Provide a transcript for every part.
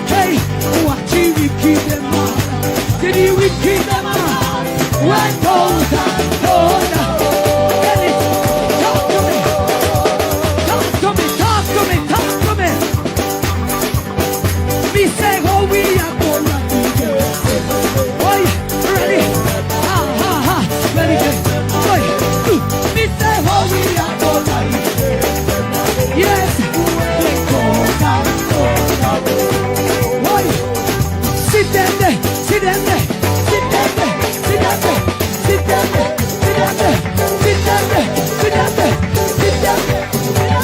Hey, what did we keep them on? Did we keep them on? When goes on, goes on. Talk to me. Talk to me, talk to me, talk to me. We say how we are going to do. Oi, ready? Ha, ha, ha. Ready, oi. We say how we are going to do. Yes. Oi. Sit down there, sit down there, sit down there, sit down there, sit down there, sit down there, sit down there, sit down there, sit down there.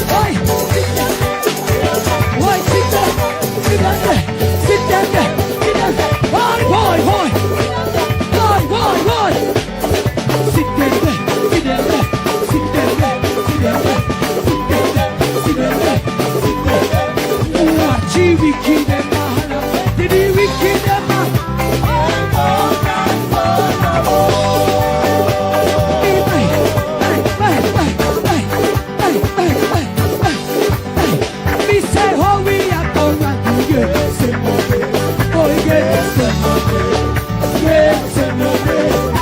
Oi, sit down there. Oi, sit down, sit down there, sit down there, sit down there. Boy, boy, boy, boy, boy, boy. Sit down there, sit down there, sit down there, sit down there, sit down there, sit down there, sit down there. Watch we keep them on. Did we keep them on? We say how we are going to get oh, get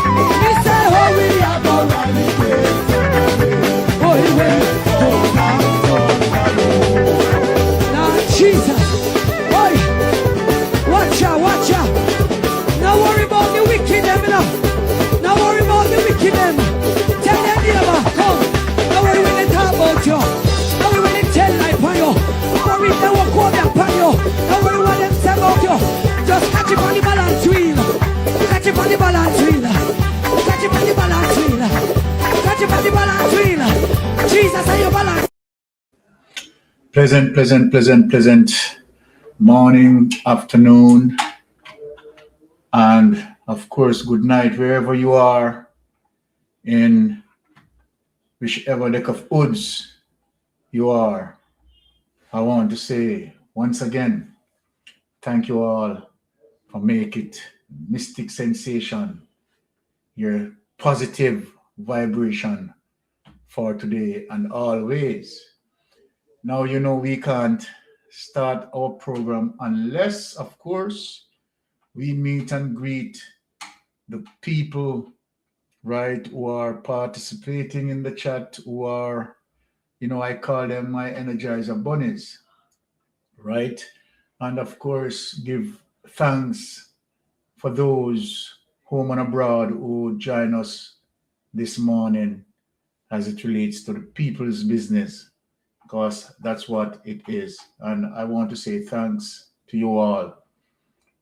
we say how we are going to get oh, now Jesus, boy, watch out, watch out. Now worry about the wicked them, you know. Now worry about the wicked them. Tell them neighbor, come. Now worry when they talk about you. Now worry when they tell life on you. Now worry if they walk over upon you. Now worry what them say about you. Just catch it on the balance wheel. Catch it on the balance wheel. Catch it on the balance wheel. Catch it on the balance wheel. Jesus and your balance. Pleasant morning, afternoon, and of course, good night wherever you are in whichever neck of woods you are. I want to say once again, thank you all for making it Mystic Sensation, your positive vibration for today and always. Now, you know, we can't start our program unless, of course, we meet and greet the people, right, who are participating in the chat, who are, you know, I call them my Energizer bunnies, right? And of course, give thanks for those home and abroad who join us this morning as it relates to the people's business, because that's what it is. And I want to say thanks to you all,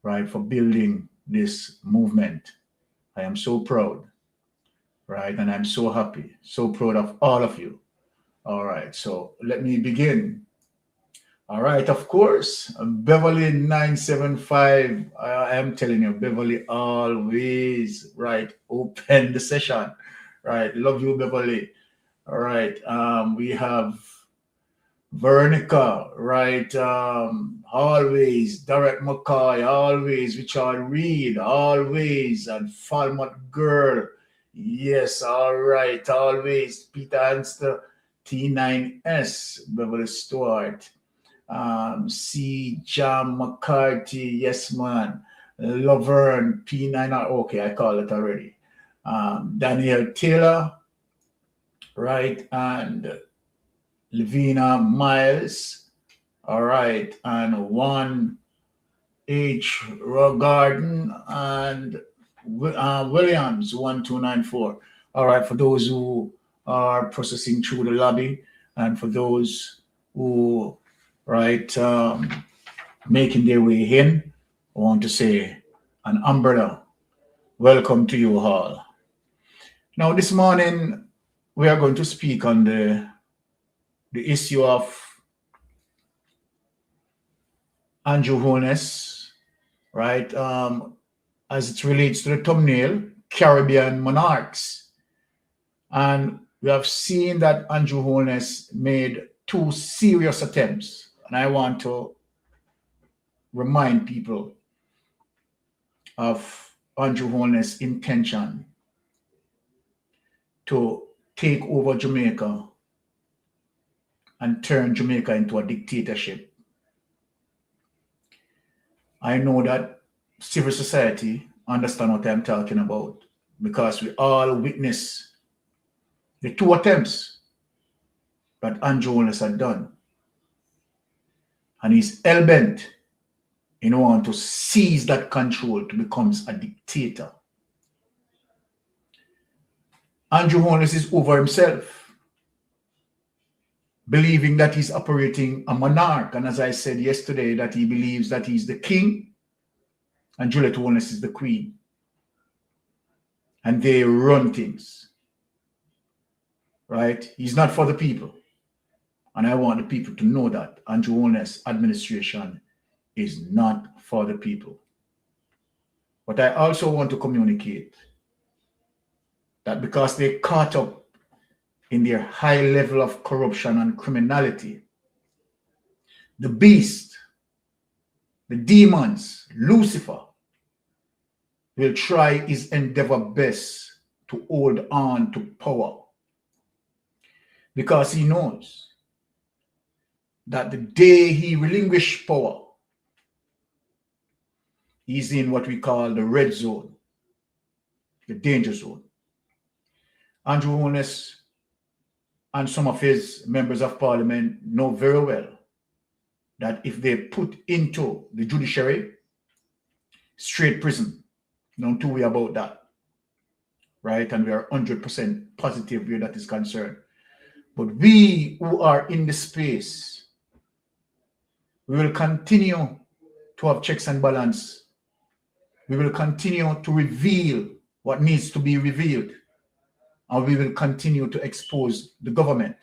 right, for building this movement. I am so proud, right? And I'm so happy, so proud of all of you. All right, so let me begin. All right, of course, Beverly 975. I am telling you, Beverly always, right, open the session, right? Love you, Beverly. All right, we have Veronica, right? Always, Derek McCoy, always, Richard Reed, always, and Falmouth Girl. Yes, all right, always, Peter Hanster, T9S, Beverly Stewart, C. Jam McCarthy, yes, man, Laverne, P9, okay, I call it already. Daniel Taylor, right, and Levina Miles, all right, and 1H Rogarden and Williams 1294. All right, for those who are processing through the lobby, and for those who, right, making their way in, I want to say an umbrella welcome to you all. Now, this morning we are going to speak on the issue of Andrew Holness, right? As it relates to the thumbnail, Caribbean Monarchs. And we have seen that Andrew Holness made 2 serious attempts. And I want to remind people of Andrew Holness' intention to take over Jamaica and turn Jamaica into a dictatorship. I know that civil society understand what I'm talking about because we all witness the 2 attempts that Andrew Holness had done. And he's hell-bent in wanting to seize that control to become a dictator. Andrew Holness is over himself, believing that he's operating a monarch. And as I said yesterday, that he believes that he's the king and Juliet Holness is the queen. And they run things, right? He's not for the people. And I want the people to know that Andrew Holness administration is not for the people. But I also want to communicate that because they caught up in their high level of corruption and criminality, the beast, the demons, Lucifer, will try his endeavor best to hold on to power. Because he knows that the day he relinquishes power, he's in what we call the red zone, the danger zone. Andrew Holness and some of his members of parliament know very well that if they put into the judiciary, straight prison, no two way about that, right? And we are 100% positive where that is concerned. But we who are in the space, we will continue to have checks and balance. We will continue to reveal what needs to be revealed. And we will continue to expose the government.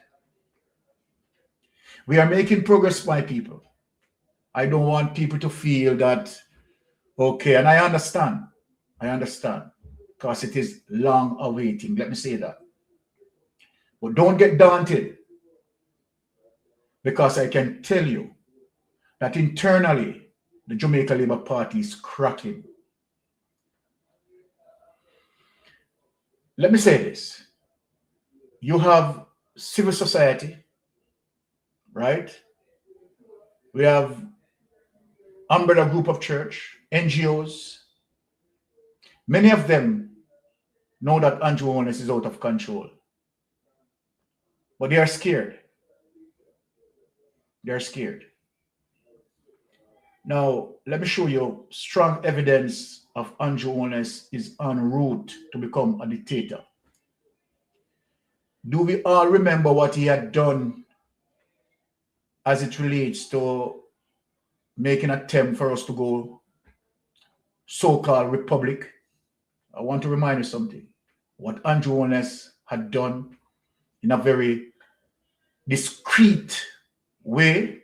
We are making progress, my people. I don't want people to feel that, okay, and I understand, because it is long awaiting. Let me say that. But don't get daunted, because I can tell you that internally, the Jamaica Labour Party is cracking. Let me say this. You have civil society, right? We have umbrella group of church, NGOs. Many of them know that Andrew Holness is out of control. But they are scared. They are scared. Now, let me show you strong evidence of Andrew Holness is en route to become a dictator. Do we all remember what he had done as it relates to making an attempt for us to go so-called republic? I want to remind you something. What Andrew Holness had done in a very discreet way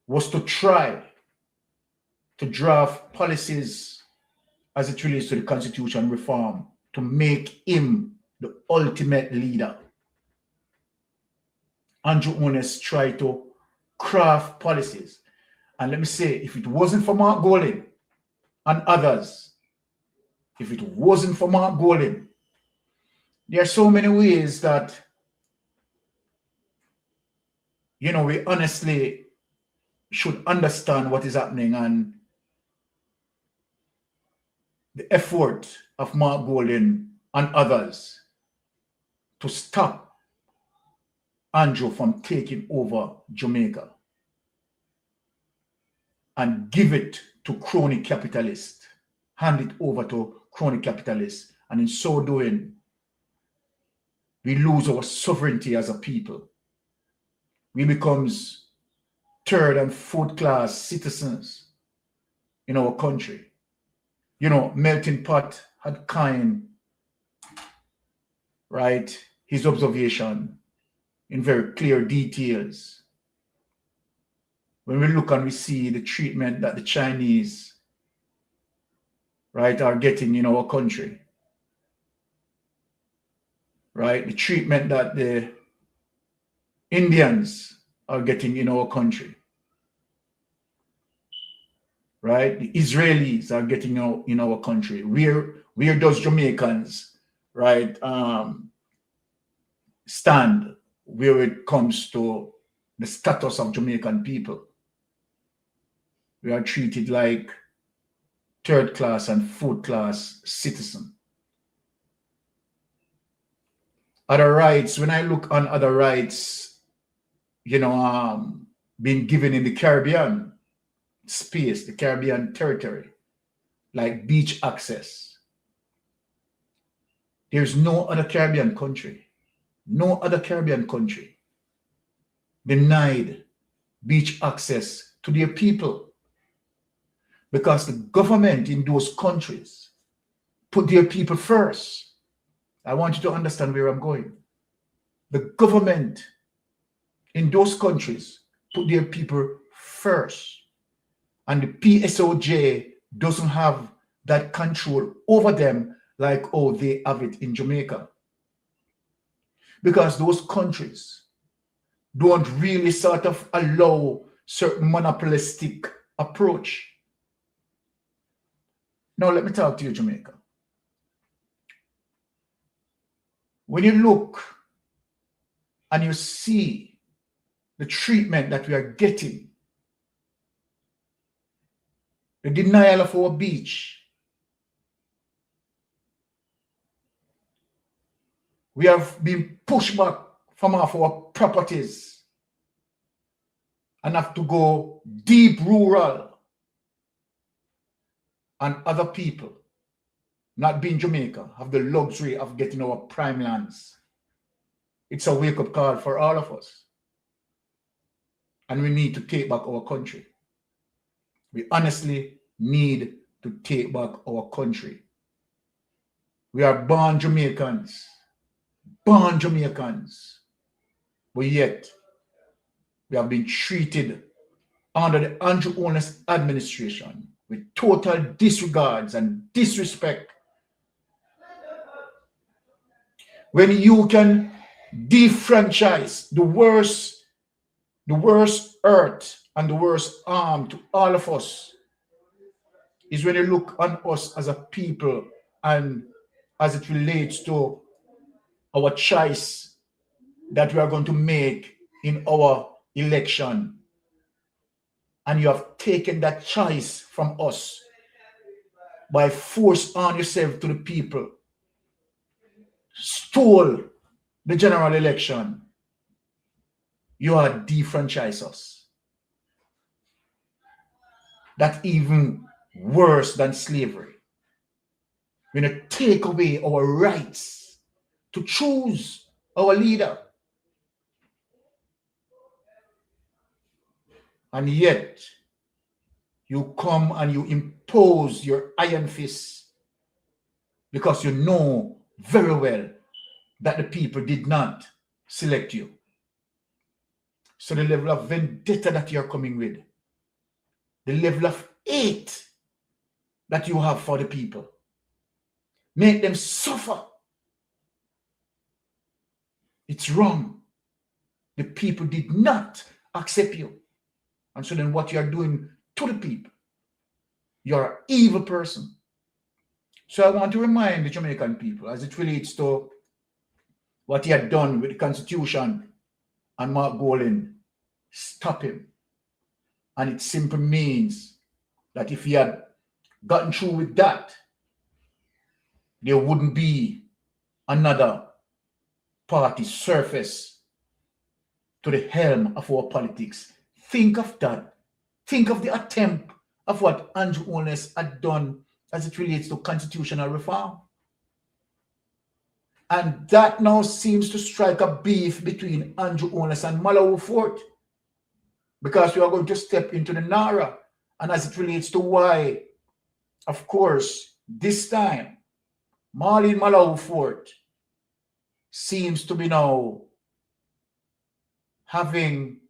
was to try to draft policies as it relates to the constitution reform to make him the ultimate leader. Andrew Holness tried to craft policies. And let me say, if it wasn't for Mark Golding and others, if it wasn't for Mark Golding, there are so many ways that, you know, we honestly should understand what is happening and the effort of Mark Golding and others to stop Andrew from taking over Jamaica and give it to crony capitalists, hand it over to crony capitalists, and in so doing, we lose our sovereignty as a people. We becomes third and fourth class citizens in our country. You know, Melting Pot had kind, right, his observation in very clear details. When we look and we see the treatment that the Chinese, right, are getting in our country, right, the treatment that the Indians are getting in our country, right, the Israelis are getting in our country. Where does Jamaicans, right, stand where it comes to the status of Jamaican people? We are treated like third class and fourth class citizen. Other rights, when I look on other rights, being given in the Caribbean space, the Caribbean territory, like beach access. There's no other Caribbean country denied beach access to their people, because the government in those countries put their people first. I want you to understand where I'm going. The government in those countries put their people first. And the PSOJ doesn't have that control over them like, they have it in Jamaica. Because those countries don't really sort of allow certain monopolistic approach. Now, let me talk to you, Jamaica. When you look and you see the treatment that we are getting, the denial of our beach, we have been pushed back from off our properties and have to go deep rural, and other people, not being Jamaica, have the luxury of getting our prime lands. It's a wake-up call for all of us. And we need to take back our country. We honestly need to take back our country. We are born Jamaicans, but yet we have been treated under the Andrew Holness administration with total disregards and disrespect. When you can defranchise the worst hurt and the worst harm to all of us, is when you look on us as a people and as it relates to our choice that we are going to make in our election. And you have taken that choice from us by force on yourself to the people, stole the general election. You are defranchise us. That's even worse than slavery. When you take away our rights to choose our leader. And yet, you come and you impose your iron fist because you know very well that the people did not select you. So the level of vendetta that you're coming with, the level of hate that you have for the people, make them suffer. It's wrong. The people did not accept you. And so then what you are doing to the people, you're an evil person. So I want to remind the Jamaican people, as it relates to what he had done with the Constitution and Mark Golding, stop him. And it simply means that if he had gotten through with that, there wouldn't be another party surface to the helm of our politics. Think of that. Think of the attempt of what Andrew Holness had done as it relates to constitutional reform. And that now seems to strike a beef between Andrew Holness and Malawi Fort, because we are going to step into the NAARA. And as it relates to why, of course, this time, Marlene Malawi Fort seems to be now having,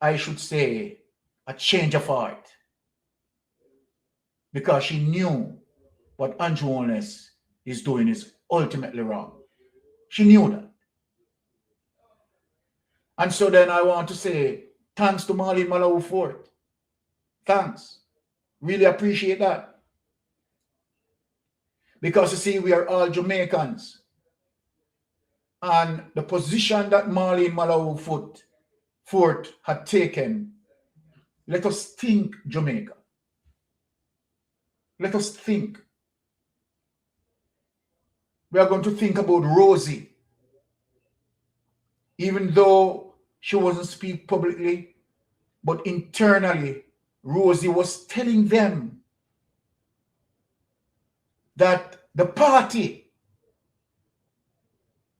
I should say, a change of heart, because she knew what Andrew Holness is doing is ultimately wrong. She knew that. And so then I want to say thanks to Marlene Malawi Fort. Thanks. Really appreciate that. Because you see, we are all Jamaicans. And the position that Marlene Malawi Fort had taken Let us think, Jamaica. Let us think. We are going to think about Rosie. Even though she wasn't speak publicly, but internally, Rosie was telling them that the party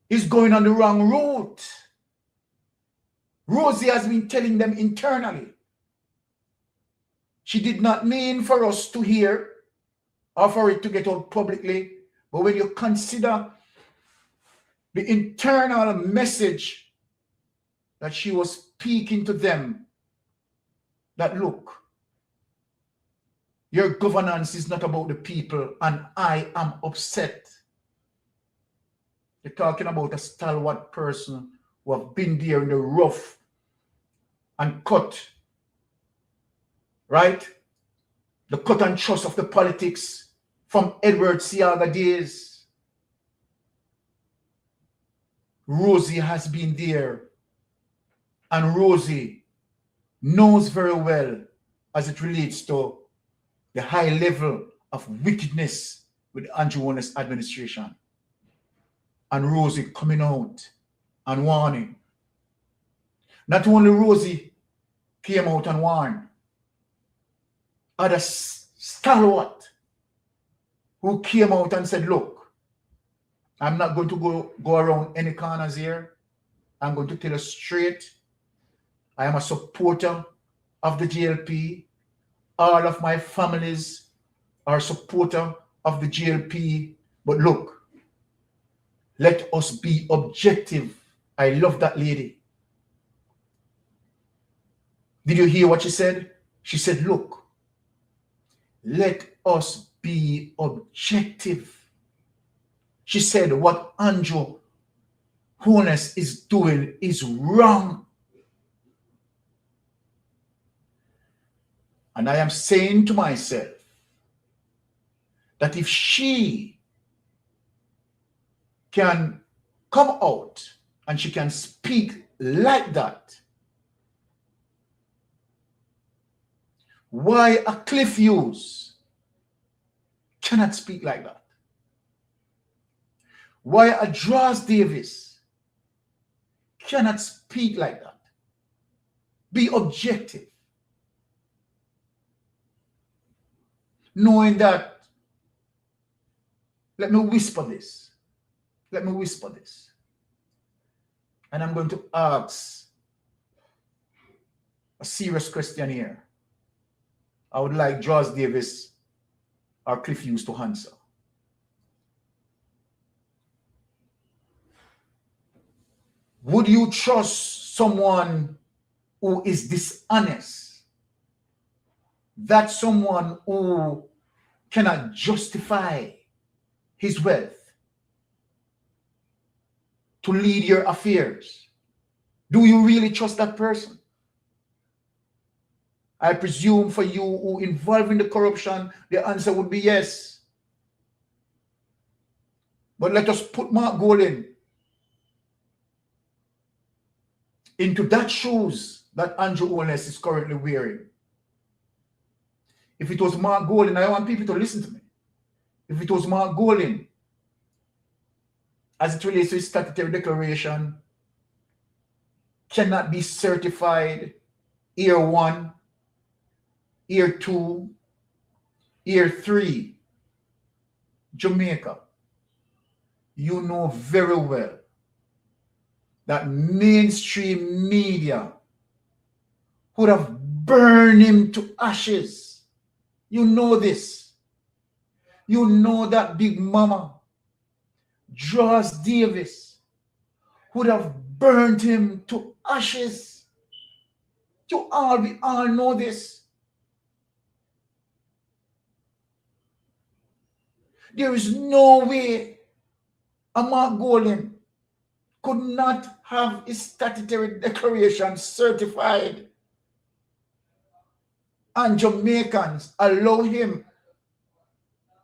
is going on the wrong route. Rosie has been telling them internally. She did not mean for us to hear or for it to get out publicly, but when you consider the internal message that she was speaking to them, that look, your governance is not about the people and I am upset. You're talking about a stalwart person who have been there in the rough and cut, right? The cut and thrust of the politics from Edward Seaga days. Rosie has been there, and Rosie knows very well as it relates to the high level of wickedness with the Andrew Holness administration. And Rosie coming out and warning. Not only Rosie came out and warned, other stalwart who came out and said, look, I'm not going to go around any corners here. I'm going to tell you straight. I am a supporter of the JLP. All of my families are a supporter of the JLP. But look, let us be objective. I love that lady. Did you hear what she said? She said, look, let us be objective. She said, what Andrew Holness is doing is wrong. And I am saying to myself that if she can come out and she can speak like that, why a Cliff Hughes cannot speak like that? Why a Draws Davis cannot speak like that? Be objective. Knowing that, let me whisper this. Let me whisper this. And I'm going to ask a serious question here. I would like Draws Davis or Cliff Hughes to answer. Would you trust someone who is dishonest? That someone who cannot justify his wealth to lead your affairs? Do you really trust that person? I presume for you who involved in the corruption, the answer would be yes. But let us put Mark Golding into that shoes that Andrew Holness is currently wearing. If it was Mark Golding, I want people to listen to me. If it was Mark Golding, as it relates to his statutory declaration, cannot be certified year 1, year 2, year 3, Jamaica, you know very well that mainstream media would have burned him to ashes. You know this. You know that Big Mama, Draws Davis, would have burned him to ashes. We all know this. There is no way a Mark Golding could not have his statutory declaration certified and Jamaicans allow him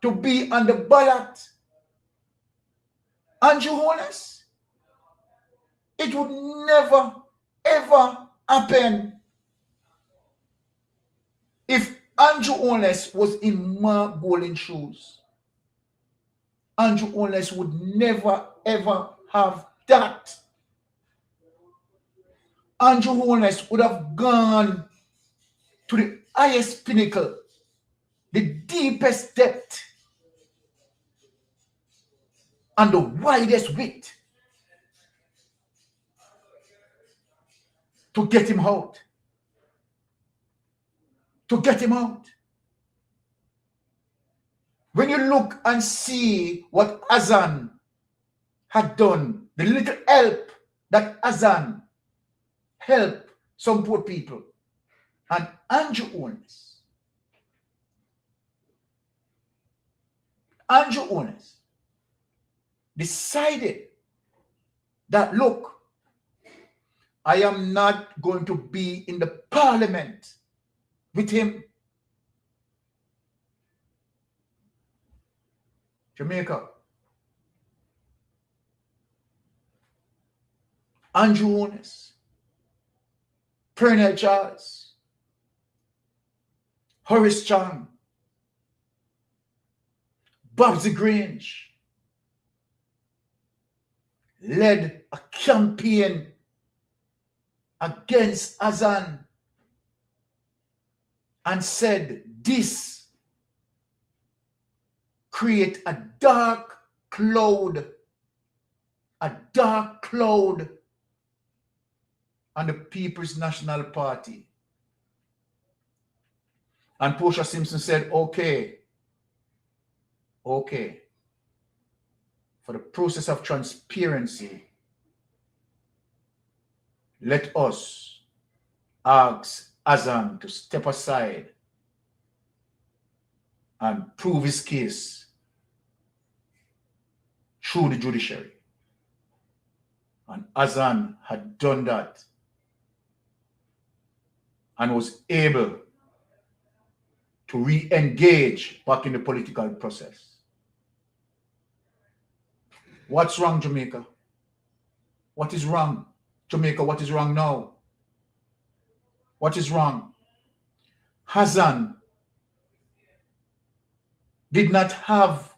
to be on the ballot. Andrew Holness, it would never, ever happen. Andrew Holness was in Mark Golding's shoes, Andrew Holness would never ever have that. Andrew Holness would have gone to the highest pinnacle, the deepest depth, and the widest width to get him out. To get him out. When you look and see what Azan had done, the little help that Azan helped some poor people, and Andrew Holness decided that, look, I am not going to be in the parliament with him. Jamaica. Andrew Holness, Pernell Charles, Horace Chang, Babsy Grange led a campaign against Azan and said this create a dark cloud on the People's National Party. And Portia Simpson said, okay, for the process of transparency, let us ask Azan to step aside and prove his case through the judiciary. And Azan had done that and was able to re-engage back in the political process. What's wrong, Jamaica? What is wrong? Jamaica, what is wrong now? What is wrong? Azan did not have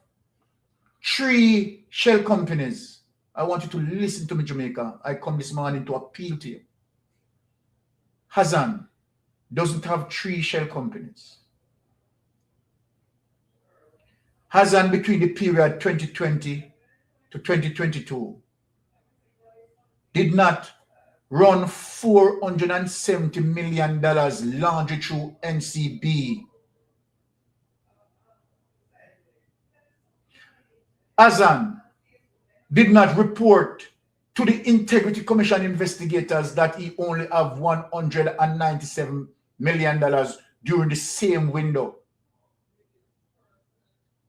3 shell companies. I want you to listen to me, Jamaica. I come this morning to appeal to you. Azan doesn't have 3 shell companies. Azan, between the period 2020 to 2022, did not run $470 million laundry through NCB. Azan did not report to the Integrity Commission investigators that he only have $197 million during the same window.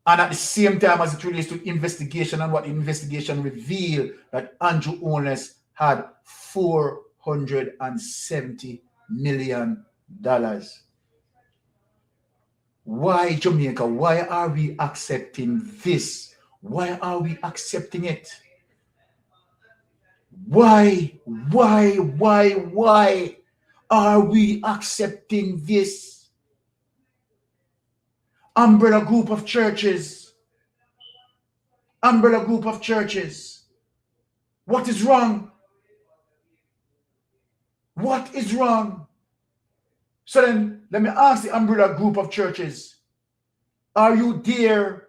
And at the same time, as it relates to investigation and what the investigation revealed, that Andrew Holness had $470 million. Why, Jamaica? Why are we accepting this? Why are we accepting it? Why are we accepting this? Umbrella group of churches. What is wrong? What is wrong? So then, let me ask the umbrella group of churches, are you there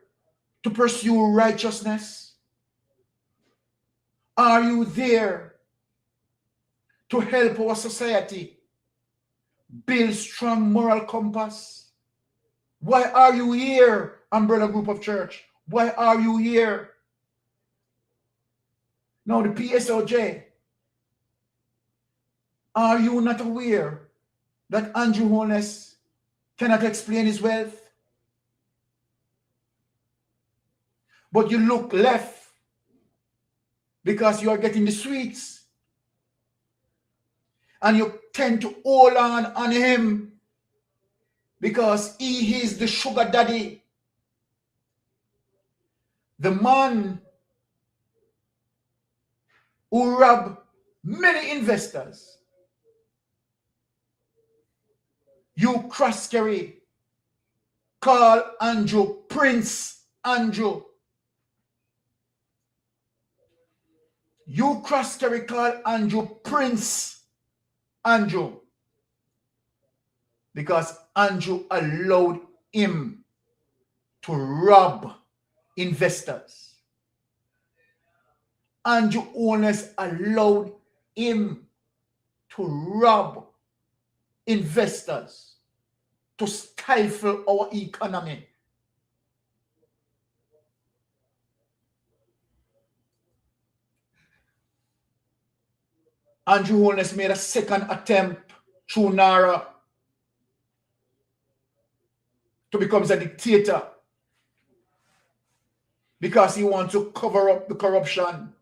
to pursue righteousness? Are you there to help our society build strong moral compass? Why are you here, umbrella group of church? Why are you here? Now the PSOJ, are you not aware that Andrew Holness cannot explain his wealth? But you look left because you are getting the sweets. And you tend to hold on him because he is the sugar daddy. The man who robbed many investors. You cross carry call Andrew Prince Andrew. You cross-carry call Andrew Prince Andrew. Because Andrew allowed him to rob investors. Andrew Holness allowed him to rob investors, to stifle our economy. Andrew Holness made a second attempt through NAARA to become a dictator because he wants to cover up the corruption.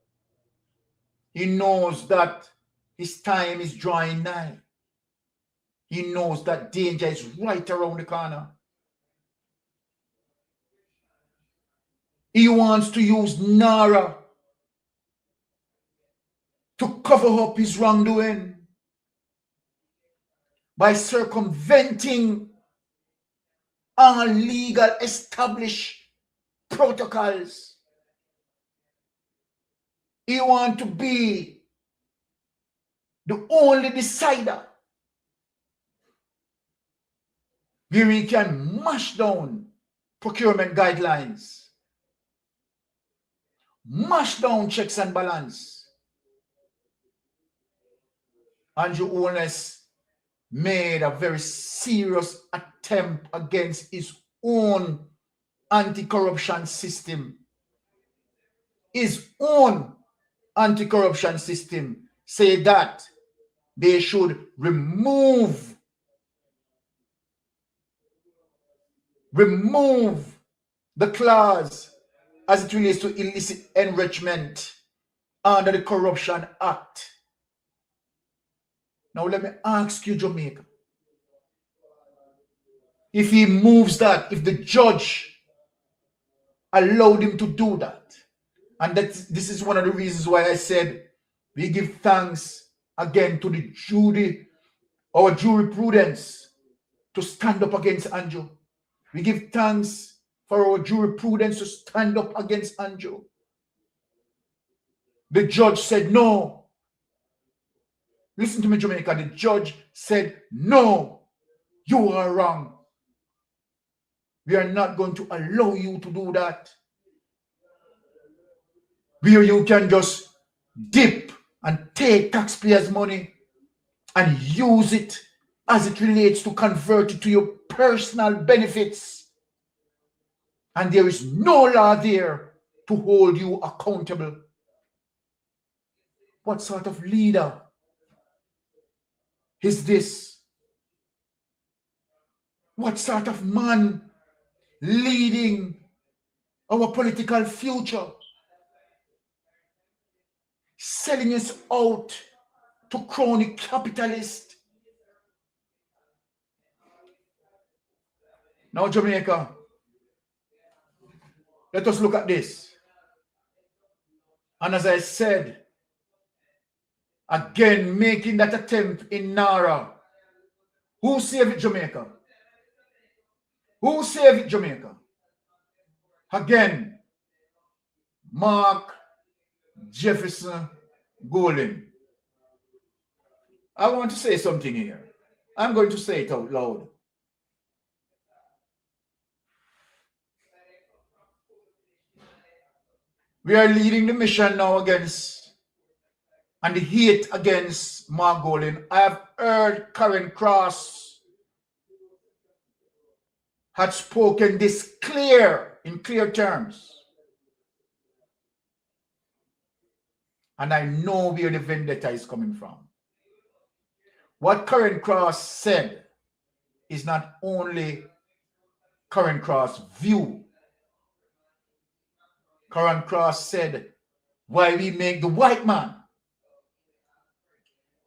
He knows that his time is drawing nigh. He knows that danger is right around the corner. He wants to use NAARA to cover up his wrongdoing by circumventing all legal established protocols. He wants to be the only decider where he can mash down procurement guidelines, mash down checks and balance. Andrew Holness made a very serious attempt against his own anti-corruption system. His own anti-corruption system say that they should remove the clause as it relates to illicit enrichment under the Corruption Act. Now let me ask you, Jamaica, if he moves that, if the judge allowed him to do that, and this is one of the reasons why I said we give thanks again to the our jurisprudence to stand up against Andrew. We give thanks for our jurisprudence to stand up against Andrew. The judge said no. Listen to me, Jamaica. The judge said, no, you are wrong. We are not going to allow you to do that. Where you can just dip and take taxpayers' money and use it as it relates to convert it to your personal benefits. And there is no law there to hold you accountable. What sort of leader is this? What sort of man leading our political future? Selling us out to crony capitalists. Now, Jamaica, let us look at this. And as I said, again, making that attempt in NAARA. Who saved Jamaica? Who saved Jamaica? Again, Mark Jefferson Golden. I want to say something here. I'm going to say it out loud. We are leading the mission now against and the hate against Mark Golden. I have heard Karen Cross had spoken this in clear terms. And I know where the vendetta is coming from. What Karen Cross said is not only Karen Cross' view. Karen Cross said, why we make the white man,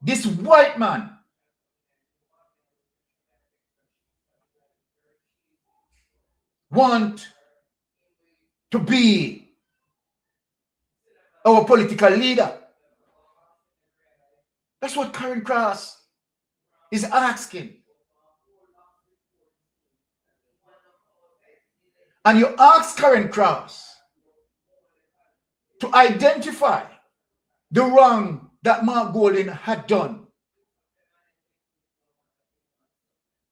this white man, want to be our political leader. That's what Karen Cross is asking. and you ask Karen Cross to identify the wrong that Mark Golding had done,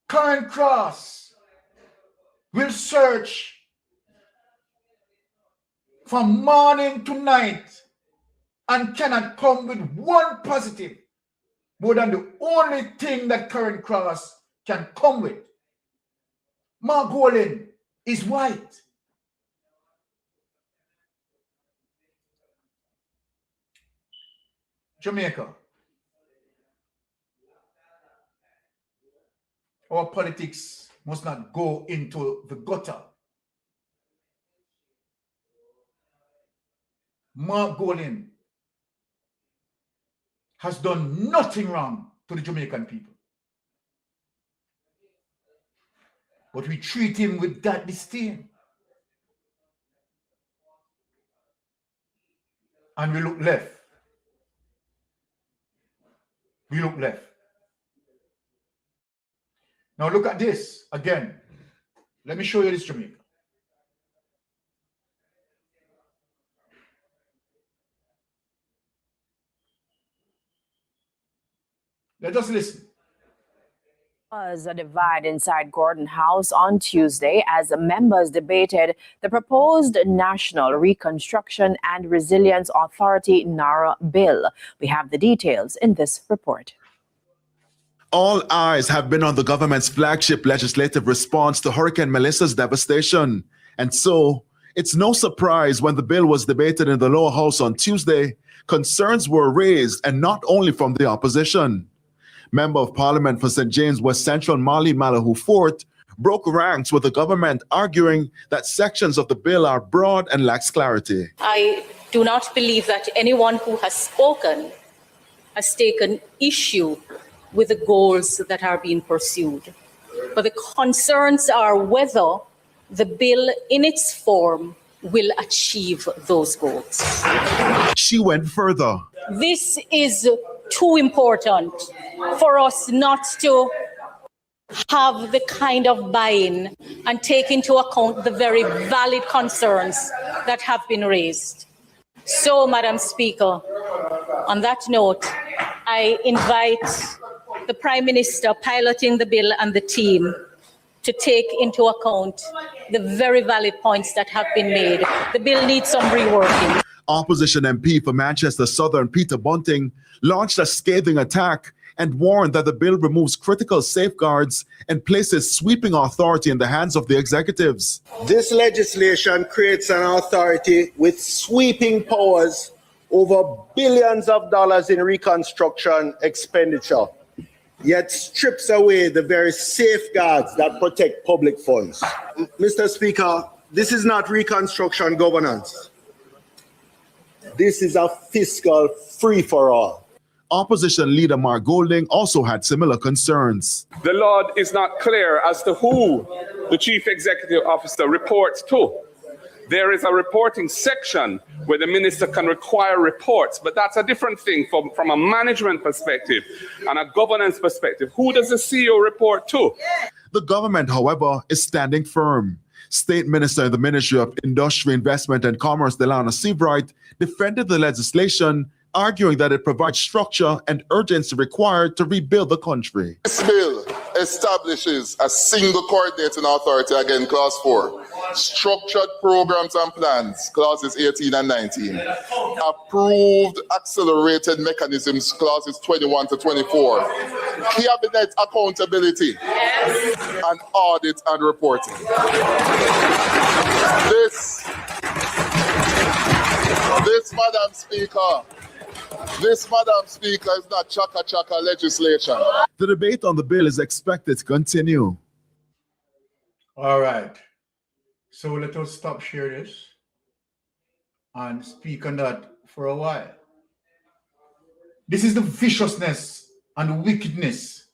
Karen Cross will search from morning to night and cannot come with one positive more than the only thing that Karen Cross can come with. Mark Golding is white. Jamaica. Our politics must not go into the gutter. Mark Golding has done nothing wrong to the Jamaican people. But we treat him with that disdain. And we look left. We look left. Now look at this again. Let me show you this, Jamaica. Let us listen. Was a divide inside Gordon House on Tuesday as members debated the proposed National Reconstruction and Resilience Authority NAARA bill. We have the details in this report. All eyes have been on the government's flagship legislative response to Hurricane Melissa's devastation. And so, it's no surprise when the bill was debated in the lower house on Tuesday, concerns were raised, and not only from the opposition. Member of Parliament for St. James West Central Marlene Malahoo Fort broke ranks with the government, arguing that sections of the bill are broad and lacks clarity. I do not believe that anyone who has spoken has taken issue with the goals that are being pursued. But the concerns are whether the bill in its form will achieve those goals. She went further. This is too important for us not to have the kind of buy-in and take into account the very valid concerns that have been raised. So, Madam Speaker, on that note, I invite the Prime Minister piloting the bill and the team to take into account the very valid points that have been made. The bill needs some reworking. Opposition MP for Manchester Southern Peter Bunting launched a scathing attack and warned that the bill removes critical safeguards and places sweeping authority in the hands of the executives. This legislation creates an authority with sweeping powers over billions of dollars in reconstruction expenditure, yet strips away the very safeguards that protect public funds. Mr. Speaker, this is not reconstruction governance. This is a fiscal free-for-all. Opposition leader Mark Golding also had similar concerns. The law is not clear as to who the chief executive officer reports to. There is a reporting section where the minister can require reports, but that's a different thing from a management perspective and a governance perspective. Who does the CEO report to? The government, however, is standing firm. State Minister in the Ministry of Industry, Investment and Commerce, Delana Seabright, defended the legislation, arguing that it provides structure and urgency required to rebuild the country. This bill establishes a single coordinating authority, again, clause 4. Structured programs and plans, clauses 18 and 19. Approved accelerated mechanisms, clauses 21 to 24. Cabinet accountability and audit and reporting. This, Madam Speaker, is not chaka-chaka legislation. The debate on the bill is expected to continue. All right. So let us stop share this and speak on that for a while. This is the viciousness and the wickedness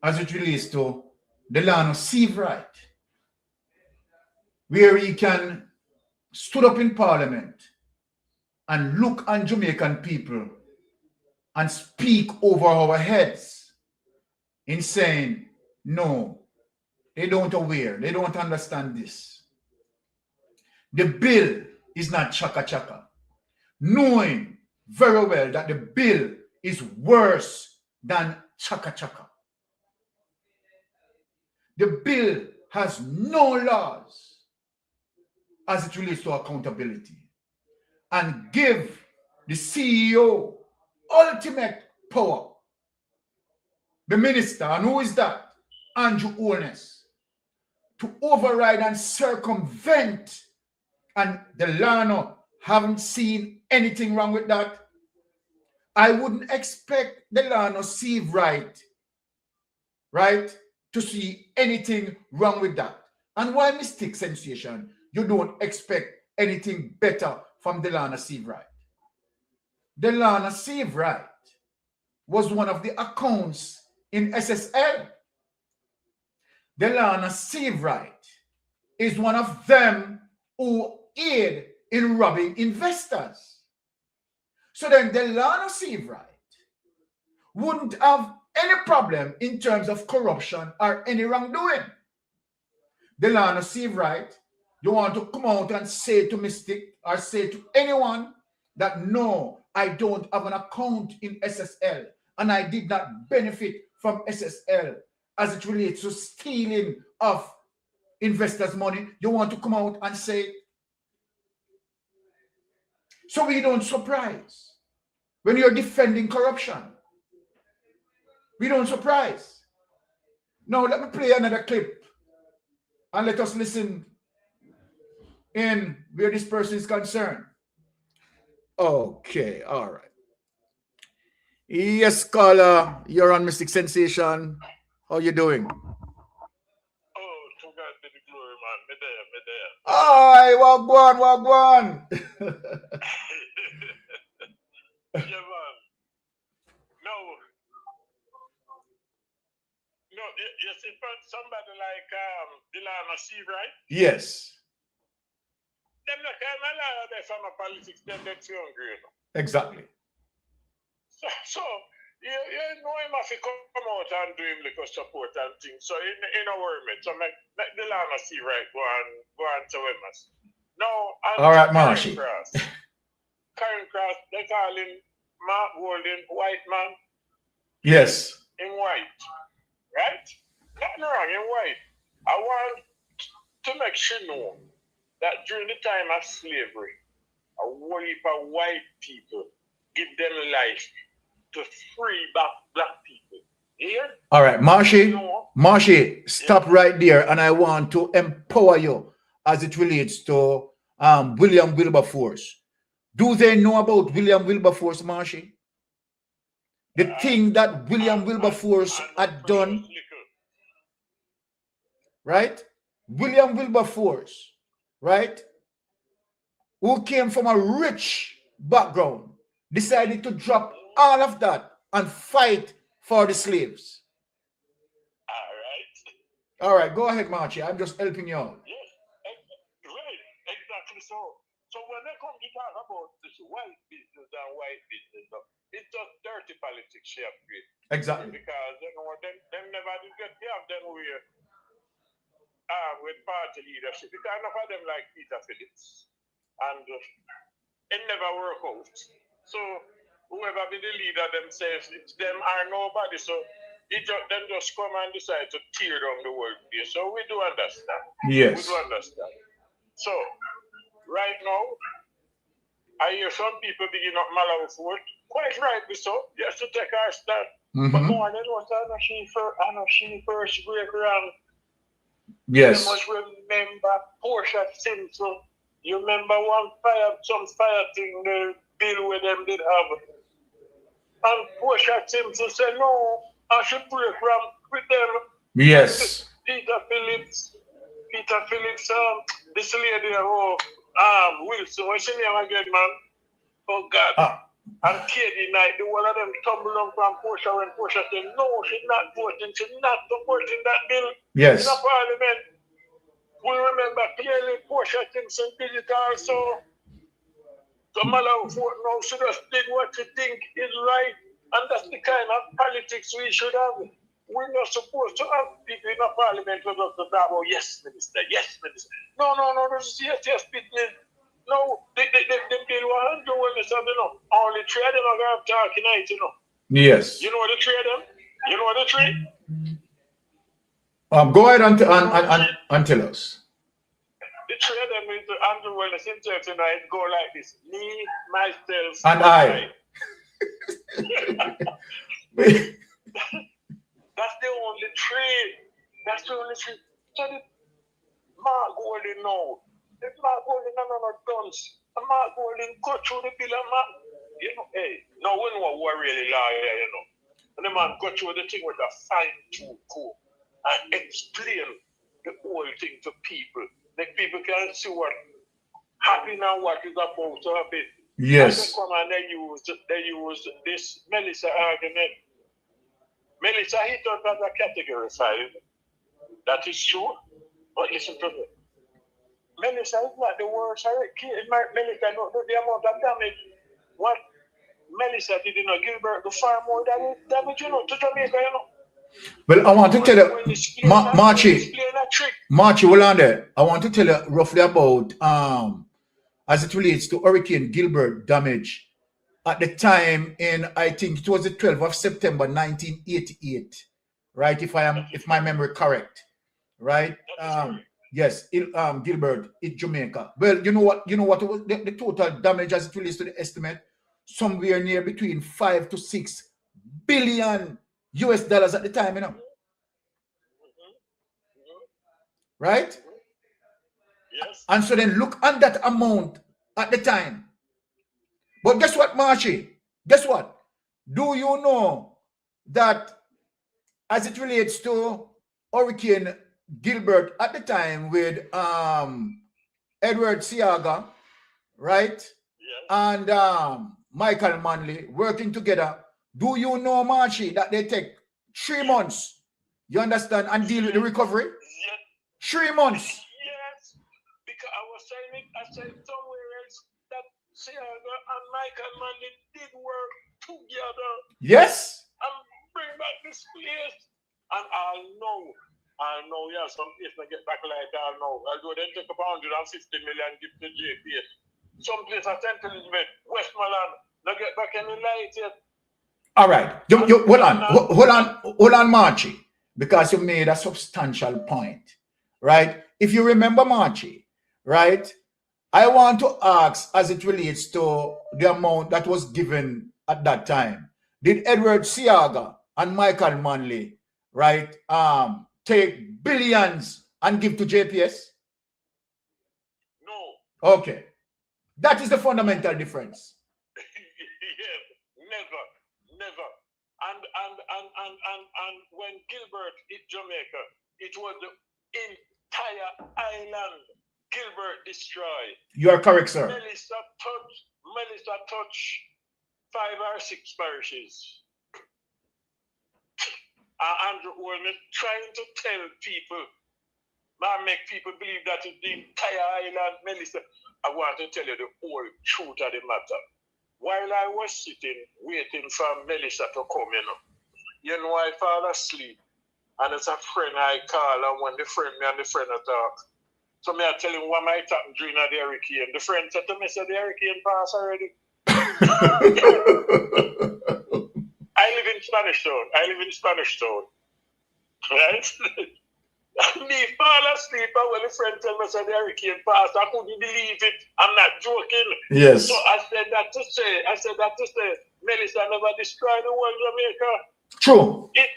as it relates to Delano Seabright, where he can stood up in Parliament and look on Jamaican people and speak over our heads in saying, no, they don't aware, they don't understand this. the bill is not chaka chaka, knowing very well that the bill is worse than chaka chaka. The bill has no laws as it relates to accountability and give the CEO ultimate power. The minister, and who is that? Andrew Holness, to override and circumvent. And the Lano haven't seen anything wrong with that. I wouldn't expect the Lano Steve right, to see anything wrong with that. And why mistake sensation? You don't expect anything better from Delana Steve Wright. Delana Steve Wright was one of the accounts in SSL. Delana Steve Wright is one of them who aid in robbing investors. So then Delana Steve Wright wouldn't have any problem in terms of corruption or any wrongdoing. Delana Steve Wright, you want to come out and say to Mystic or say to anyone that no, I don't have an account in SSL and I did not benefit from SSL as it relates to stealing of investors' money. You want to come out and say it. So we don't surprise when you're defending corruption. We don't surprise. Now let me play another clip and let us listen in where this person is concerned. Okay, all right. Yes, caller, you're on Mystic Sensation. How you doing? Oh, to God be the glory, man. Me there. Aye, wagwan. Yeah, man. No, you see, somebody like Delana C, right? Yes. Them the kind of liar they from a politics, them they're too hungry, you know. Exactly. So you know him have to come out and do him like a support and things. So in a word, mate. So make Delana C, right, go and tell him us. No, all right, Marshy. Karen Cross, they call him Mark Golden, white man. Yes. In white. Right? Nothing wrong in white. I want to make sure know that during the time of slavery, a whole heap of white people give them life to free back black people. Here? All right, Marshy, stop right there, and I want to empower you as it relates to William Wilberforce. Do they know about William Wilberforce, Marshy? The thing that William Wilberforce had done, right? William Wilberforce, right? Who came from a rich background, decided to drop all of that and fight for the slaves. All right, go ahead, Marshy. I'm just helping you out. Yes, right, exactly so. So when they come to talk about this white business and white business, it's just dirty politics she have created. Exactly. Because them never did get them with party leadership. Because enough of them like Peter Phillips. And it never work out. So whoever be the leader themselves, it's them are nobody. So them just come and decide to tear down the world. So we do understand. Yes. We do understand. So right now, I hear some people begin up Malawi Fort. Quite rightly so. Just to take our stand. But no, I don't know she first great grand. Yes. You must remember Portia Simpson. You remember some fire thing, the bill where them did have. And Portia Simpson said, no, I should pray with them. Yes. Peter Phillips, this lady, Wilson, what's your name again, man? Oh, God. And Katie Knight, the one of them tumbled on from Portia when Portia said, no, she's not voting, she's not supporting that bill. Yes. In the parliament. We remember clearly Portia Simpson did it also. So Malawi Fort now should just did what you think is right. And that's the kind of politics we should have. we're not supposed to have people in the parliament who just talk about yes, minister, yes, minister. No, this is yes, people. No, the bill was handled well, you know. Only three of them are going to talk tonight, you know. Yes. You know the three of them? You know the three? Go ahead and tell us. The three of them is Andrew Wellness himself tonight go like this. Me, myself, And I. That's the only three. That's the only three. So the Mark Golding now. The Mark Golding no guns. The Mark Golding go through the bill and Mark. You know, hey, no one know what really lawyer, you know. And the man go through the thing with a fine-tooth comb and explain the whole thing to people. Like people can see what happening and what is about to happen. Yes. And they come and they use this Melissa argument. Melissa hit out as a category 5. That is true. But listen to me. Melissa is not the worst. Melissa not the amount of damage. What Melissa did in Gilbert do far more damage, you know, to Jamaica, you know. Well, I want to tell you, Marchie, hold on there. I want to tell you roughly about as it relates to Hurricane Gilbert damage at the time in, I think it was the 12th of September 1988, right? If my memory correct, right? Yes, Gilbert in Jamaica. Well, you know what was the total damage as it relates to the estimate? Somewhere near between 5 to 6 billion US dollars at the time, you know. Right? Yes. And so then look at that amount at the time. But guess what, Marchie? Guess what? Do you know that as it relates to Hurricane Gilbert at the time with Edward Seaga, right? Yes. And Michael Manley working together. Do you know, Marchie, that they take 3 months, you understand, and deal with the recovery? Yes. 3 months. Yes. Because I said somewhere else that Seaga and Michael Manley did work together. Yes. And bring back this place. And I'll know, yeah, some place I get back like I'll know. Although they take up 150 million give to JPS. Some place I sent to Elizabeth, Westmoreland, they get back any light yet. All right. Hold on, Marchie, because you made a substantial point, right? If you remember, Marchie, right? I want to ask, as it relates to the amount that was given at that time, did Edward Seaga and Michael Manley, right, take billions and give to JPS? No. Okay. That is the fundamental difference. Yes, never. And when Gilbert hit Jamaica, it was the entire island Gilbert destroyed. You are correct, sir. Melissa touched 5 or 6 parishes. Andrew Holness trying to tell people, make people believe that it's the entire island. Melissa, I want to tell you the whole truth of the matter. While I was sitting, waiting for Melissa to come in, you know, I fall asleep. And it's a friend I call, and when me and the friend talk. So me I tell him what might happen during the hurricane. The friend said to me, the hurricane passed already. I live in Spanish Town. Right? Me fall asleep, and when the friend tell me the hurricane passed, I couldn't believe it. I'm not joking. Yes. So I said that to say, Melissa never destroyed the whole Jamaica. True. It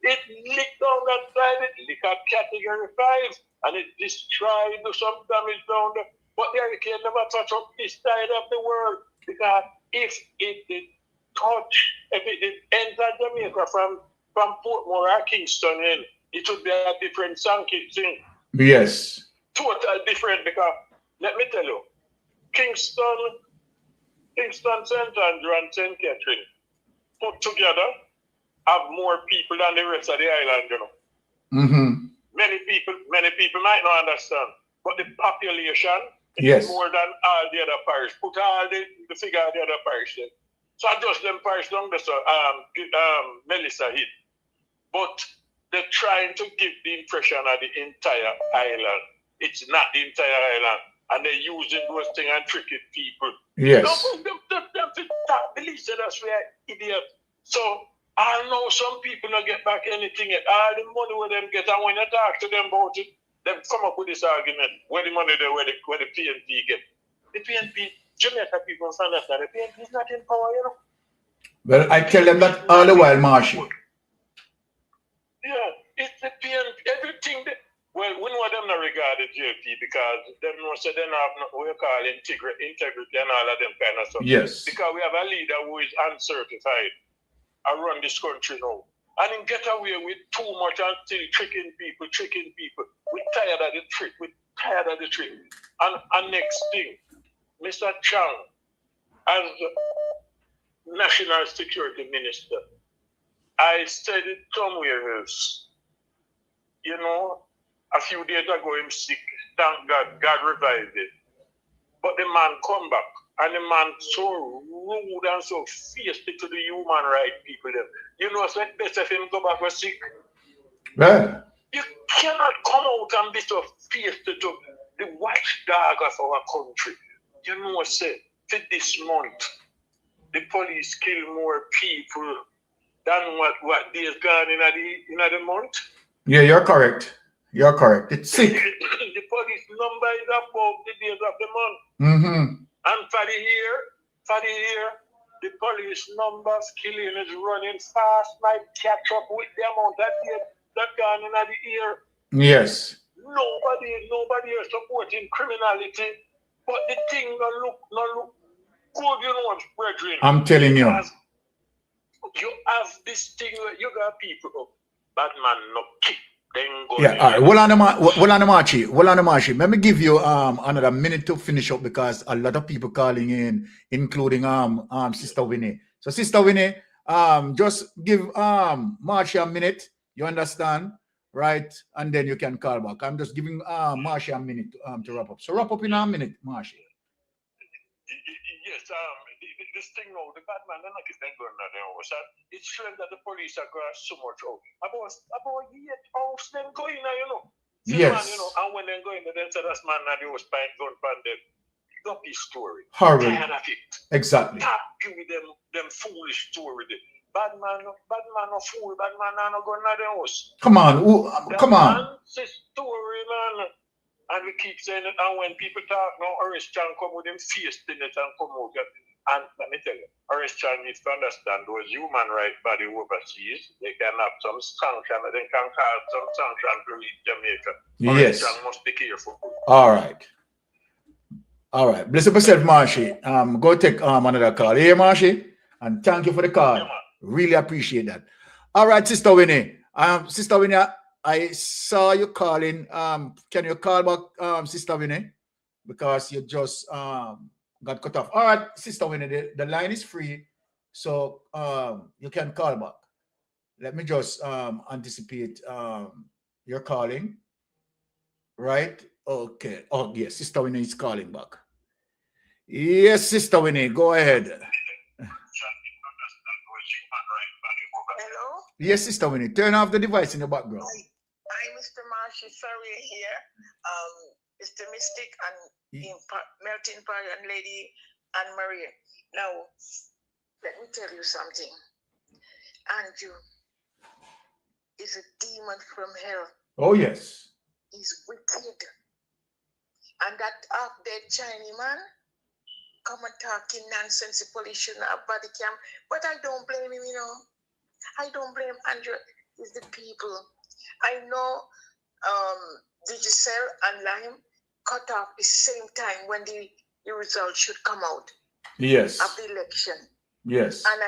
licked down that side, it licked up category 5, and it destroyed some damage down there. But the hurricane never touched up this side of the world, because if it did enter Jamaica from Portmore or Kingston in, it would be a different thing. Yes. Totally different, because let me tell you, Kingston, St. Andrew and St. Catherine put together have more people than the rest of the island, you know. Mm-hmm. Many people might not understand, but the population Yes. is more than all the other parishes. Put all the figure of the other parishes. So I just them parish down there, so Melissa hit. but they're trying to give the impression of the entire island. It's not the entire island, and they're using those things and tricking people. Yes. The least of us, we are idiots. So I know some people don't get back anything. All the money where them get, and when you talk to them about it, they come up with this argument: where the money there, where the PNP get. The PNP, Jamaica people understand the PNP is not in power, you know. Well, I tell them that all the while, Marshy. Yeah, it's the PNP, everything. Well, we know them not regard the JP because them know so they have what we call integrity and all of them kind of stuff. Yes. Because we have a leader who is uncertified. I run this country now. And him get away with too much and still tricking people. We're tired of the trick. And next thing, Mr. Chang, as National Security Minister, I said it somewhere else. You know, a few days ago, him sick. Thank God, God revived it. But the man come back, and the man so rude and so fierce to the human rights people. You know, it's like best if him go back was sick. Well, You cannot come out and be so fierce to the watchdog of our country. You know, say, for this month, the police kill more people than what days gone in the month. yeah, you're correct. It's sick. The police number is above the days of the month. Mm-hmm. And for the year, the police numbers killing is running fast. Might catch up with the amount that gone in the year. Yes. Nobody is supporting criminality, but the thing no look good, you know, brethren. I'm telling you. You have this thing where you got people up, bad man no kick. Yeah, all right. Well on the Marchi. Let me give you another minute to finish up because a lot of people calling in, including Sister Winnie. So Sister Winnie, just give Marchi a minute. You understand, right? And then you can call back. I'm just giving Marchi a minute to wrap up. So wrap up in a minute, Marchi. Yes, this thing now, the bad man, they're not getting going now. It's strange that the police are going so much out. About 8 hours, then going now, you know. Yes. Man, you know, and when they go in, they say that's man and they was buying gun from them. Not his story. Horrible. Tired of it. Exactly. Stop giving them foolish story. Bad man no fool, bad man no go in the house. Come on. Come on. That's his story, man. And we keep saying it, and when people talk now, Horace Chan come with them face in it and come out. And let me tell you, Horace Chan needs to understand those human rights body overseas, they can have some sanction, they can cause some sanction to reach Jamaica. Horace Yes. Chan must be careful. All right. Bless up yourself, Marshy. Go take another call. Hey, Marshy. And thank you for the call. Yeah, really appreciate that. All right, Sister Winnie. Sister Winnie, I saw you calling. Can you call back, Sister Winnie? Because you just got cut off. All right, Sister Winnie, the line is free. So you can call back. Let me just anticipate your calling. Right? Okay. Oh, yes, Sister Winnie is calling back. Yes, Sister Winnie, go ahead. Hello? Yes, Sister Winnie. Turn off the device in the background. Hi, Mr. Marshall. Sorry here. Mr. Mystic and Melting Pot and Lady Anne Marie. Now, let me tell you something. Andrew is a demon from hell. Oh, yes. He's wicked. And that half-dead Chinese man come and talking nonsense, the police shouldn't have body cam. But I don't blame him, you know. I don't blame Andrew. It's the people. I know Digicel and Lime cut off the same time when the results should come out. Yes. Of the election. Yes. And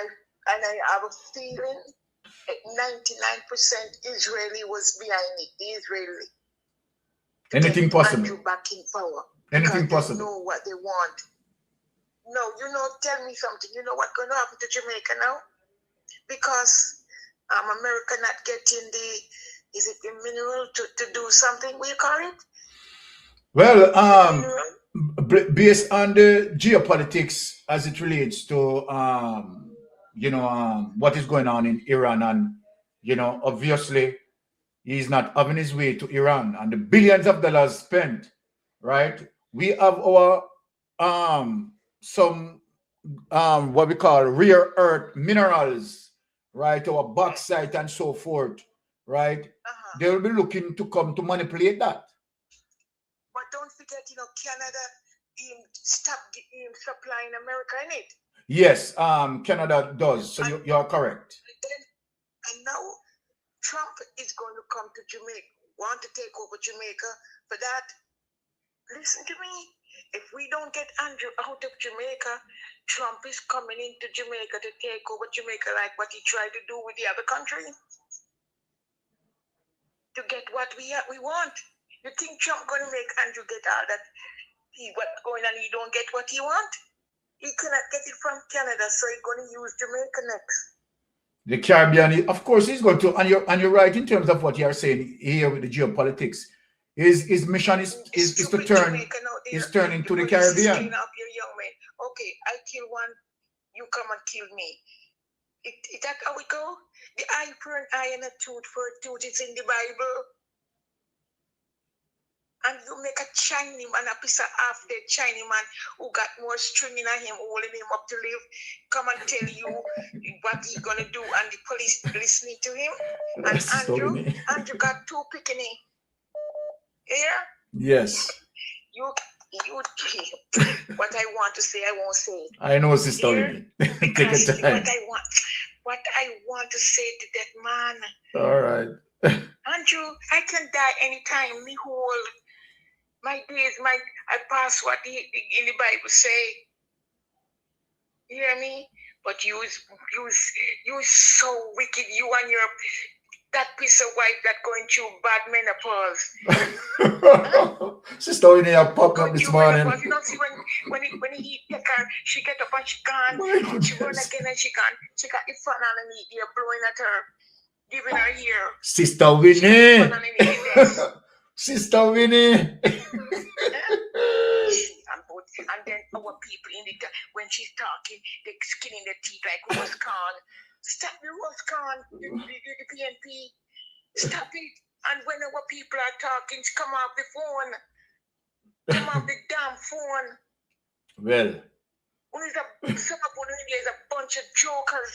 I have a feeling 99% Israeli was behind it. The Israeli. Anything possible. Andrew back in power. Anything possible. They know what they want. No, you know, tell me something. You know what's going to happen to Jamaica now? Because America not getting is it the mineral to do something, we call it? Well, based on the geopolitics as it relates to, what is going on in Iran and you know, obviously he's not having his way to Iran, and the billions of dollars spent, right? We have our some what we call rare earth minerals, right? Our bauxite and so forth, right? They will be looking to come to manipulate that. But don't forget, you know, Canada stop supplying America in it. Yes, Canada does. So you are correct. And now Trump is going to come to Jamaica, want to take over Jamaica. For that, listen to me. If we don't get Andrew out of Jamaica, Trump is coming into Jamaica to take over Jamaica like what he tried to do with the other country. To get what we want. You think Trump going to make Andrew get all that? What's going on? He don't get what he want. He cannot get it from Canada, so he's going to use Jamaica next. The Caribbean, of course, he's going to, and you're right in terms of what you're saying here with the geopolitics. His mission is to turn to the Caribbean. Up your young man. Okay, I kill one, you come and kill me. Is that how we go? The eye for an eye and a tooth for a tooth. It's in the Bible. And you make a Chinese man, a piece of half-dead Chinese man who got more string in him, holding him up to live, come and tell you what he's going to do, and the police listening to him. And Andrew got two picking. Yeah? Yes. You what I want to say, I won't say it. I know, Sister Winnie. Take your time. What I want to say to that man. All right. Andrew, I can die anytime. Me whole my days, I pass what in the Bible say. You hear me? But you so wicked. You and your that piece of wife that going through bad menopause. Sister Winnie, I popped up this morning. You know, see when he take her, she get up and she can't. She run again and she can't. She got the fan on the ear blowing at her. Giving her ear. Sister Winnie. Sister Winnie. And then our people when she's talking, they're skinning their teeth like rose corn. Stop the rose corn, the PNP. Stop it. And when our people are talking, come off the phone. Come off the damn phone. Well. Some of there's a bunch of jokers.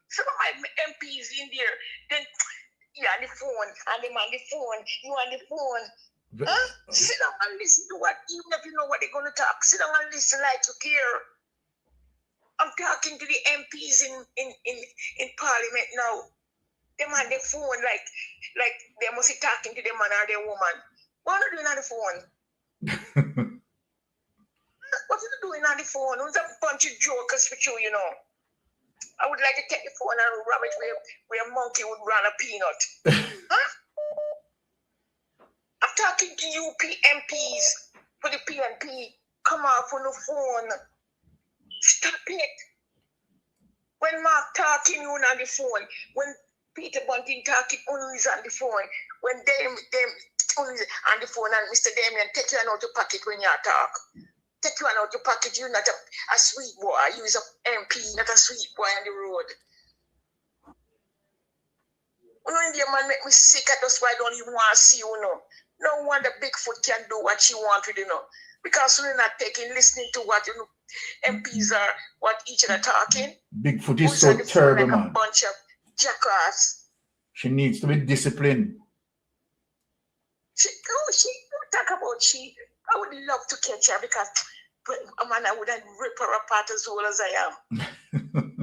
Some of my MPs in there, then you on the phone, and them on the phone, you on the phone. Sit down and listen to what, even if you know what they're going to talk, sit down and listen like you care. I'm talking to the MPs in Parliament now. Them on the phone like they must be talking to the man or the woman. What are you doing on the phone? What are you doing on the phone? There's a bunch of jokers for you, you know. I would like to take the phone and rub it where a monkey would run a peanut. Huh? I'm talking to you MPs for the PNP. Come off on the phone. Stop it. When Mark talking, you on the phone. When Peter Bunting talking, you is on the phone. When them is on the phone, and Mr. Damien take you out your pocket when you talk. Take you out your pocket. You're not a sweet boy. You is a MP, not a sweet boy on the road. When the man make me sick, that's why I don't even want to see you, know. No wonder Bigfoot can do what she wants to do, you know. Because we're not listening to what MPs are, what each other talking. Bigfoot is so terrible, man. A bunch of jackass. She needs to be disciplined. I would love to catch her because man, I wouldn't rip her apart as well as I am.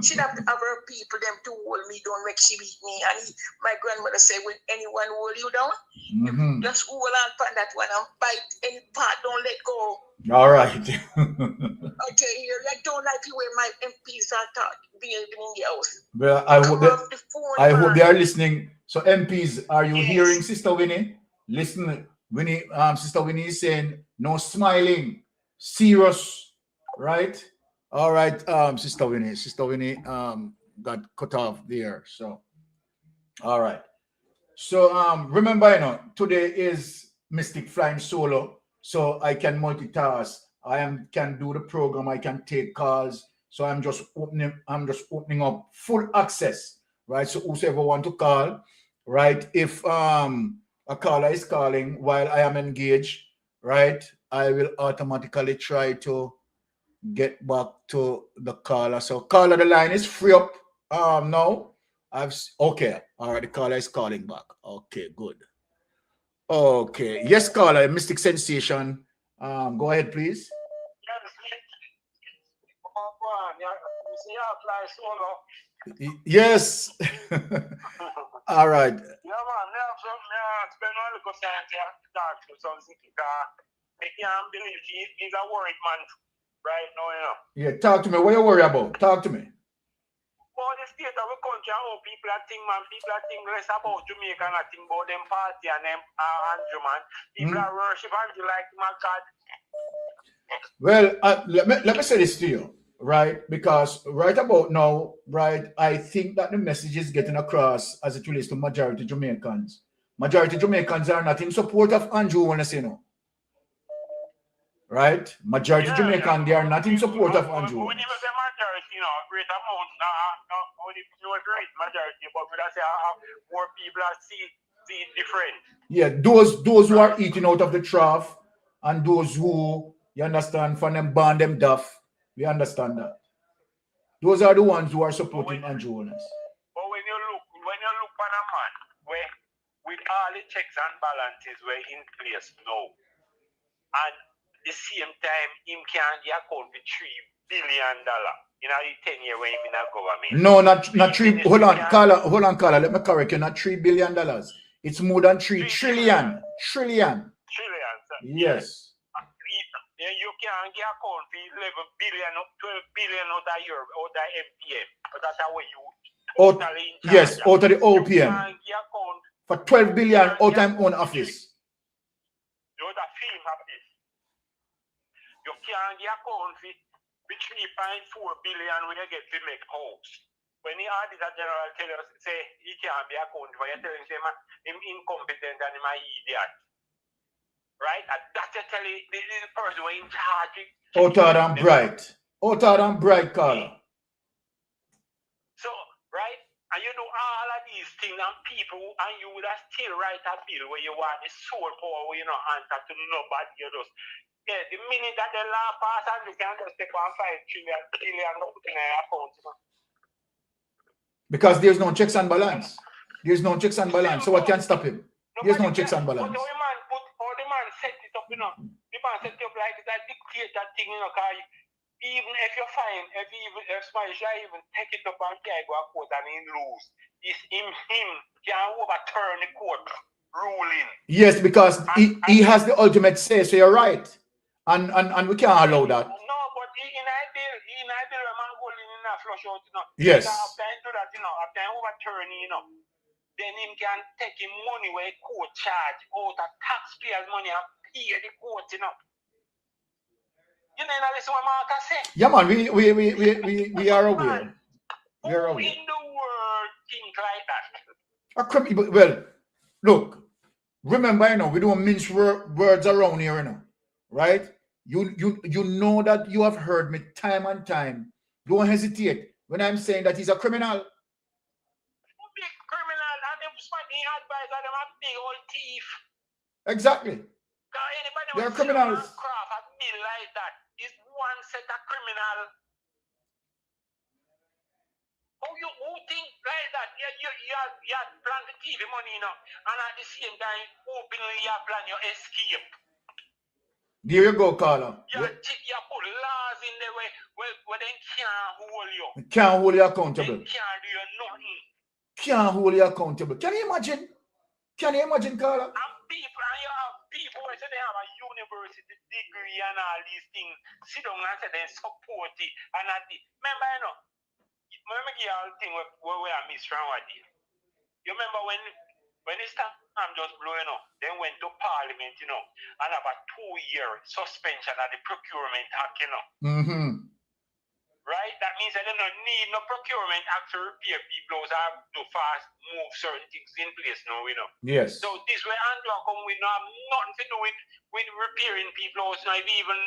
She'd have to have her people, them to hold me, don't make she beat me. And my grandmother said, will anyone hold you down? Just hold on for that one and bite any part, don't let go. All right. Okay, here, I don't like the way my MPs are behaving in the house. Well, I hope they are listening. So MPs, are you hearing Sister Winnie? Listen, Winnie, Sister Winnie is saying, no smiling, serious, right? All right, Sister Winnie got cut off there. So, all right. So remember, you know, today is Mystic Flying Solo, so I can multitask. I can do the program. I can take calls. So I'm just opening up full access, right? So whoever want to call, right? If a caller is calling while I am engaged, right, I will automatically try to get back to the caller. So caller, the line is free up now. Okay, all right, the caller is calling back. Okay, good. Okay, yes, caller, Mystic Sensation. Go ahead, please. Yes. All right. Yeah, man, spend a little time to talk to something. I can't believe he's a worried man right now, you know. Yeah, talk to me. What you worry about? Talk to me. For the state of the country, how people are thinking, man, people are thinking less about Jamaica and I think about them party and them Andrew, man. People are worship Andrew like my God. Well, let me say this to you, right? Because right about now, right, I think that the message is getting across as it relates to majority Jamaicans. Majority Jamaicans are not in support of Andrew Holness, you know. Right? Majority Jamaicans, they are not in support of Andrew Holness. We never say majority, you know, great amount, only great majority, but we don't say more people are see it different. Yeah, those who are eating out of the trough and those who, you understand, from them burn them duff, we understand that. Those are the ones who are supporting Andrew Holness. But when you look on a man where with all the checks and balances were in place now, and the same time him can get account for $3 billion in a 10-year when him in a government. No, not three. Hold on, Carla. Let me correct you. Not $3 billion. It's more than 3 trillion. Trillion. Yes. You can get account for 11 billion, 12 billion out of your MPM. But that's how you yes, out of the OPM. You can get account for 12 billion out of my own office. You know that film office. You can get account for 3.4 billion when you get to make house. When the auditor general tell us, say, he can't be account for, you tell him, say, him incompetent and him an idiot. Right? And that's you tell the person who is in charge. Outer and bright. Outer and bright, Carla. So, right? And you do all of these things and people, and you would have still write a bill where you want the sole power where you don't answer to nobody. You just, yeah, the minute that the law passes, and you can just take on 5 trillion out in your account. Because there's no checks and balance. There's no checks and balance. So what can stop him? There's no checks and balance. The man set it up, you know. The man set it up like that dictator thing, you know, because even if you find, if somebody even take it up and carry go a court and he lose, it's him can overturn the court ruling. Yes, because he has the ultimate say, so you're right. And we can't allow that. No, but in a bill, a man go in a flush out, you know. Yes. After he do that, you know, after he overturn, you know, then him can take him money where court charge out of taxpayers' money and pay the court, you know. You know, listen what Mark say. Yeah, man, we are aware. We are aware. Who in the world think like that? Well, look, remember, you know, we don't mince words around here, you know, right? You know that you have heard me time and time. Don't hesitate when I'm saying that he's a criminal. Big criminal, and them spending advice on them a big old thief. Exactly. They're criminals. Craft a bill like that is one set of criminal. Who think like that? You plan the TV money, you know, and at the same time, openly you plan your escape. There you go, Carla. You put laws in the way where they can't hold you. Can't hold you accountable. They can't do you nothing. Can't hold you accountable. Can you imagine? Can you imagine, Carla? And you have people who say they have a university degree and all these things. Sit down and say they support it. And remember, you know, remember the whole thing where we are Miss Ranwadi. You remember when it's time just blowing up, then went to Parliament, you know, and have a 2-year suspension of the Procurement Act, you know. Mm-hmm. Right? That means that they don't need no procurement act to repair people or to fast move certain things in place now, you know. Yes. So this way Andrew come with no have nothing to do with repairing people house, not even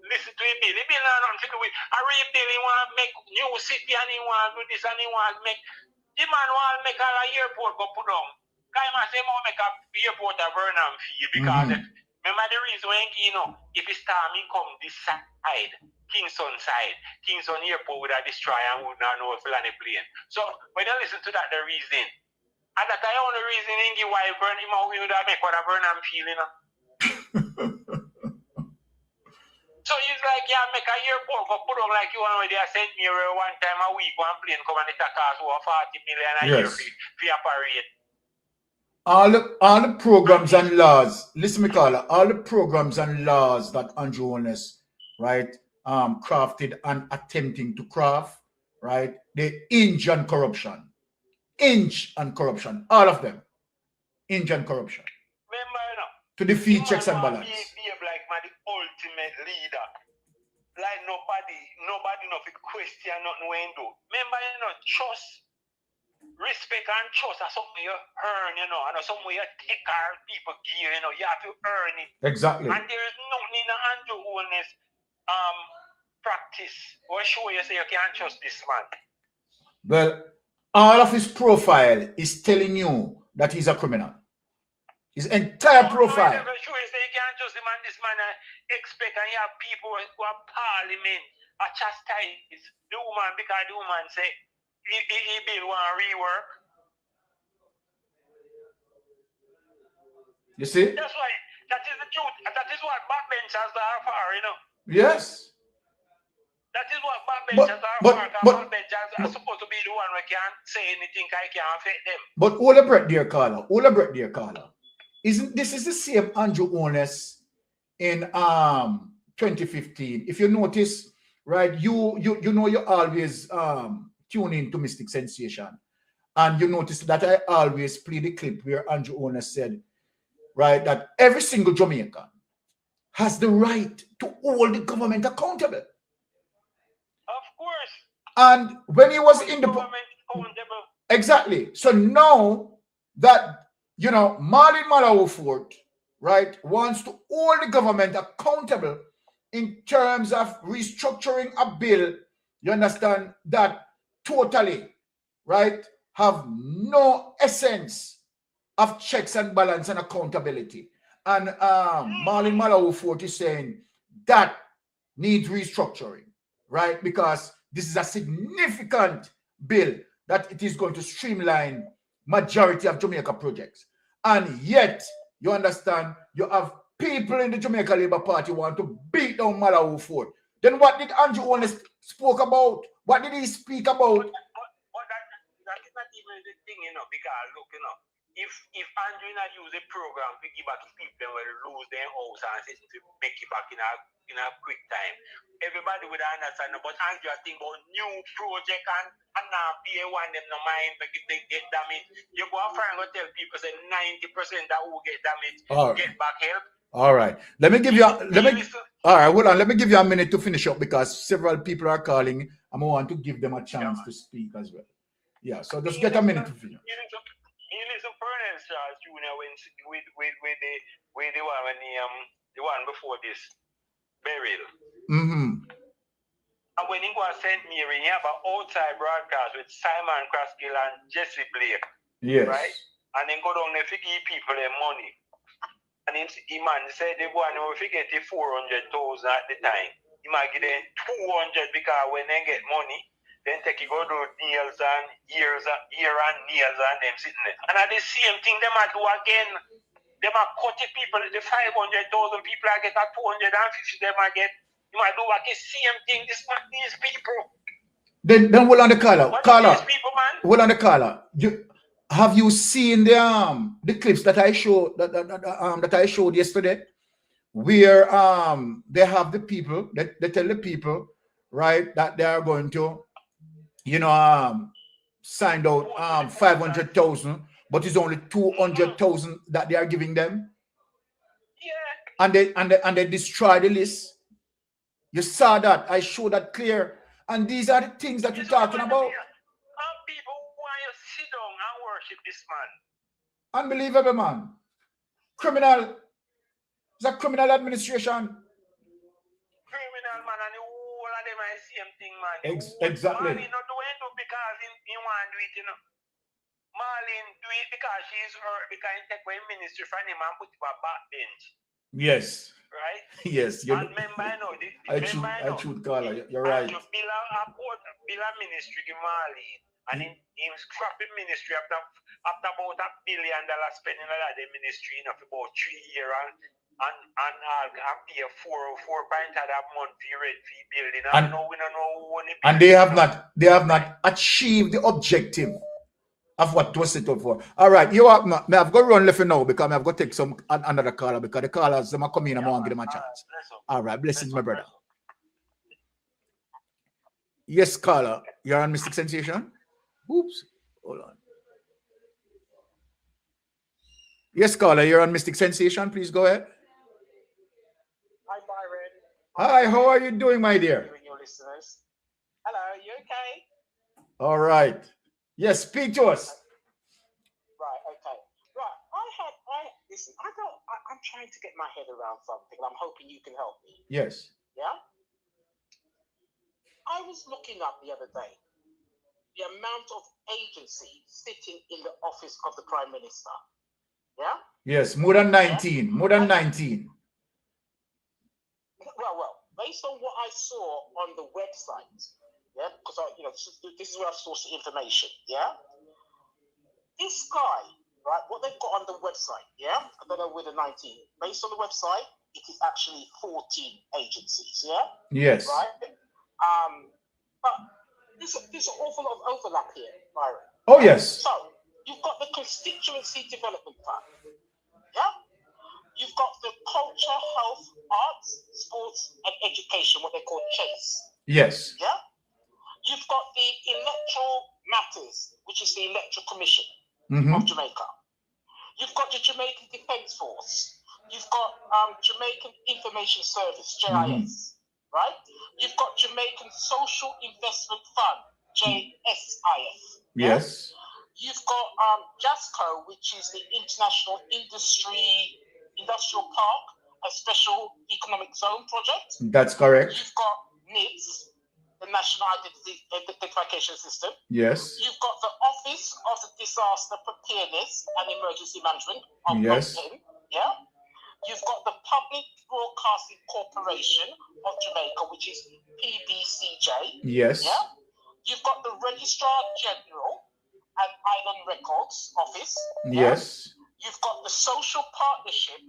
listen to him. He bill not nothing to do with a rebuild. He want to make new city and he want to do this and he want to make the man want to make a airport go put down. Guy must say more make a airport a Burnham field because remember the reason when you know if it's time he come this side, Kingston side, Kingston airport would have destroyed and would not know if land a plane. So when you listen to that the reason. And that's the only reason in give why burn him out we would have make what a Burnham field, you know. So it's like yeah, make a airport go put on like you want they sent me one time a week one plane come and it cost over 40 million a year for a parade. All the programs and laws, listen me caller, all the programs and laws that Andrew Holness, right, crafted and attempting to craft, right, they hinge on corruption. Hinge on corruption. All of them. Hinge on corruption. Remember, you know, to defeat checks and balance. Behave like man, the ultimate leader. Like nobody no fit question nothing when do. Remember, you know, trust, respect and trust are something you earn, you know, and something you take our people gear, you know, you have to earn it. Exactly. And there is nothing in the Andrew Holness practice or show you say you can't trust this man. Well, all of his profile is telling you that he's a criminal. His entire profile. Sure, you say you can't trust him and this man expect and you have people who are parliament are chastise the woman because the woman say he bill want rework. You see? That's why that is the truth. That is what backbenchers are for, you know. Yes. That is what backbenchers are for. Backbenchers are supposed to be the one who can't say anything I can affect them. But all a breath, dear caller. All a breath, dear caller. Isn't this is the same Andrew Holness in 2015? If you notice, right, you know you always tune in to Mystic Sensation, and you notice that I always play the clip where Andrew Holness said, right, that every single Jamaican has the right to hold the government accountable. Of course. And when he was in the government accountable. Exactly. So now that you know Marlin Malawufort, right, wants to hold the government accountable in terms of restructuring a bill, you understand, that totally, right, have no essence of checks and balance and accountability. And Marlin Malawufort is saying that needs restructuring, right, because this is a significant bill that it is going to streamline majority of Jamaica projects. And yet, you understand, you have people in the Jamaica Labour Party want to beat down Malawufort. Then what did Andrew Holness spoke about? What did he speak about? But that is not even the thing, you know, because look, you know, if Andrew not use a program to give back to people when they lose their house and say to make it back in a quick time, everybody would understand. But Andrew think about new project and now pay one them no mind because they get damaged. You go and find and tell people say 90% that will get damaged get back help. All right. Let me give you all right, hold on. Let me give you a minute to finish up because several people are calling and I want to give them a chance to speak as well. Yeah, so just get a minute to finish. You listen to Ernest Charles Jr. with the one when the one before this burial. And when he was St. Mary, he have an outside broadcast with Simon Kraskill and Jesse Blake. Yes. Right? And then go down there to give people their money. And he man said the one who forget the 400,000 at the time. He might get them 200 because when they get money, then take you go to nails and ear and nails and them sitting there. And at the same thing, they might do again. They might cut the people, the 500,000 people I get at 250, they might get. You might do like the same thing. These people. Then hold on the caller. These people, man? Hold on the caller. Have you seen the clips that I showed that I showed yesterday, where they have the people they tell the people, right, that they are going to, you know, signed out 500,000, but it's only 200,000 that they are giving them. Yeah. And they destroy the list. You saw that. I showed that clear. And these are the things that you're talking about. People want you to sit down and worship this man. Unbelievable, man. Criminal. It's a criminal administration. Criminal man, and the whole of them are the same thing, man. Exactly. Marlene not doing it because he want to do it, you know. Marlene do it because she's hurt, because he take away ministry from him and put him on backbench. Yes. Right? Yes. And remember, I know. I should call her. You're right. And you build a ministry to Marlene. And him scrapping ministry after about $1 billion spending on that ministry, you know, for about 3 years and pay 4 points a month for red fee building. And now we don't know when and they have not achieved the objective of what was set up for. All right, you are. I've got to run left now because I've got to take another caller because the callers them are coming and I want to give them a chance. All right, blessings, my brother. Yes, caller, you're on Mystic Sensation. Oops, hold on. Yes, caller, you're on Mystic Sensation. Please go ahead. Hi, Byron. Hi, how are you doing, my dear? You and your listeners. Hello, you okay? All right. Yes, speak to us. Right, okay. Right, listen, I'm trying to get my head around something, and I'm hoping you can help me. Yes. Yeah? I was looking up the other day the amount of agencies sitting in the office of the Prime Minister. Yeah? Yes, more than 19. Yeah? More than 19. Well, based on what I saw on the website, yeah, because this is where I've sourced the information, yeah. This guy, right, what they've got on the website, yeah, I don't know whether 19. Based on the website, it is actually 14 agencies, yeah. Yes. Right. But there's an awful lot of overlap here, Byron. Oh yes. So you've got the constituency development plan, yeah. You've got the culture, health, arts, sports, and education, what they call CHASE. Yes. Yeah. You've got the electoral matters, which is the electoral commission of Jamaica. You've got the Jamaican Defence Force. You've got Jamaican Information Service, JIS, right? You've got Jamaican Social Investment Fund, JSIF. Yes. You've got JASCO, which is the International Industrial Park, a Special Economic Zone project. That's correct. You've got NIDS, the National Identification System. Yes. You've got the Office of the Disaster Preparedness and Emergency Management. Yes. Yeah. You've got the Public Broadcasting Corporation of Jamaica, which is PBCJ. Yes. Yeah. You've got the Registrar General and Island Records Office. Yeah? Yes. You've got the Social Partnership,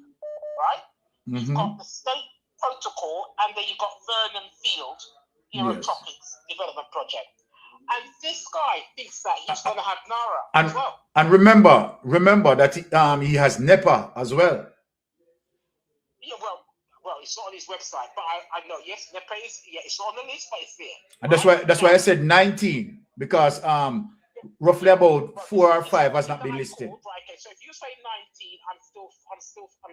right? You've got the State Protocol, and then you've got Vernon Field Aerotropics Development Project. And this guy thinks that he's going to have NAARA as well. And remember that he has NEPA as well. Yeah, well, it's not on his website, but I know, yes, NEPA is, it's not on the list, but it's there. And that's why I said 19, because roughly about 4 or 5 has not been listed. Right, okay, so if you say 19, I'm still 5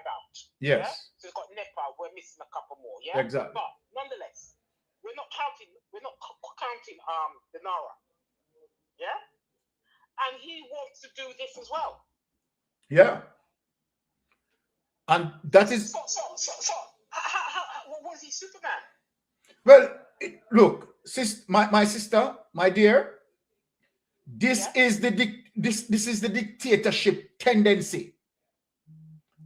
out. Yes. Yeah? So we've got NEPA, we're missing a couple more, yeah? Exactly. But nonetheless, we're not counting the NAARA. Yeah? And he wants to do this as well. Yeah. And that is what was he, Superman? Well, look, my sister, my dear, this is the dictatorship tendency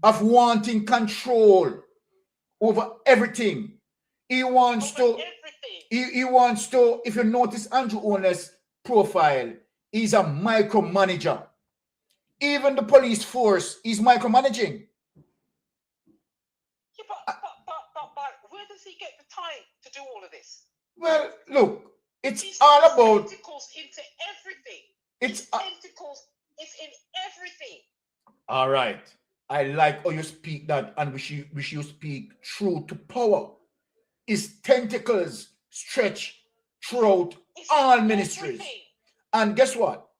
of wanting control over everything. He wants to, if you notice Andrew Holness' profile, he's a micromanager. Even the police force is micromanaging. Yeah, but where does he get the time to do all of this? Well, look, it's all about tentacles into everything. It's tentacles. It's in everything. All right. I like how you speak that, and we should speak true to power. His tentacles stretch throughout all ministries. And guess what?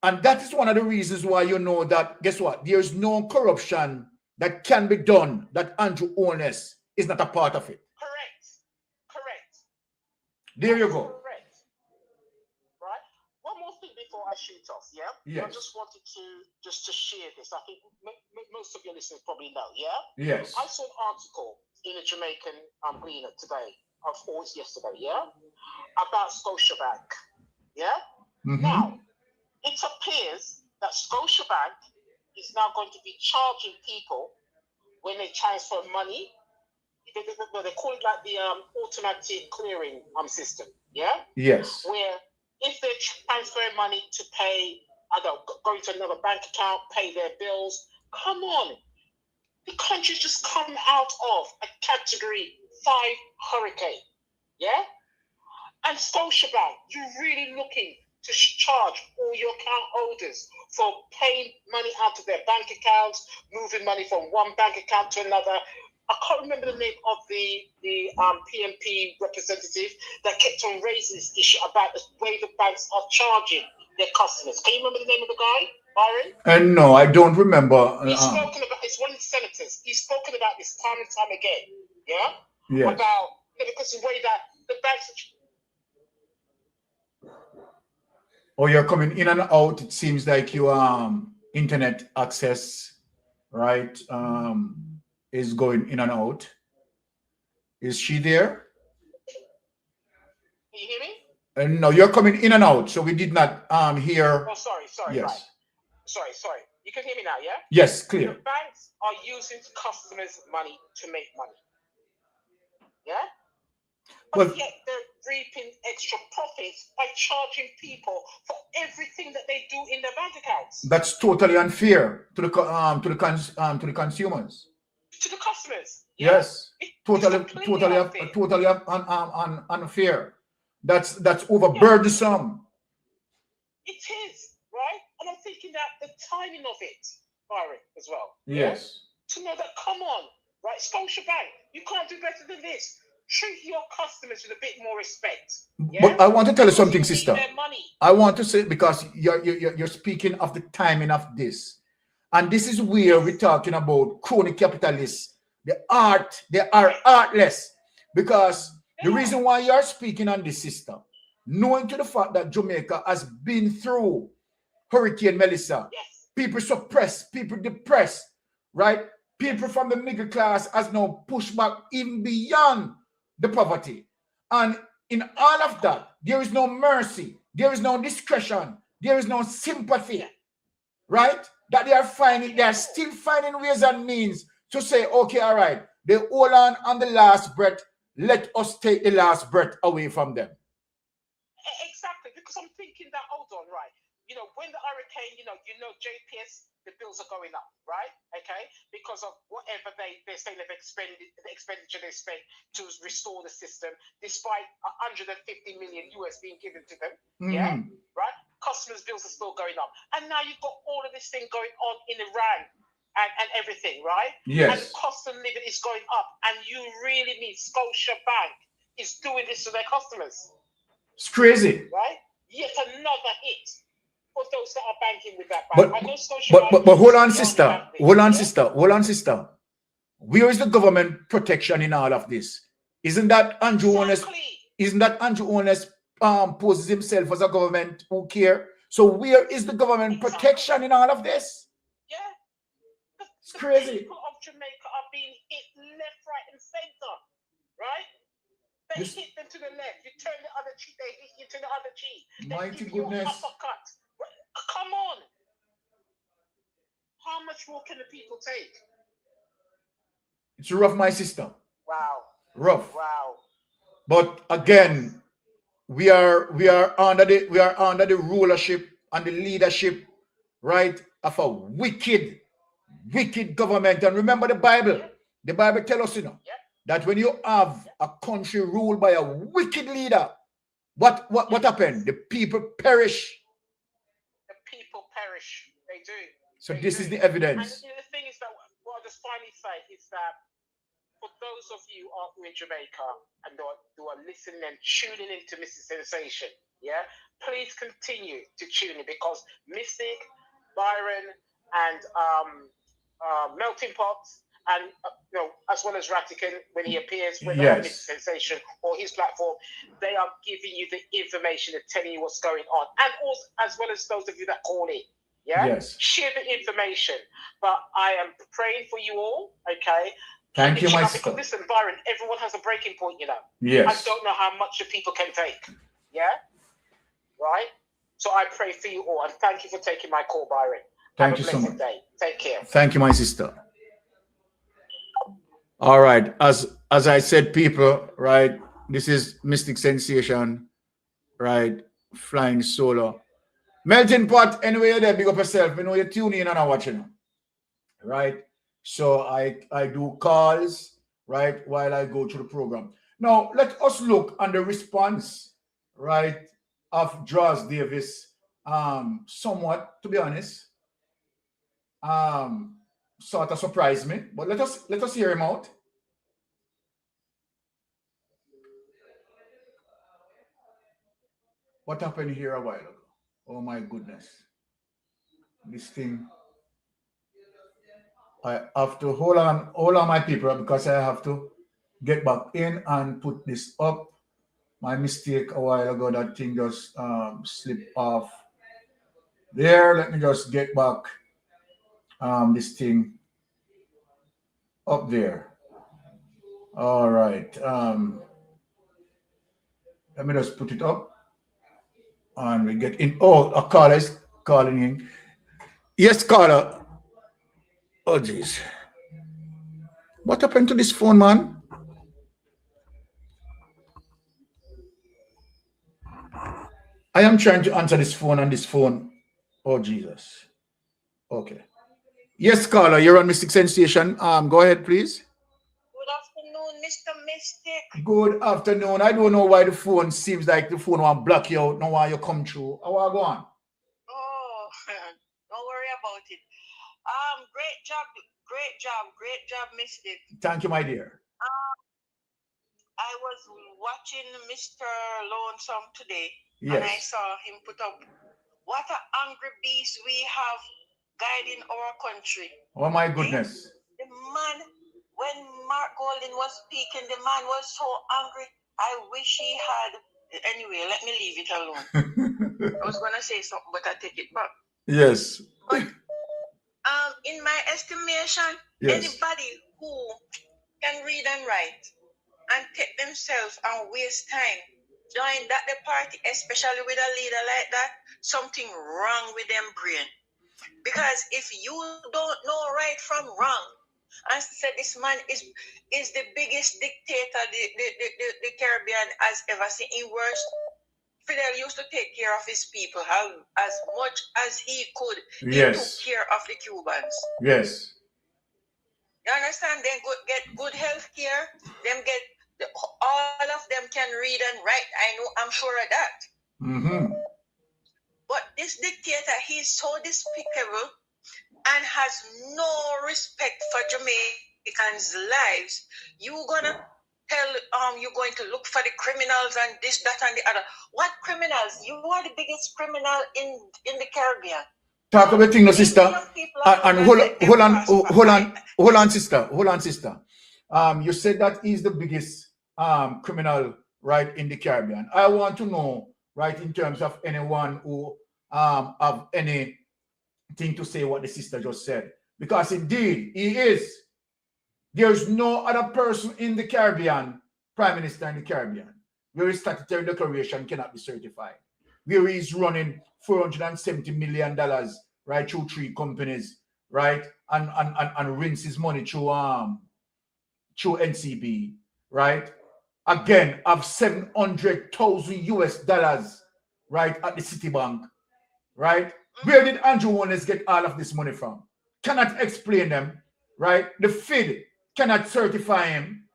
And that is one of the reasons why you know that, guess what? There's no corruption that can be done that Andrew Holness is not a part of it. Correct. There you go. Correct. Right. One more thing before I shoot off. Yeah. Yes. I just wanted to share this. I think most of your listeners probably know. Yeah. Yes. I saw an article in a Jamaican Gleaner today, or it was yesterday. Yeah. About Scotiabank. Yeah. Mm-hmm. Now, it appears that Scotiabank is now going to be charging people when they transfer money. They call it like the automatic clearing system, yeah? Yes. Where if they're transferring money to pay, I don't know, going to another bank account, pay their bills, come on. The country's just come out of a Category 5 hurricane, yeah? And Scotiabank, you're really looking to charge all your account holders for paying money out of their bank accounts, moving money from one bank account to another. I can't remember the name of the PMP representative that kept on raising this issue about the way the banks are charging their customers. Can you remember the name of the guy, Byron? And no, I don't remember. He's spoken about. It's one of the senators. He's spoken about this time and time again. Yeah. Yes. About because the way that the banks. Oh, you're coming in and out. It seems like your internet access, right, is going in and out. Is she there? Can you hear me? And no, you're coming in and out, so we did not hear. Oh, sorry. Yes. Right. Sorry. You can hear me now, yeah? Yes, clear. The banks are using customers' money to make money. Yeah? But yet they're reaping extra profits by charging people for everything that they do in their bank accounts. That's totally unfair to the consumers. To the customers. Yeah? Yes, totally unfair. That's overburdensome. It is, right? And I'm thinking that the timing of it, Byron, as well. Yes. To know that, come on, right? Scotiabank, you can't do better than this. Treat your customers with a bit more respect. Yeah? But I want to tell you something, sister. Their money. I want to say, because you're speaking of the timing of this, and this is where we're talking about crony capitalists. They are artless, because the reason why you're speaking on this, sister, knowing to the fact that Jamaica has been through Hurricane Melissa, people suppressed, people depressed, right? People from the middle class has now pushed back even beyond the poverty. And in all of that, there is no mercy, there is no discretion, there is no sympathy, right? That they are still finding ways and means to say, okay, all right, they hold on the last breath, let us take the last breath away from them. Exactly, because I'm thinking that, hold on, right? You know, when the hurricane, JPS, the bills are going up, right? Okay, because of whatever they're saying they've expended, the expenditure they spent to restore the system, despite 150 million US being given to them. Yeah, right. Customers' bills are still going up, and now you've got all of this thing going on in Iran and everything, right? Yes. And the cost of living is going up, and you really mean Scotiabank is doing this to their customers? It's crazy, right? Yet another hit. For those that are banking with that bank. But hold on, sister. Where is the government protection in all of this? Isn't that Andrew Holness? Isn't that Andrew Holness poses himself as a government who care? So where is the government protection in all of this? Yeah, it's crazy. The people of Jamaica are being hit left, right, and center, right? They hit them to the left. You turn the other cheek, they hit you to the other cheek. Mighty goodness. Uppercut. Come on. How much more can the people take? It's rough, my sister. Wow. Rough. Wow. But again, we are under the rulership and the leadership, right, of a wicked government. And remember the Bible. The Bible tells us, that when you have a country ruled by a wicked leader, what happened? The people perish. Perish. They do. So this is the evidence. And the thing is that what I'll just finally say is that for those of you who are in Jamaica and who are listening and tuning into Misinformation, please continue to tune in, because Mystic, Byron, and Melting Pot and as well as Ratican when he appears with Mr. Sensation or his platform, they are giving you the information and telling you what's going on, and also as well as those of you that call in. Yeah. Yes. Share the information, but I am praying for you all. Okay. Thank you, my sister. Because listen, Byron, everyone has a breaking point. Yes. I don't know how much the people can take. Yeah. Right. So I pray for you all, and thank you for taking my call, Byron. Thank you so much. Day. Take care. Thank you, my sister. All right. As I said, people, right? This is Mystic Sensation, right? Flying solo. Melting pot, anyway, you're there, big up yourself. You know, you're tuning in and I'm watching. Right? So I do calls, right, while I go through the program. Now, let us look on the response, right, of Draws Davis. Somewhat, to be honest, sort of surprised me. But let us hear him out. What happened here a while ago? Oh my goodness. This thing. I have to hold on my people, because I have to get back in and put this up. My mistake a while ago, that thing just slipped off there. Let me just get back this thing up there. All right. Let me just put it up and we get in. Oh, a caller is calling in. Yes, caller. Oh, jeez. What happened to this phone, man? I am trying to answer this phone on this phone. Oh, Jesus. Okay. Yes, caller, you're on Mystic Sensation. Go ahead, please. Good afternoon, Mr. Mystic. Good afternoon. I don't know why the phone seems like the phone won't block you out. No why you come through. How are you going? Oh, don't worry about it. Great job, Mystic. Thank you, my dear. I was watching Mr. Lonesome today, Yes. and I saw him put up, what an angry beast we have guiding our country. Oh my goodness. The man, when Mark Golden was speaking, the man was so angry. I wish he had. Anyway, let me leave it alone. I was gonna say something, but I take it back. Yes. But in my estimation, yes. Anybody who can read and write and take themselves and waste time join that the party, especially with a leader like that, something wrong with them brain. Because if you don't know right from wrong, and said this man is the biggest dictator the Caribbean has ever seen. He worse. Fidel used to take care of his people as much as he could. Yes. He took care of the Cubans. Yes. You understand? They get good health care. All of them can read and write. I'm sure of that. Mm-hmm. But this dictator, he's so despicable and has no respect for Jamaicans' lives. You're going to look for the criminals and this, that, and the other. What criminals? You are the biggest criminal in the Caribbean. Talk about thing, no, sister. And hold on, sister. You said that he's the biggest criminal, right, in the Caribbean. I want to know, right, in terms of anyone who have anything to say what the sister just said, because indeed he is. There's no other person in the Caribbean, prime minister in the Caribbean, where his statutory declaration cannot be certified, where he's running $470 million, right, through 3 companies, right, and rinse his money through NCB, right? Again, of $700,000 right, at the Citibank, right? Where did Andrew Holness get all of this money from? Cannot explain them, right? The FID cannot certify him.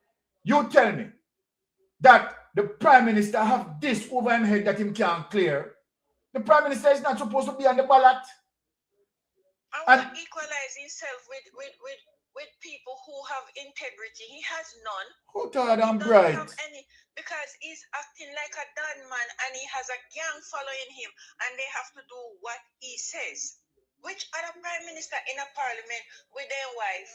You tell me that the prime minister have this over his head that him can't clear. The prime minister is not supposed to be on the ballot. And equalize himself with people who have integrity. He has none. Who thought I'm bright? Because he's acting like a done man and he has a gang following him and they have to do what he says. Which other prime minister in a parliament with their wife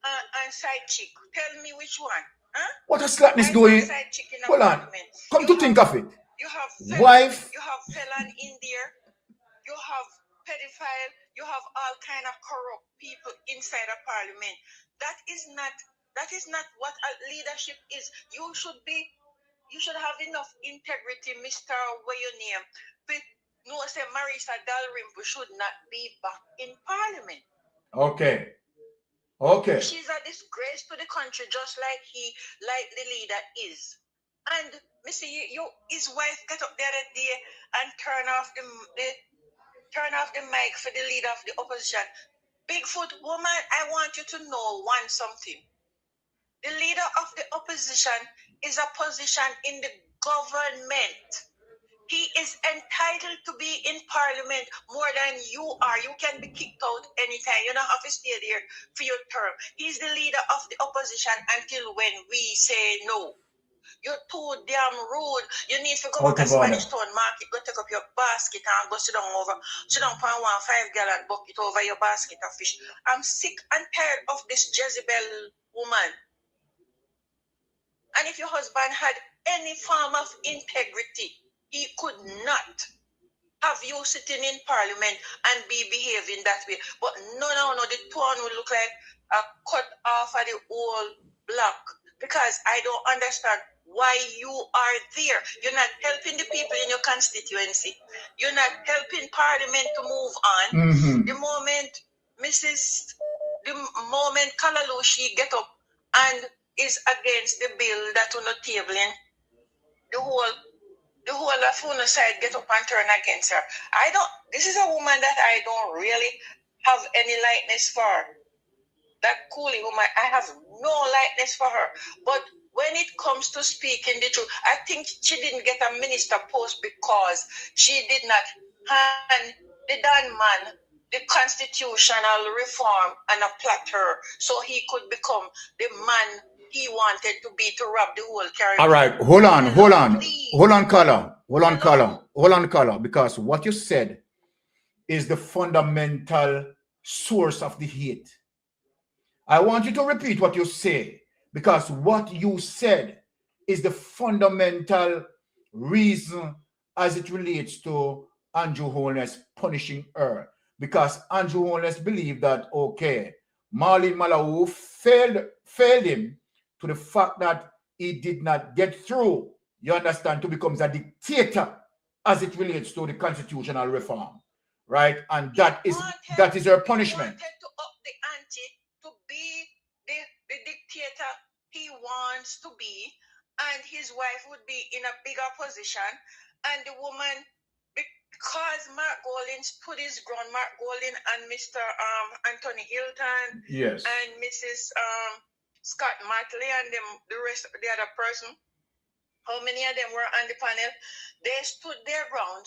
and side chick. Tell me which one. Huh? What a slackness Wife doing? and side chick in a Hold on. parliament. Come to think of it. You have Wife. You have felon in there. You have pedophile. You have all kind of corrupt people inside a parliament. That is not what a leadership is. You should have enough integrity, Mr. What your name. But no, say Marisa Dalrymple should not be back in parliament. Okay. Okay. She's a disgrace to the country, just like the leader is. And Mr. His wife got up the other day and turn off the mic for the leader of the opposition. Bigfoot woman, I want you to know something. The leader of the opposition is a position in the government. He is entitled to be in parliament more than you are. You can be kicked out anytime. You don't have to stay there for your term. He's the leader of the opposition until when we say no. You're too damn rude. You need to go back to Spanish Town Market, go take up your basket and go sit down for 1.5-gallon bucket over your basket of fish. I'm sick and tired of this Jezebel woman. And if your husband had any form of integrity, he could not have you sitting in parliament and be behaving that way. But no, the tone will look like a cut off of the whole block. Because I don't understand why you are there. You're not helping the people in your constituency. You're not helping parliament to move on. Mm-hmm. The moment Kalalu, she get up and is against the bill that on the table, and the whole of side get up and turn against her. This is a woman that I don't really have any likeness for. That Cooley woman, I have no likeness for her. But when it comes to speaking the truth, I think she didn't get a minister post because she did not hand the Dan man the constitutional reform and a platter so he could become the man he wanted to be to rob the whole Caribbean. All right, hold on, caller, because what you said is the fundamental source of the hate. I want you to repeat what you say, because what you said is the fundamental reason as it relates to Andrew Holness punishing her. Because Andrew Holness believed that, okay, Marlene Malawu failed him to the fact that he did not get through, you understand, to become a dictator as it relates to the constitutional reform, right? And that is her punishment. He wanted to up the ante to be the dictator he wants to be, and his wife would be in a bigger position, and the woman, because Mark Golding stood his ground, Mark Golding and Mr. Anthony Hilton, yes, and Mrs. Scott Matley and the rest of the other person, how many of them were on the panel, they stood their ground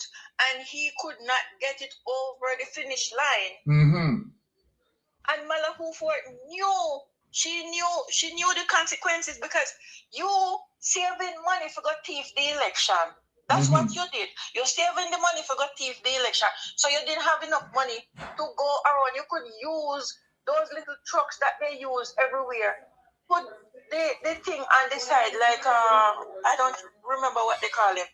and he could not get it over the finish line. Mm-hmm. And Malawu she knew the consequences, because you saving money for go thief the election. That's what you did. You're saving the money for go thief the election. So you didn't have enough money to go around. You could use those little trucks that they use everywhere. Put the thing on the side, like I don't remember what they call it,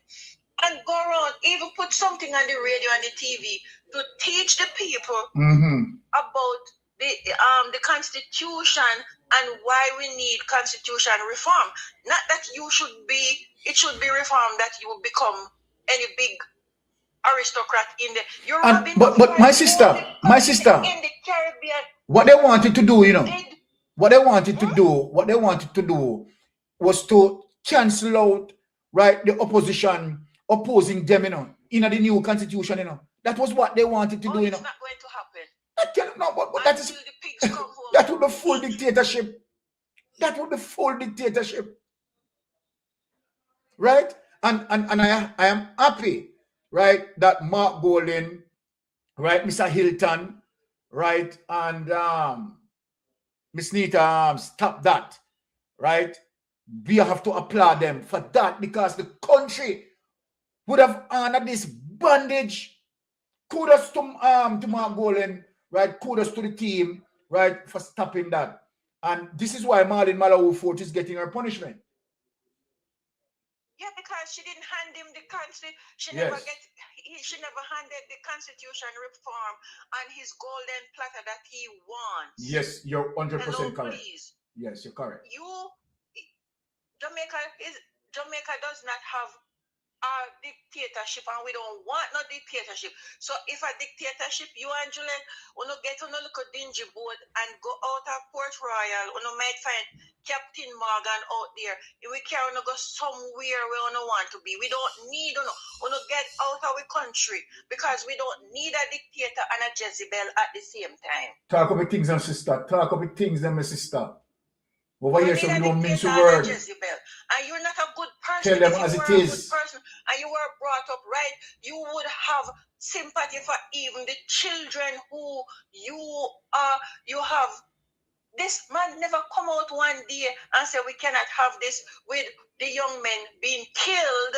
and go around. Even put something on the radio and the TV to teach the people about the Constitution and why we need constitution reform. Not that it should be reformed that you will become any big aristocrat in the. But my sister, in the Caribbean, what they wanted to do, you know. What they wanted to do was to cancel out, right, the opposition opposing them, you know, in the new constitution, you know. That was what they wanted to do, you know. It's not going to happen. But that is the pigs come home. that would be full dictatorship. That would be full dictatorship. Right? And I am happy, right, that Mark Golding, right, Mr. Hilton, right, and Miss Nita stop that, right? We have to applaud them for that, because the country would have honored this bondage. Kudos to Mark Golding, right? Kudos to the team, right, for stopping that. And this is why Marlene Malawi Fort is getting her punishment. Yeah, because she didn't hand him the constitution. She Yes. she never handed the constitution reform on his golden platter that he wants. Yes, you're 100% Hello, correct. please. Yes, you're correct. Jamaica does not have a dictatorship, and we don't want no dictatorship. So if a dictatorship, you and Juliet, get on a little dingy boat and go out of Port Royal, might find Captain Morgan out there. If we can go somewhere where we want to be. We don't need get out of the country because we don't need a dictator and a Jezebel at the same time. Talk about things, my sister. Talk about things, my sister. Over here, so we don't mince the And word. and you're not a good person. Tell them if as you it were a is. good person and you were brought up right, you would have sympathy for even the children who you have. This man never come out one day and say we cannot have this with the young men being killed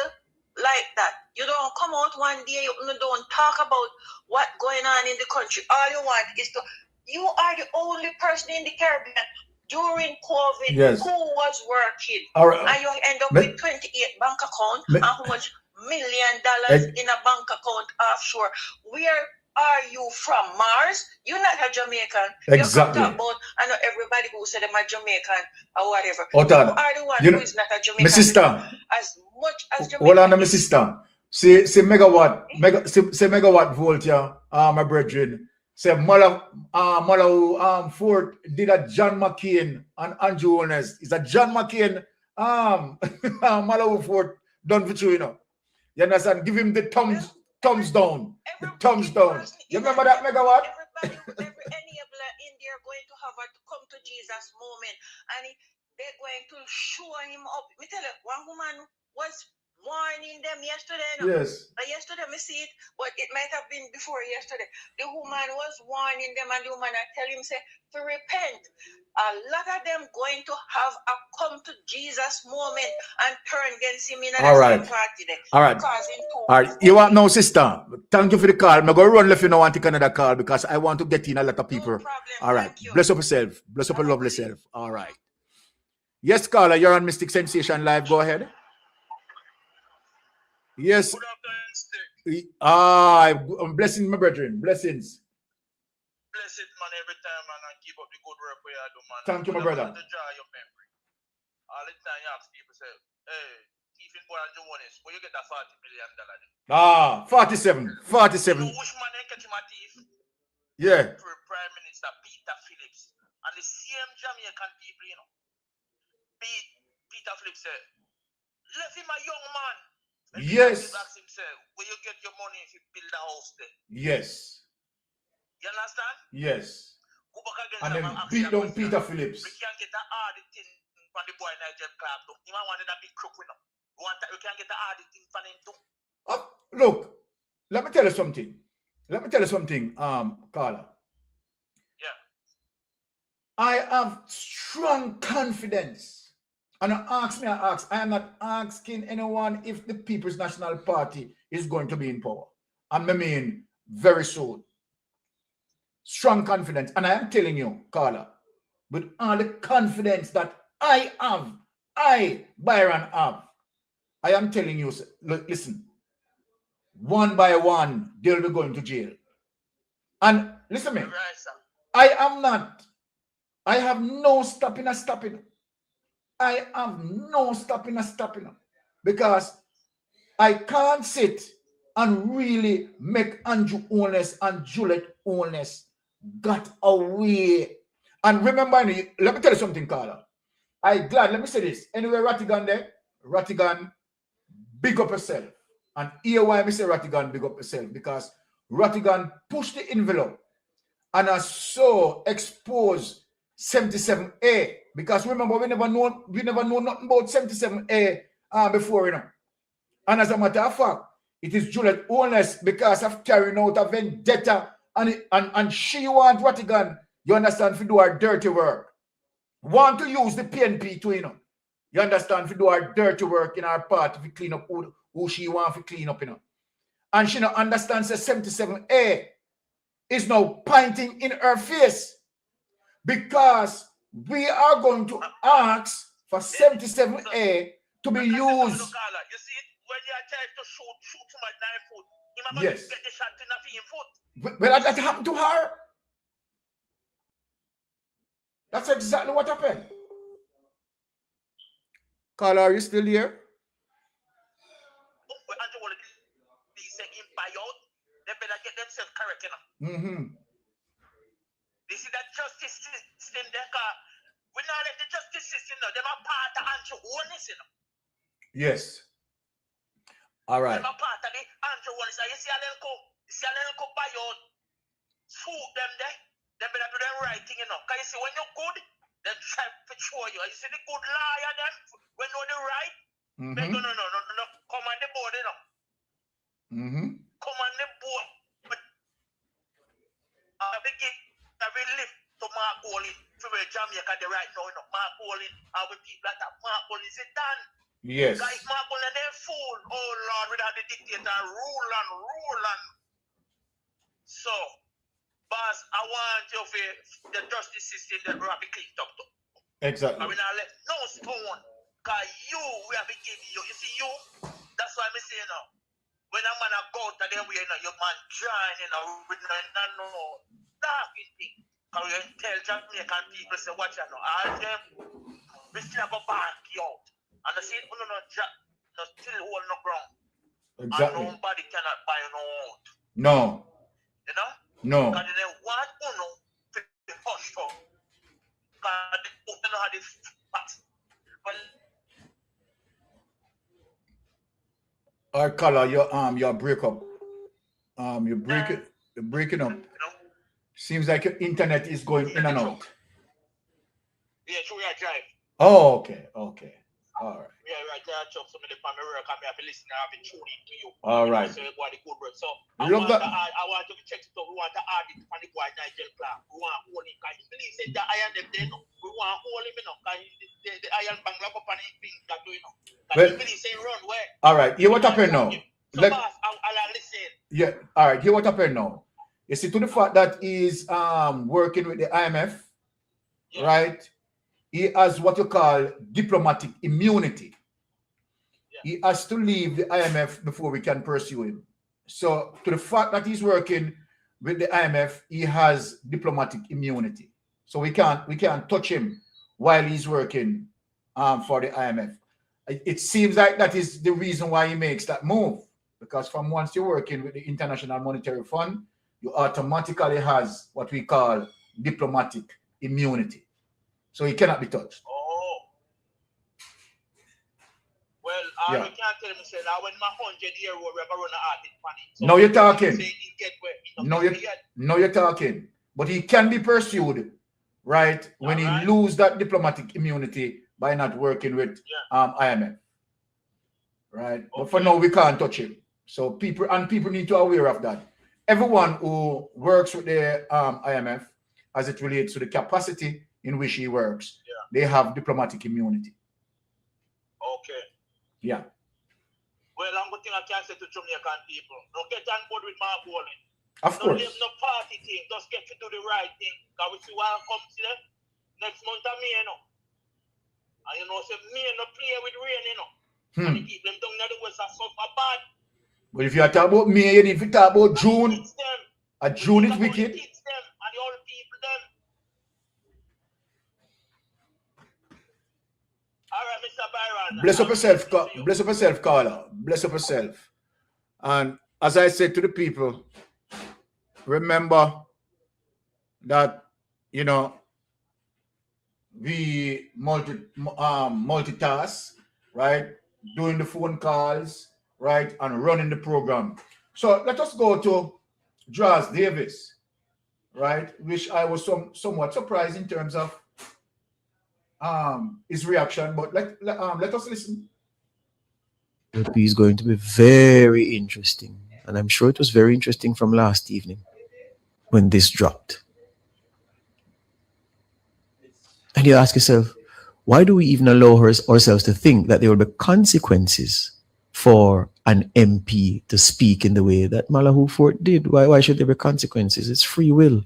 like that. You don't come out one day, you don't talk about what's going on in the country. All you want is you are the only person in the Caribbean during COVID who was working. And you end up with 28 bank accounts and how much $1 million in a bank account offshore. Where are you from, Mars? You're not a Jamaican. Exactly. You talk about, I know everybody who said I'm a Jamaican or whatever. You are the one who is not a Jamaican. My sister. As much as Jamaican. Hold on, my sister. Say megawatt volt, yeah. My brethren. Say Malawi Fort did a John McCain and Andrew Holness. It's a John McCain Malawi Fort done for you, You understand? Give him the thumbs down. The thumbs down. You remember that megawatt? Every enabler in there going to have a come to Jesus moment, and they're going to show him up. Me tell you, one woman was warning them yesterday. Yes. Yesterday, me see it, but it might have been before yesterday. The woman was warning them, and the woman I tell him say to repent. A lot of them going to have a come to Jesus moment and turn against him in a party there. All right. All right. You want no sister? Thank you for the call. I'm going to run if you don't want to take another call because I want to get in a lot of people. No problem. All right. Bless up yourself. Bless up your lovely self. All right. Yes, caller, you're on Mystic Sensation Live. Go ahead. Yes. I'm blessing my brethren. Blessings. Bless it, man, every time, man, and keep up the good work we are doing, man. Thank you, my brother. To draw your memory. All the time you ask people, say, hey, Stephen Boy and Jones, where you get that $40 million? 47. 47. You know which man catch him a thief? Yeah. For Prime Minister Peter Phillips. And the same Jamaican people, Peter Phillips said, left him a young man. Yes. Ask himself, where you get your money if you build a house there? Yes. You understand? Yes. Go back again. And then beat down Peter Phillips. We can't get the hard thing from the boy Nigel Clark. You might want that big crook with him. We can't get the hard thing from him too. Look, let me tell you something. Carla. Yeah. I have strong confidence. And I am not asking anyone if the People's National Party is going to be in power. I mean, very soon. Strong confidence. And I am telling you, Carla, with all the confidence that Byron have, I am telling you, look, listen, one by one, they'll be going to jail. And listen to me, I have no stopping. I have no stopping because I can't sit and really make Andrew Holness and Juliet Holness got away. And remember, let me tell you something, Carla. Let me say this. Anyway, Rattigan there, Rattigan, big up yourself. And here why I say Rattigan, big up yourself, because Rattigan pushed the envelope and has so exposed 77A. Because remember, we never know nothing about 77A before, And as a matter of fact, it is Juliet Holness because of carrying out a vendetta and she wants Rattigan, you understand, to do her dirty work. Want to use the PNP to, you understand, to do her dirty work in her party to clean up who she wants to clean up, And she not understands that 77A is now pointing in her face because we are going to ask for 77A to be used. You see it when you are trying to shoot somebody in the foot. You Yes. get the shot in the foot. Well, that happened to her. That's exactly what happened. Carla, are you still here? They better get themselves correct, you know. They see that justice system there, we not let the justice system know. They're a part of Holness, you know. Yes. All right. They're a part of the Holness. You see a little bayot, shoot them there. They better do the right thing, you know. Because you see, when you're good, they try to show you. You see the good liar there, when you know the right, they go, no, come on the board, you know. Come on the board. I will lift to Mark Olin to where Jamaica the right now, you know. Mark Olin, I will keep that up. Mark Olin is done. Yes. Guys, Mark Olin, they're fool. Oh Lord, without the dictator, rule and. So, boss, I want you for the justice system that we have to clean up to. Exactly. I will not let no stone. Because we have to give you. You see, that's why I'm saying now. When a man go to them, you know, your man join, you know, with no darking thing. Because you tell Jamaican people, say, watch out, all them, we still go back you out. And I say, no still hold no ground. Exactly. And nobody cannot buy no out. No. You know? No. Because they want to push up. Because they don't know how to fight. Well, All right, Carla, your break up. You're breaking up. Seems like your internet is going in and out. Yeah, sure, I drive. Oh, okay. All right. Yeah, right there. I chop some of the family work. I have to listen. I have to tune in to you. All right. So you got the good work. So I want to check it out. We want to add it on the boy Nigel Clark. We want to hold him. Because he believes that the iron them there. We want to hold him. Because the iron bang lock up on his finger. Because he believes they run where. All right. Here what happened now? So boss, I'll listen. Yeah. All right. Here what happened now? You see, to the fact that he's working with the IMF, right? He has what you call diplomatic immunity. He has to leave the IMF before we can pursue him. So, to the fact that he's working with the IMF, he has diplomatic immunity. So we can't touch him while he's working for the IMF. It seems like that is the reason why he makes that move, because from once you're working with the International Monetary Fund, you automatically has what we call diplomatic immunity. So he cannot be touched. Oh. Well, you can't tell me, say, now when my 100-year-old we have run an No, you're talking. No, you're talking. But he can be pursued, right, when he lose that diplomatic immunity by not working with IMF. Right? Okay. But for now, we can't touch him. So people need to be aware of that. Everyone who works with the IMF, as it relates to the capacity in which he works, they have diplomatic immunity. Okay. Yeah. Well, I'm going to think I can say to Jamaican people, don't get on board with Mark Olin. Of course. Don't leave no party thing. Just get to do the right thing. Because we see what comes to them next month of May, you know. And you know, say May no play with rain, you know. And you keep them down in the west and suffer bad. But if you talk about May, if you talk about June, June is wicked. And the old people them. All right, Mr. Byron. Bless up yourself, Carla. Bless up yourself. And as I said to the people, remember that, you know, we multitask, right? Doing the phone calls, right? And running the program. So let us go to Draws Davis, right? Which I was somewhat surprised in terms of his reaction, but let us listen. It is going to be very interesting, and I'm sure it was very interesting from last evening when this dropped. And you ask yourself, why do we even allow ourselves to think that there will be consequences for an MP to speak in the way that Malahoo Fort did? Why should there be consequences? It's free will.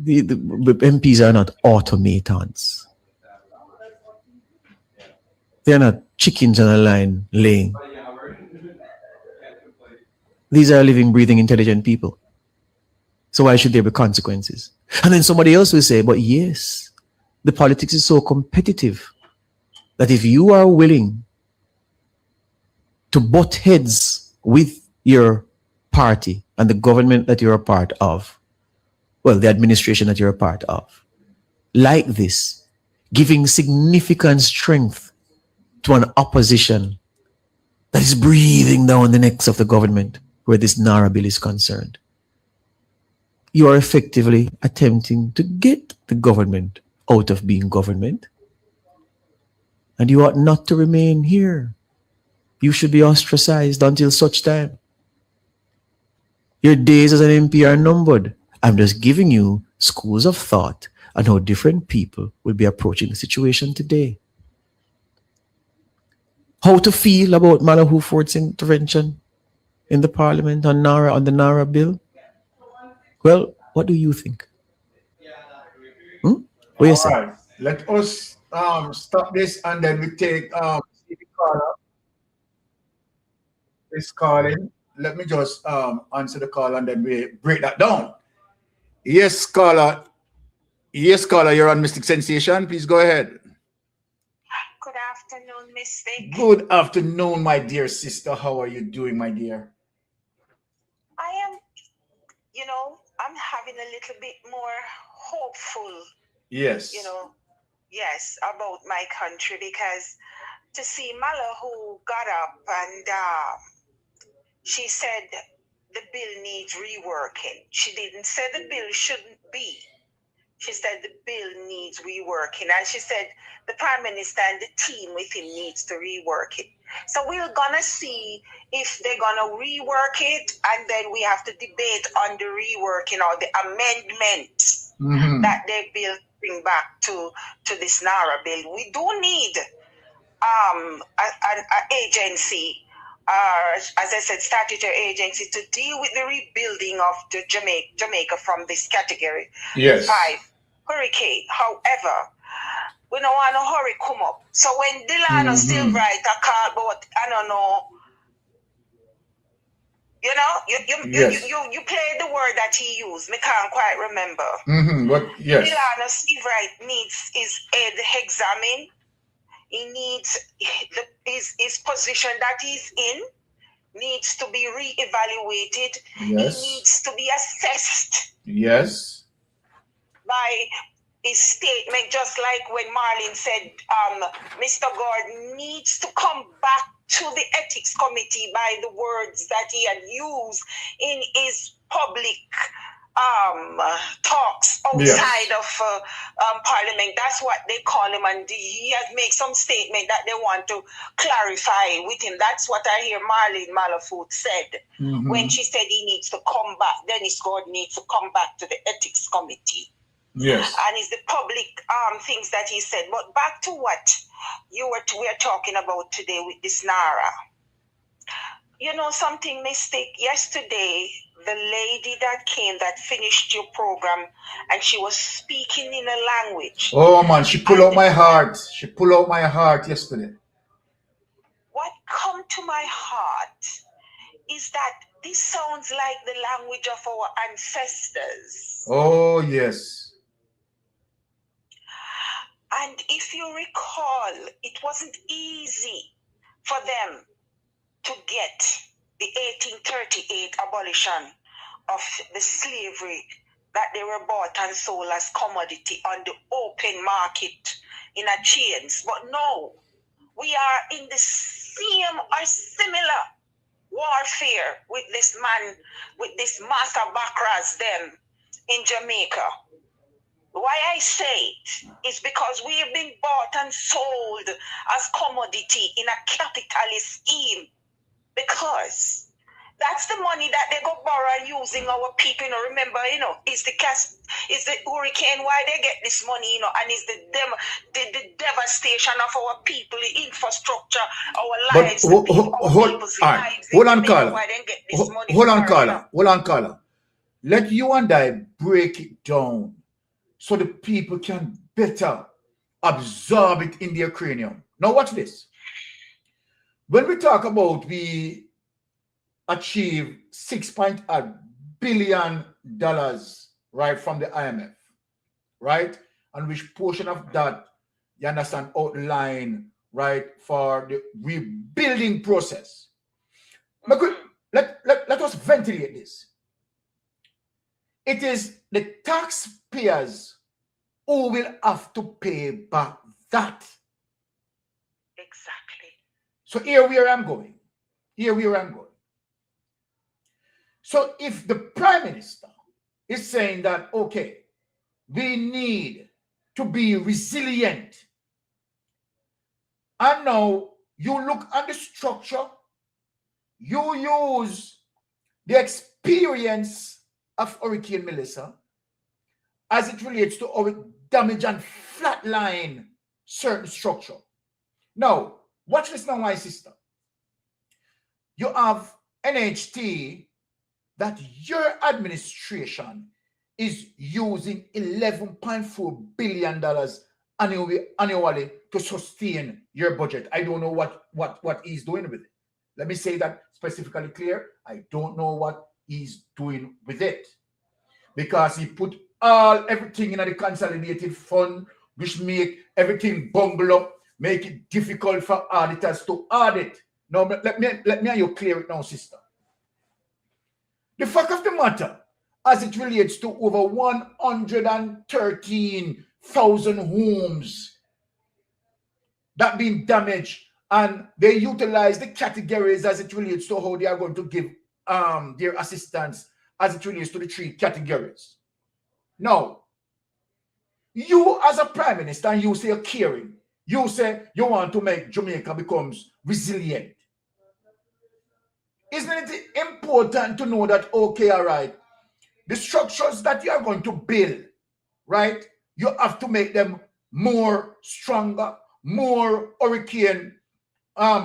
the MPs are not automatons. They're not chickens on a line laying. These are living, breathing, intelligent people. So why should there be consequences? And then somebody else will say, but yes, the politics is so competitive that if you are willing to butt heads with your party and the government that you're a part of, well, the administration that you're a part of, like this, giving significant strength to an opposition that is breathing down the necks of the government where this NAARA bill is concerned, you are effectively attempting to get the government out of being government. And you ought not to remain here. You should be ostracized until such time. Your days as an MP are numbered. I'm just giving you schools of thought on how different people will be approaching the situation today. How to feel about Malahoo Ford's intervention in the parliament on NAARA, on the NAARA bill? Well, what do you think? What do you say? All right, let us stop this and then we take this call in. Let me just answer the call and then we break that down. Yes, caller. Yes, caller, you're on Mystic Sensation. Please go ahead. Good afternoon, Mystic. Good afternoon, my dear sister. How are you doing, my dear? I am, I'm having a little bit more hopeful, Yes. Yes, about my country, because to see Malahoo got up and she said the bill needs reworking. She didn't say the bill shouldn't be. She said the bill needs reworking. And she said the Prime Minister and the team with him needs to rework it. So we're going to see if they're going to rework it, and then we have to debate on the reworking or the amendments that they will bring back to this NAARA bill. We do need an agency, as I said, statutory agency to deal with the rebuilding of the Jamaica from this category 5 hurricane. However, we don't want to hurry come up. So when Delano still write a call about, I don't know, you play the word that he used. Me can't quite remember. But yes. Delano Steve Wright needs his head examined. He needs his position that he's in needs to be re-evaluated. Yes. He needs to be assessed. Yes. By his statement, just like when Marlene said, Mr. Gordon needs to come back to the ethics committee by the words that he had used in his public talks outside of Parliament. That's what they call him, and he has made some statement that they want to clarify with him. That's what I hear Marlene Malafoot said when she said he needs to come back. Dennis Gordon needs to come back to the ethics committee. Yes. And it's the public things that he said. But back to what we're talking about today with this NAARA. You know something, Mystic? Yesterday, the lady that came, that finished your program, and she was speaking in a language. Oh, man, she pulled out my heart. She pulled out my heart yesterday. What come to my heart is that this sounds like the language of our ancestors. Oh, yes. And if you recall, it wasn't easy for them to get the 1838 abolition of the slavery that they were bought and sold as commodity on the open market in a chains. But no, we are in the same or similar warfare with this man, with this Master Bakras them in Jamaica. Why I say it is because we have been bought and sold as commodity in a capitalist scheme, because that's the money that they go borrow using our people. Remember, it's the hurricane why they get this money, and it's the devastation of our people, the infrastructure, our lives, people's lives. Hold on, Carla. Why they get this money? Hold on, Carla. Let you and I break it down so the people can better absorb it in their cranium. Now watch this. When we talk about we achieve $6.8 billion, right, from the IMF, right? And which portion of that, you understand, outline, right, for the rebuilding process. Let us ventilate this. It is the taxpayers who will have to pay back that. Exactly. So here where I'm going. Here where I'm going. So if the Prime Minister is saying that, okay, we need to be resilient, and now you look at the structure, you use the experience of Hurricane Melissa as it relates to how it damage and flatline certain structure. Now, watch this now, my sister. You have NHT that your administration is using $11.4 billion annually to sustain your budget. I don't know what he's doing with it. Let me say that specifically clear. I don't know what he's doing with it. Because he put everything in the consolidated fund, which make everything bungle up, make it difficult for auditors to audit. Now, let me have you clear it now, sister. The fact of the matter, as it relates to over 113,000 homes that been damaged, and they utilize the categories as it relates to how they are going to give their assistance as it relates to the 3 categories. Now, you as a Prime Minister, and you say you're caring, you say you want to make Jamaica becomes resilient. Isn't it important to know that, okay, all right, the structures that you are going to build, right, you have to make them more stronger, more hurricane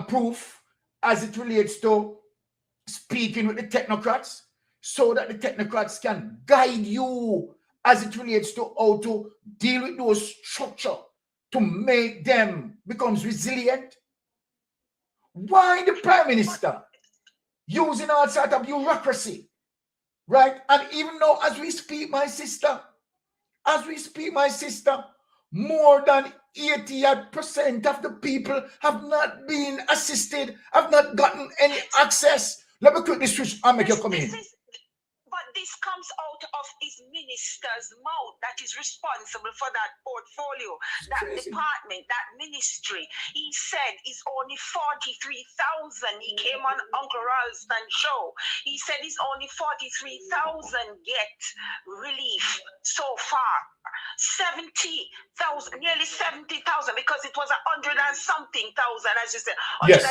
proof as it relates to speaking with the technocrats, so that the technocrats can guide you as it relates to how to deal with those structures to make them becomes resilient. Why the Prime Minister using all sort of bureaucracy, right? And even though as we speak, my sister, more than 80% of the people have not been assisted, have not gotten any access. Let me quickly switch and make you come in. But this comes out of his minister's mouth that is responsible for that portfolio, that department, that ministry. He said it's only 43,000. He came on Uncle Ralston's show. He said it's only 43,000 get relief so far. 70,000, nearly 70,000, because it was 100 and something thousand, as you said, 113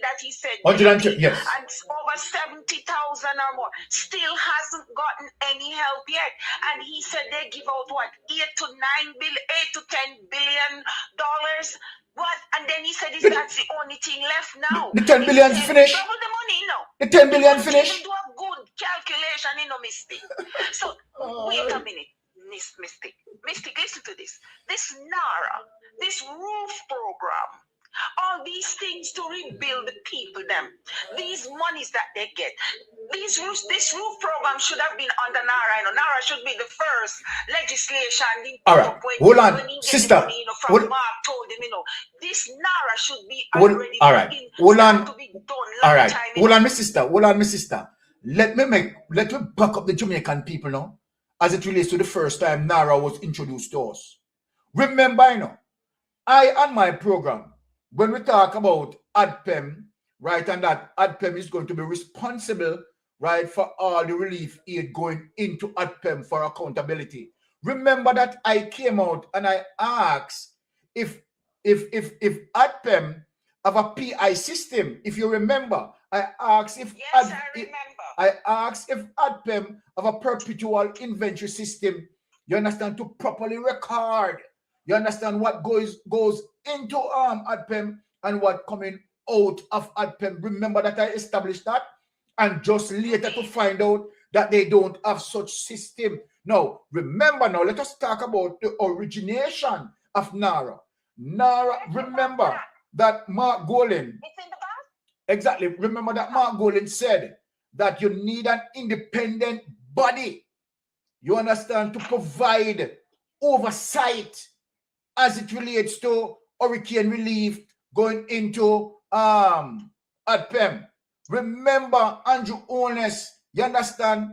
that he said, 113, yes, and over 70,000 or more still hasn't gotten any help yet. And he said they give out what, 8 to 10 billion dollars. What? And then he said that's the only thing left now. The 10 billion finish. Double the money, no. The 10 billion finish. Do a good calculation, mistake. So wait a minute. Mystic, listen to this. This NAARA, this roof program, all these things to rebuild the people, these monies that they get, this roof program should have been under NAARA. NAARA should be the first legislation. All right, hold on, sister. Money, from Mark told him, this NAARA should be already all right. Hold on. To be done all right. time, hold on, my sister. Let me back up the Jamaican people now, as it relates to the first time NAARA was introduced to us. Remember, I on my program, when we talk about ADPEM, right, and that ADPEM is going to be responsible, right, for all the relief aid going into ADPEM for accountability. Remember that I came out and I asked if ADPEM have a PI system. If you remember, I asked if I asked if ADPEM have a perpetual inventory system, you understand, to properly record, you understand what goes into ADPEM and what coming out of ADPEM. Remember that I established that, and just later to find out that they don't have such system. Now, remember now, let us talk about the origination of NAARA. NAARA, remember that Mark Golin, exactly, remember that Mark Golin said that you need an independent body, you understand, to provide oversight as it relates to hurricane relief going into ADPEM. Remember Andrew Holness, you understand,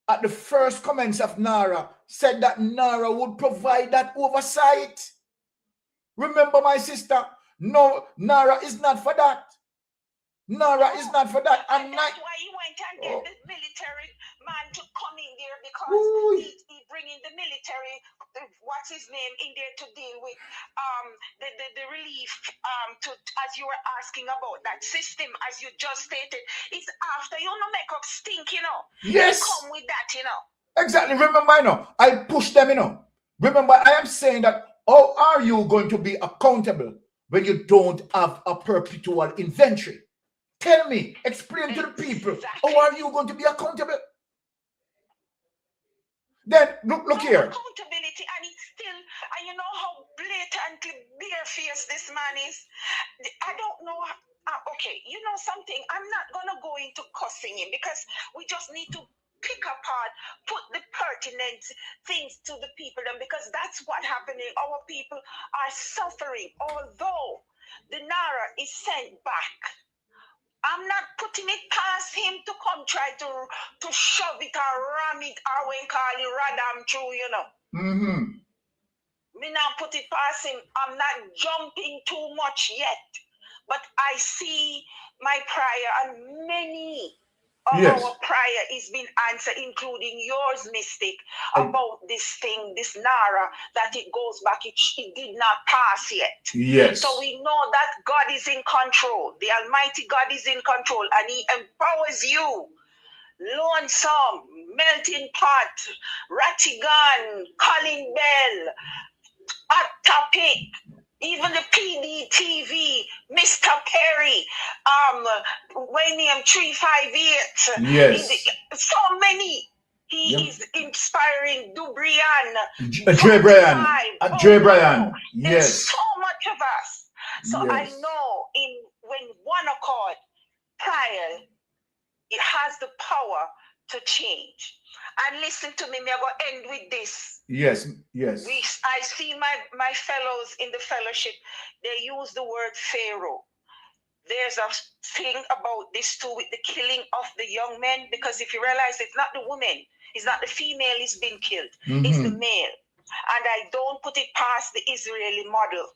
at the first comments of NAARA, said that NAARA would provide that oversight. Remember, my sister, no, NAARA is not for that. NAARA is not for that. And that's why he went and get the military man to come in there, because he bringing the military, what's his name, in there to deal with the relief, to, as you were asking about that system, as you just stated. It's after you know make up stink, you know. Yes. They come with that, you know. Exactly. Remember, you know, I push them, you know. Remember, I am saying that how are you going to be accountable when you don't have a perpetual inventory? Tell me, explain to the people, how are you going to be accountable? Then, look here. Accountability, and it's still, and you know how blatantly barefaced this man is? I don't know. Okay, you know something? I'm not going to go into cussing him, because we just need to pick apart, put the pertinent things to the people, and because that's what's happening. Our people are suffering, although the NAARA is sent back. I'm not putting it past him to come try to shove it or ram it or when call it radam through, you know. Me not put it past him. I'm not jumping too much yet. But I see my prayer, and many of our prayer is being answered, including yours, Mystic, about this thing, this NAARA, that it goes back, it did not pass yet. Yes. So we know that God is in control. The Almighty God is in control, and He empowers you. Lonesome, Melting Pot, Ratigan, Colin Bell, Hot Topic, even the PDTV, Mr. Perry, Waynium 358. Yes. So many. He is inspiring Dubrian. Dre Brian. Yes. There's so much of us. So yes. I know when one accord, prayer, it has the power to change. And listen to me, I'm going to end with this. Yes. I see my fellows in the fellowship, they use the word Pharaoh. There's a thing about this too with the killing of the young men, because if you realize it's not the woman, it's not the female is being killed, it's the male. And I don't put it past the Israeli model.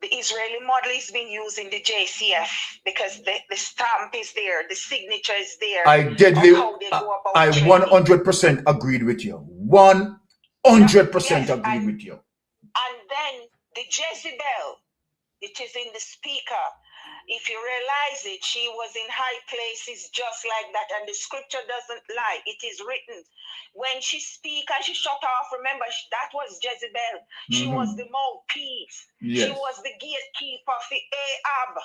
The Israeli model is being used in the JCF because the stamp is there, the signature is there. I 100% agreed with you. 100% agreed with you. And then the Jezebel, it is in the speaker. If you realize it, she was in high places just like that. And the scripture doesn't lie. It is written. When she speak and she shut off, remember, that was Jezebel. She was the mouthpiece. Yes. She was the gatekeeper for Ahab.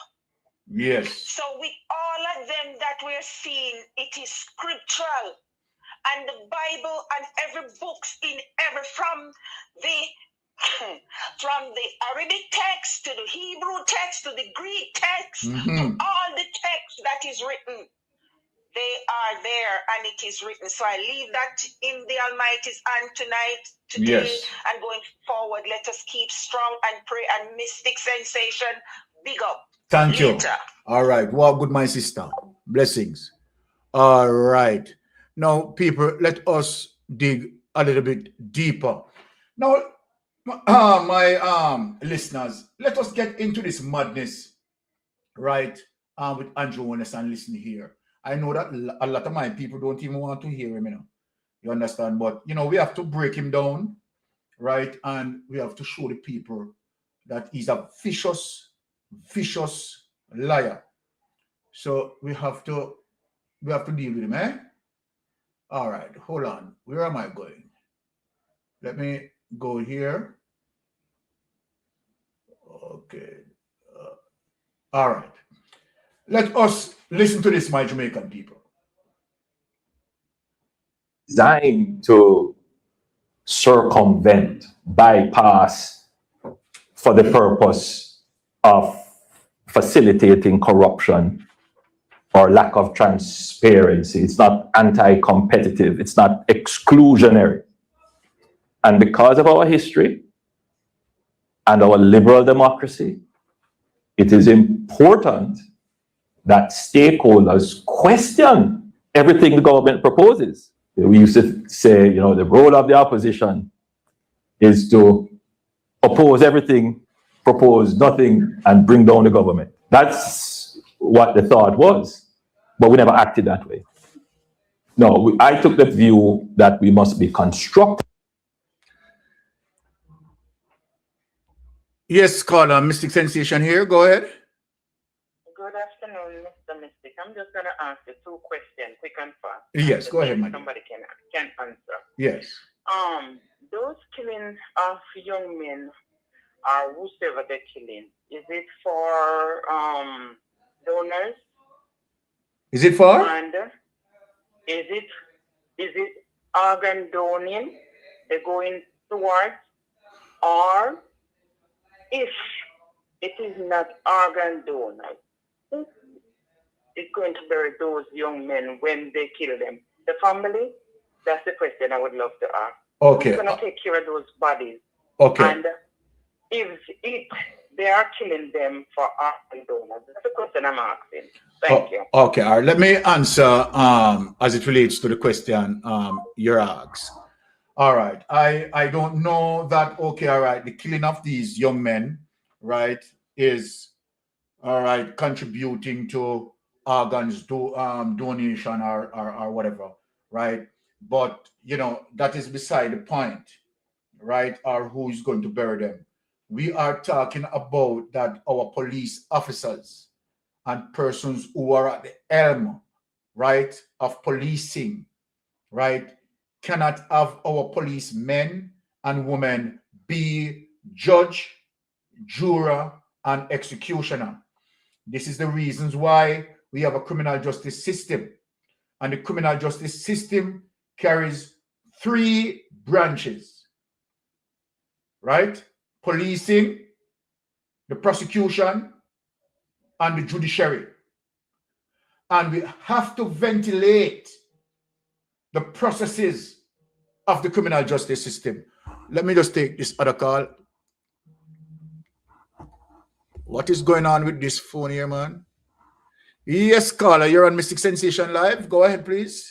Yes. So with all of them that we're seeing, it is scriptural. And the Bible and every books in from the Arabic text to the Hebrew text to the Greek text to all the text that is written, they are there and it is written. So I leave that in the Almighty's hand today, and going forward, let us keep strong and pray. And Mystic Sensation, big up. Thank you. All right. Well, good, my sister. Blessings. All right. Now, people, let us dig a little bit deeper. Now, my listeners, let us get into this madness, right? With Andrew Holness and listen here. I know that a lot of my people don't even want to hear him, you know. You understand? But, you know, we have to break him down, right? And we have to show the people that he's a vicious liar. So we have to deal with him, eh? All right, hold on. Where am I going? Let me go here. Okay. All right. Let us listen to this, my Jamaican people. designed to circumvent, bypass for the purpose of facilitating corruption or lack of transparency. It's not anti-competitive. It's not exclusionary. And because of our history and our liberal democracy, it is important that stakeholders question everything the government proposes. We used to say, you know, the role of the opposition is to oppose everything, propose nothing, and bring down the government. That's what the thought was, but we never acted that way. No, I took the view that we must be constructive. Yes, caller, Mystic Sensation here. Go ahead. Good afternoon, Mr. Mystic. I'm just going to ask you two questions, quick and fast. Yes, go ahead, man. Somebody can answer. Yes. Those killings of young men, or whosoever they're killing, is it for donors? Is it for? And is it organ donating they're going towards, or if it is not organ donors, it's going to bury those young men when they kill them? The family? That's the question I would love to ask. Okay. Who's going to take care of those bodies? Okay. And if they are killing them for organ donors, that's the question I'm asking. Thank you. Okay, all right. Let me answer as it relates to the question you're asked. All right. I don't know that. Okay, all right. The killing of these young men, right, is all right contributing to organs donation or whatever, right? But you know, that is beside the point, right? Or who is going to bury them. We are talking about that our police officers and persons who are at the helm, right, of policing, right, cannot have our policemen and women be judge, juror, and executioner. This is the reasons why we have a criminal justice system. And the criminal justice system carries three branches, right? Policing, the prosecution, and the judiciary. And we have to ventilate the processes of the criminal justice system. Let me just take this other call. What is going on with this phone here, man? Yes, caller, you're on Mystic Sensation Live. Go ahead, please.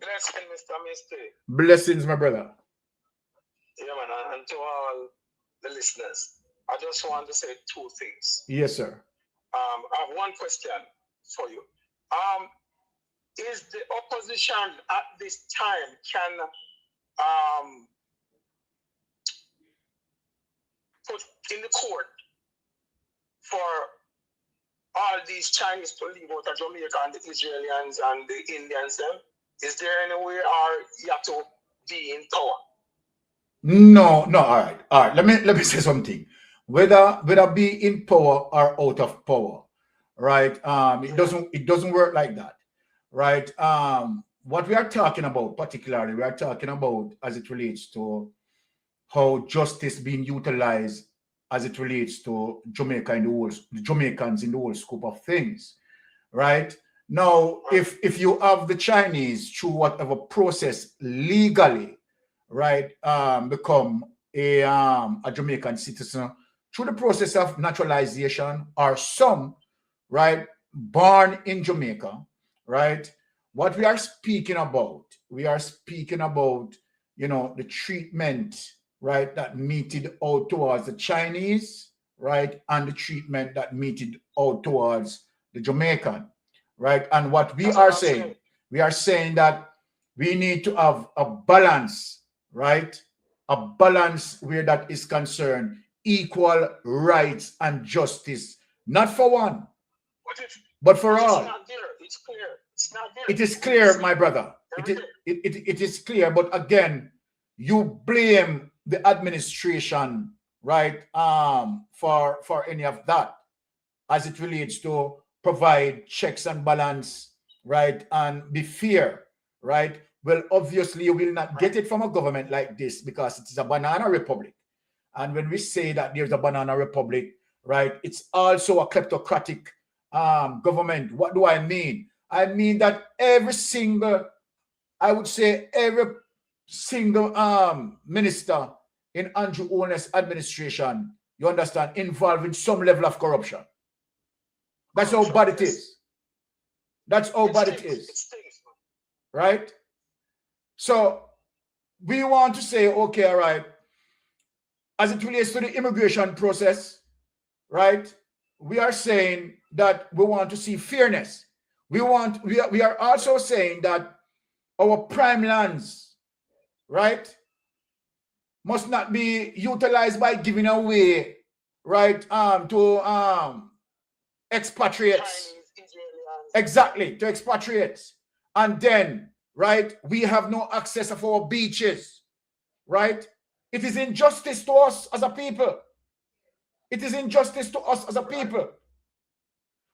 Blessings, Mr. Mystic. Blessings, my brother. Yeah, man, and to all the listeners, I just want to say two things. Yes, sir. I have one question for you. Is the opposition at this time can put in the court for all these Chinese to leave out of Jamaica and the Israelis and the Indians them? Is there any way or you have to be in power? No, all right. Let me say something. Whether be in power or out of power, right? It doesn't work like that, right? What we are talking about, particularly, we are talking about as it relates to how justice being utilized as it relates to Jamaica and the Jamaicans in the whole scope of things, right? Now, if you have the Chinese through whatever process legally, right, become a Jamaican citizen through the process of naturalization, or some, right, born in Jamaica, right? What we are speaking about, you know, the treatment, right, that meted out towards the Chinese, right, and the treatment that meted out towards the Jamaican, right? And what we are saying that we need to have a balance, right? A balance where that is concerned, equal rights and justice, not for one, but for all. It's not there. It's clear. It's not there. It is clear, my brother. It is clear, but again, you blame the administration, right, for any of that as it relates to provide checks and balance, right, and be fair, right? Well, obviously, you will not get it from a government like this because it is a banana republic. And when we say that there's a banana republic, right, it's also a kleptocratic government. What do I mean? I mean that every single minister in Andrew Holness administration, you understand, involved in some level of corruption. That's how bad it is. That's how bad it is. Right? So we want to say, okay, all right, as it relates to the immigration process, right, we are saying that we want to see fairness. We are also saying that our prime lands, right, must not be utilized by giving away, right, to expatriates. Exactly, to expatriates. And then, right, we have no access of our beaches, right? It is injustice to us as a people. It is injustice to us as a people.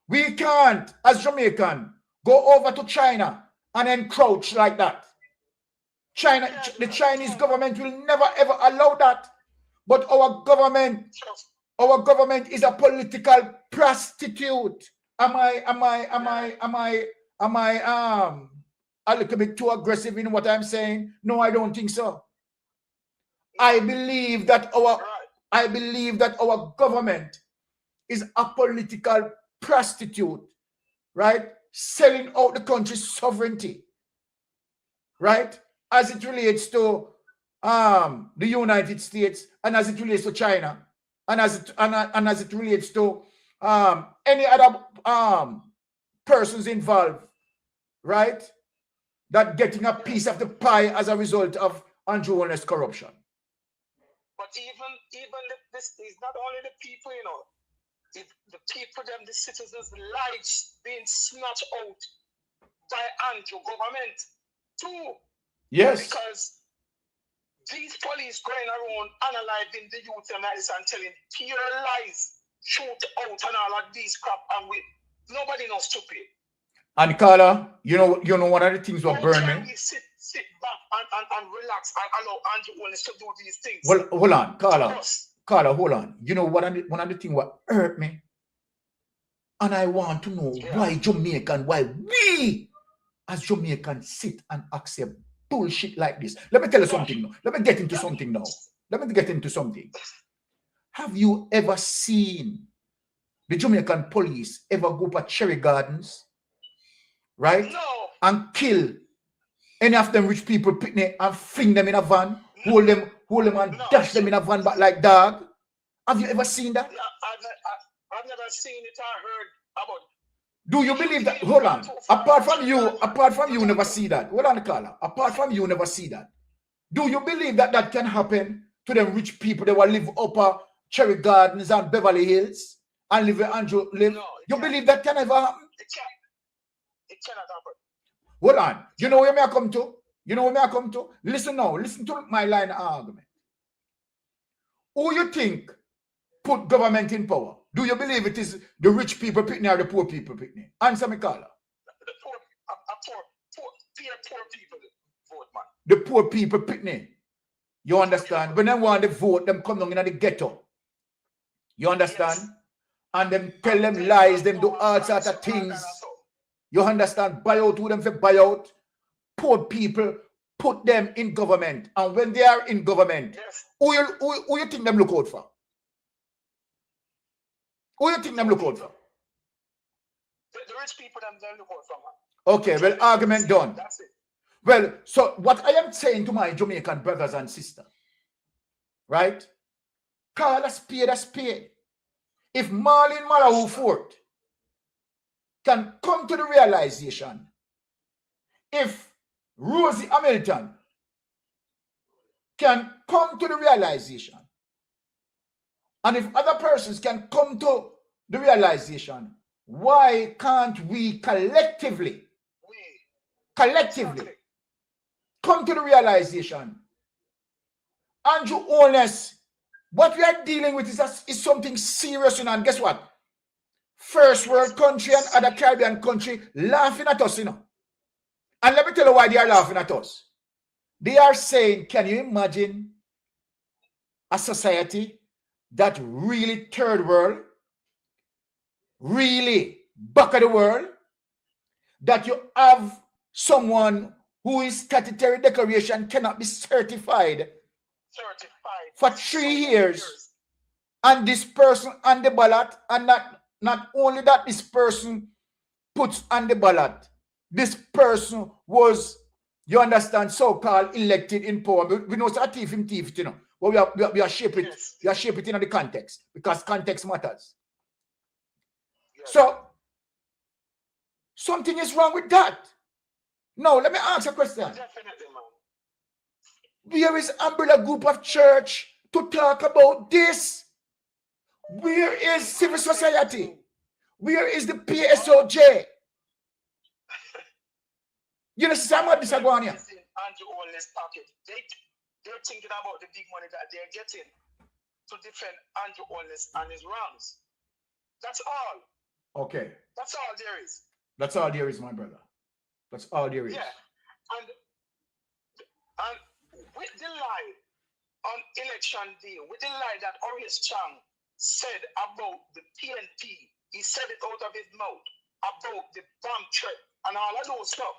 We can't, as Jamaican, go over to China and encroach like that. The Chinese government will never ever allow that. But our government is a political prostitute. Am I a little bit too aggressive in what I'm saying? No, I don't think so. I believe that our government is a political prostitute, right? Selling out the country's sovereignty, right? As it relates to the United States, and as it relates to China, and as it relates to any other persons involved, right? That getting a piece of the pie as a result of Andrew Holness corruption. But even this is not only the people, you know, the people, them, the citizens' lives being snatched out by Andrew government too. Yes. Because these police going around analyzing the youth and telling pure lies, shoot out and all of these crap, and nobody knows stupid. And Carla, you know one of the things what burn me. Sit back and relax and allow Andrew Holness to do these things. Well, hold on, Carla, hold on. You know one of the things what hurt me, and I want to know why we as Jamaicans sit and accept bullshit like this. Let me tell you something now. Let me get into something now. Have you ever seen the Jamaican police ever go to Cherry Gardens, right? No. And kill any of them rich people picnic and fling them in a van, hold them and dash them in a van back like dog? Have you ever seen that? I've never seen it or heard about it. Do you believe that? Hold on. Apart from you never see that. Hold on, Carla. Apart from you never see that. Do you believe that that can happen to them rich people that will live upper Cherry Gardens and Beverly Hills and live where Andrew live? No, you believe that can ever happen? It cannot happen. Hold on. You know where may I come to? Listen now. Listen to my line of argument. Who you think put government in power? Do you believe it is the rich people picnic or the poor people picnic? Answer me, Carla. The poor people vote, man. The poor people picnic. You understand? When they want to vote, them come down in the ghetto. You understand? Yes. And them tell them lies, them do all sorts of things. You understand? Buy out who them for buy out. Poor people, put them in government. And when they are in government, yes. who you think them look out for? Who you think them look out for? The rich people them look out for, man. Okay, well, argument done. That's it. Well, so what I am saying to my Jamaican brothers and sisters, right? Call a spade a spade. If Marlene Malawu Fort can come to the realization, if Rosie Hamilton can come to the realization, and if other persons can come to the realization, why can't we collectively come to the realization? Andrew Holness, what we are dealing with is something serious, you know, and guess what? First world country and other Caribbean country laughing at us, you know. And let me tell you why they are laughing at us. They are saying, can you imagine a society that really third world, really back of the world, that you have someone who is statutory declaration cannot be certified for 3 years, and this person on the ballot, and not only that this person puts on the ballot, this person was, you understand, so-called elected in power. We know it's a thief, you know, but we are shape it, we are shape it in the context, because context matters. So something is wrong with that. Now, let me ask a question. Definitely, man. Where is umbrella group of church to talk about this? Where is civil society? Where is the PSOJ? You understand what this is going on? Andrew Holness pocket. They're thinking about the big money that they're getting to defend Andrew Holness and his rams. That's all. Okay. That's all there is. That's all there is, my brother. That's all there is. Yeah. And with the lie on election day, with the lie that Oris Chang said about the PNP, he said it out of his mouth about the bomb threat and all of those stuff.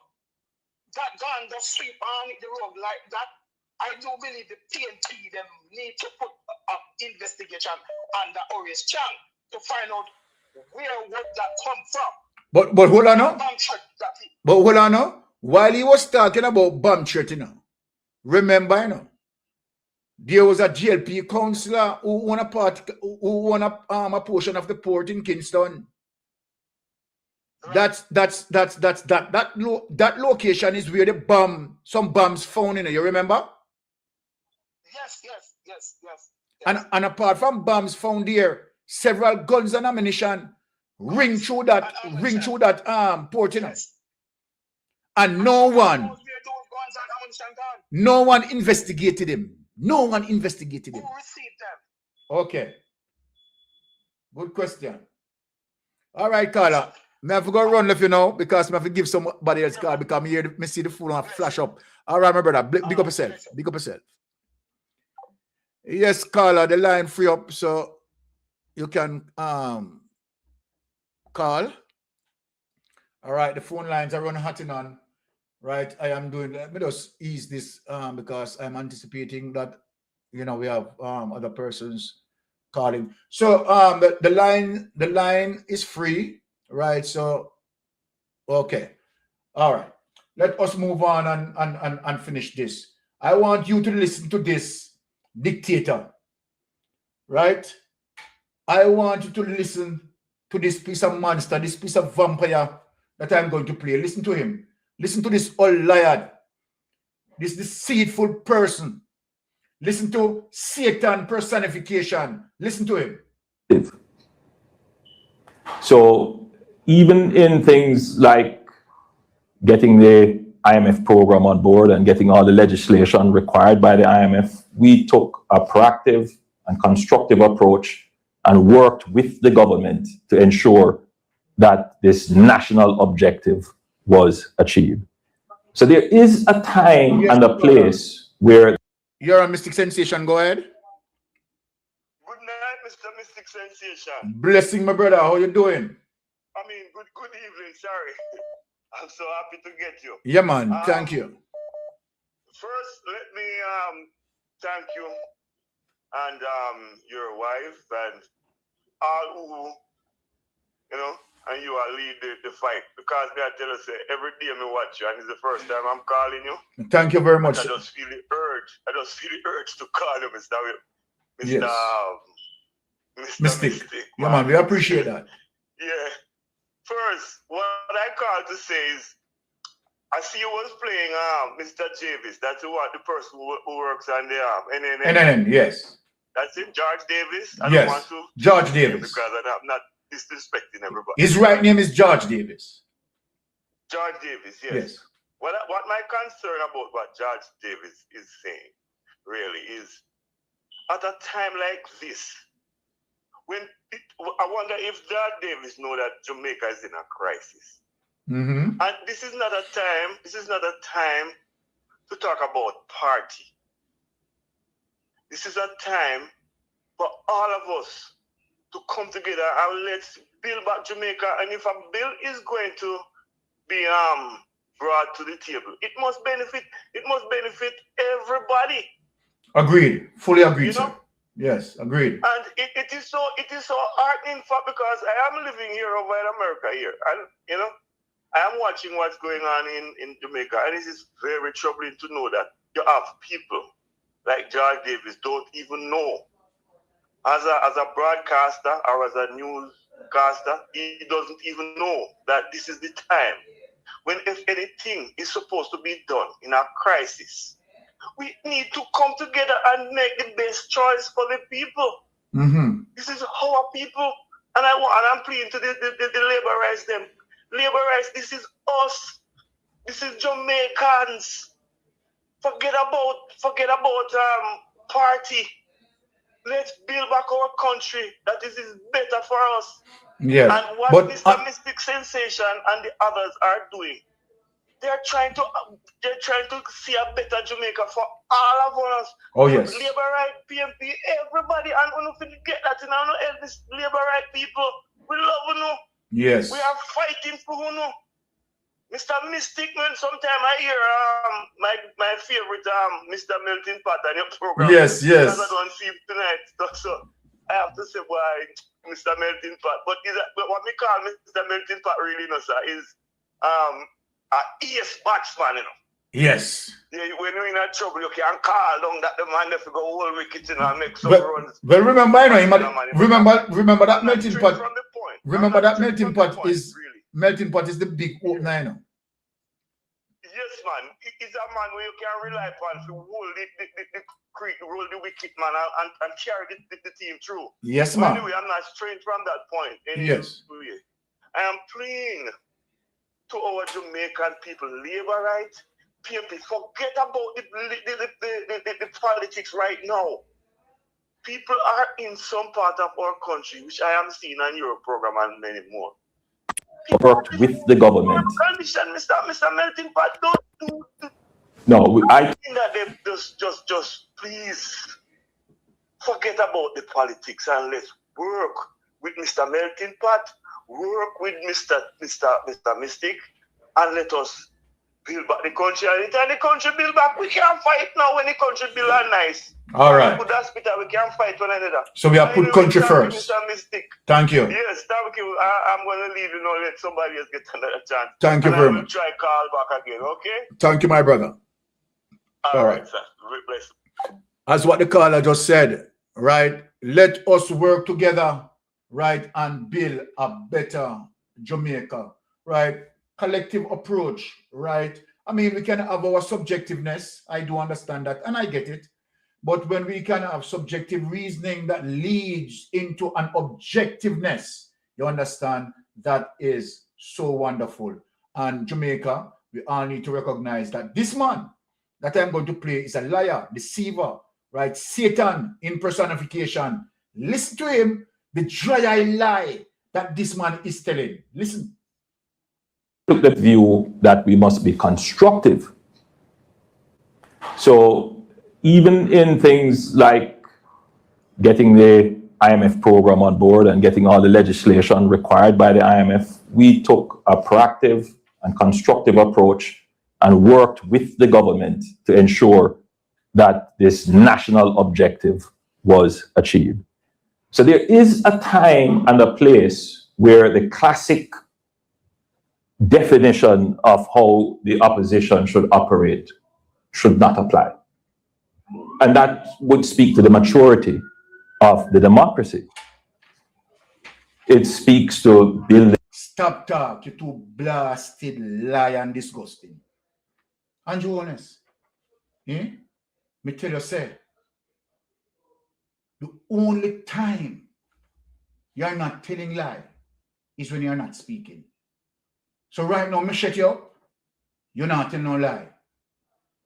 That gun just sweep on the road like that. I do believe the PNP them need to put an investigation under Oris Chang to find out where would that come from. But hold on now. But hold on now. While he was talking about bomb threat, you know, remember, you know, there was a GLP councillor who won a a portion of the port in Kingston. Right. That location is where some bombs found in it. You remember? Yes. And apart from bombs found there, several guns and ammunition ring through that port, you know. And no one investigated him. No one investigated him. Who received them? Okay. Good question. All right, Carla. I have to go run if you know, because I have to give somebody else call, because I'm here, I see the phone flash up. All right, my brother. Big up yourself. Big up yourself. Yes, Carla, the line free up, so you can call. All right, the phone lines are running hot and on. Right, I am doing. Let me just ease this because I'm anticipating that, you know, we have other persons calling. So the line is free, right? So okay, all right. Let us move on and finish this. I want you to listen to this dictator, right? I want you to listen to this piece of monster, this piece of vampire that I'm going to play. Listen to him. Listen to this old liar, this deceitful person. Listen to Satan personification. Listen to him. So even in things like getting the IMF program on board and getting all the legislation required by the IMF, we took a proactive and constructive approach and worked with the government to ensure that this national objective was achieved. So there is a time and a place where... You're a Mystic Sensation, go ahead. Good night, Mr. Mystic Sensation. Blessing, my brother, how you doing? I mean, good evening, sorry. I'm so happy to get you. Yeah, man, thank you. First, let me thank you and your wife and all who, you know, and you are lead the fight, because I tell you, say, every day I watch you, and it's the first time I'm calling you. Thank you very much. I just feel the urge to call you, Mr. Yes. Mr. Mystic. Yeah, man, we appreciate that. Yeah. First, what I call to say is, I see you was playing Mr. Davis. That's the person who works on the NNN, yes. That's it, George Davis. I yes, don't want to George Davis. Because I'm not disrespecting everybody. His right name is George Davis. George Davis, yes. What my concern about what George Davis is saying really is, at a time like this, I wonder if George Davis know that Jamaica is in a crisis. Mm-hmm. And this is not a time to talk about party. This is a time for all of us to come together and let's build back Jamaica. And if a bill is going to be brought to the table, it must benefit everybody. Agreed. Fully agreed, You know? sir. Yes, agreed. And it is so heartening for, because I am living here over in America here, and you know, I am watching what's going on in Jamaica, and it is very troubling to know that you have people like George Davis don't even know, as a broadcaster or as a newscaster, he doesn't even know that this is the time when, if anything is supposed to be done in a crisis, we need to come together and make the best choice for the people. Mm-hmm. This is our people, and I'm pleading to the labor rights them. Labor rights, this is us. This is Jamaicans. Forget about party. Let's build back our country. That is better for us. Yes. And what But Mr. Mystic Sensation and the others are doing, they're trying to see a better Jamaica for all of us. Oh yes. Labor right, PMP, everybody, and we don't get that in our this labor right people. We love you know. Yes. We are fighting for you know. Mr. Mystic, man, sometime I hear my favorite Mr. Melting Pot on your program. Yes, yes. Because I don't see him tonight. So I have to say why Mr. Melting Pot. But what we call Mr. Melting Pot really, you know, sir, is ace batsman, you know. Yes. Yeah, when you're in a trouble, you can call down that the man if you go whole wicket in and make some runs. Well, remember, I know, remember that melting pot. Remember that melting pot is the big opener, you know. Yes, man. It's a man where you can rely upon to hold the wicket, man, and carry the team through. Yes, man. Anyway, I'm not straying from that point. Anyway, yes. I am pleading to our Jamaican people, labor rights, PMP, forget about the politics right now. People are in some part of our country, which I am seeing on your program and many more. Worked with the government. Condition, Mr. Melting Pot, don't do. No, I think that they just please forget about the politics and let's work with Mr. Melting Pot, work with Mr. Mystic, and let us build back the country. And anytime the country build back, we can't fight now when the country build are nice. All right. With that spirit, we can't fight one another. So we have put country first. Mr. Mystic. Thank you. Yes, thank you. I'm going to leave you now, let somebody else get another chance. Thank you very much. Try call back again, okay? Thank you, my brother. All right. Sir. Bless. As what the caller just said, right? Let us work together, right, and build a better Jamaica, right? Collective approach, right? I mean, we can have our subjectiveness. I do understand that, and I get it. But when we can have subjective reasoning that leads into an objectiveness, you understand, that is so wonderful. And Jamaica, we all need to recognize that this man that I'm going to play is a liar, deceiver, right? Satan in personification. Listen to him, the dry lie that this man is telling. Listen. Took the view that we must be constructive. So even in things like getting the IMF program on board and getting all the legislation required by the IMF, we took a proactive and constructive approach and worked with the government to ensure that this national objective was achieved. So there is a time and a place where the classic definition of how the opposition should operate should not apply. And that would speak to the maturity of the democracy. It speaks to building. Stop talk, you two blasted lie and disgusting. And you honest. Me tell you, say, the only time you're not telling lie is when you're not speaking. So right now, me shut you up, you're not telling no lie.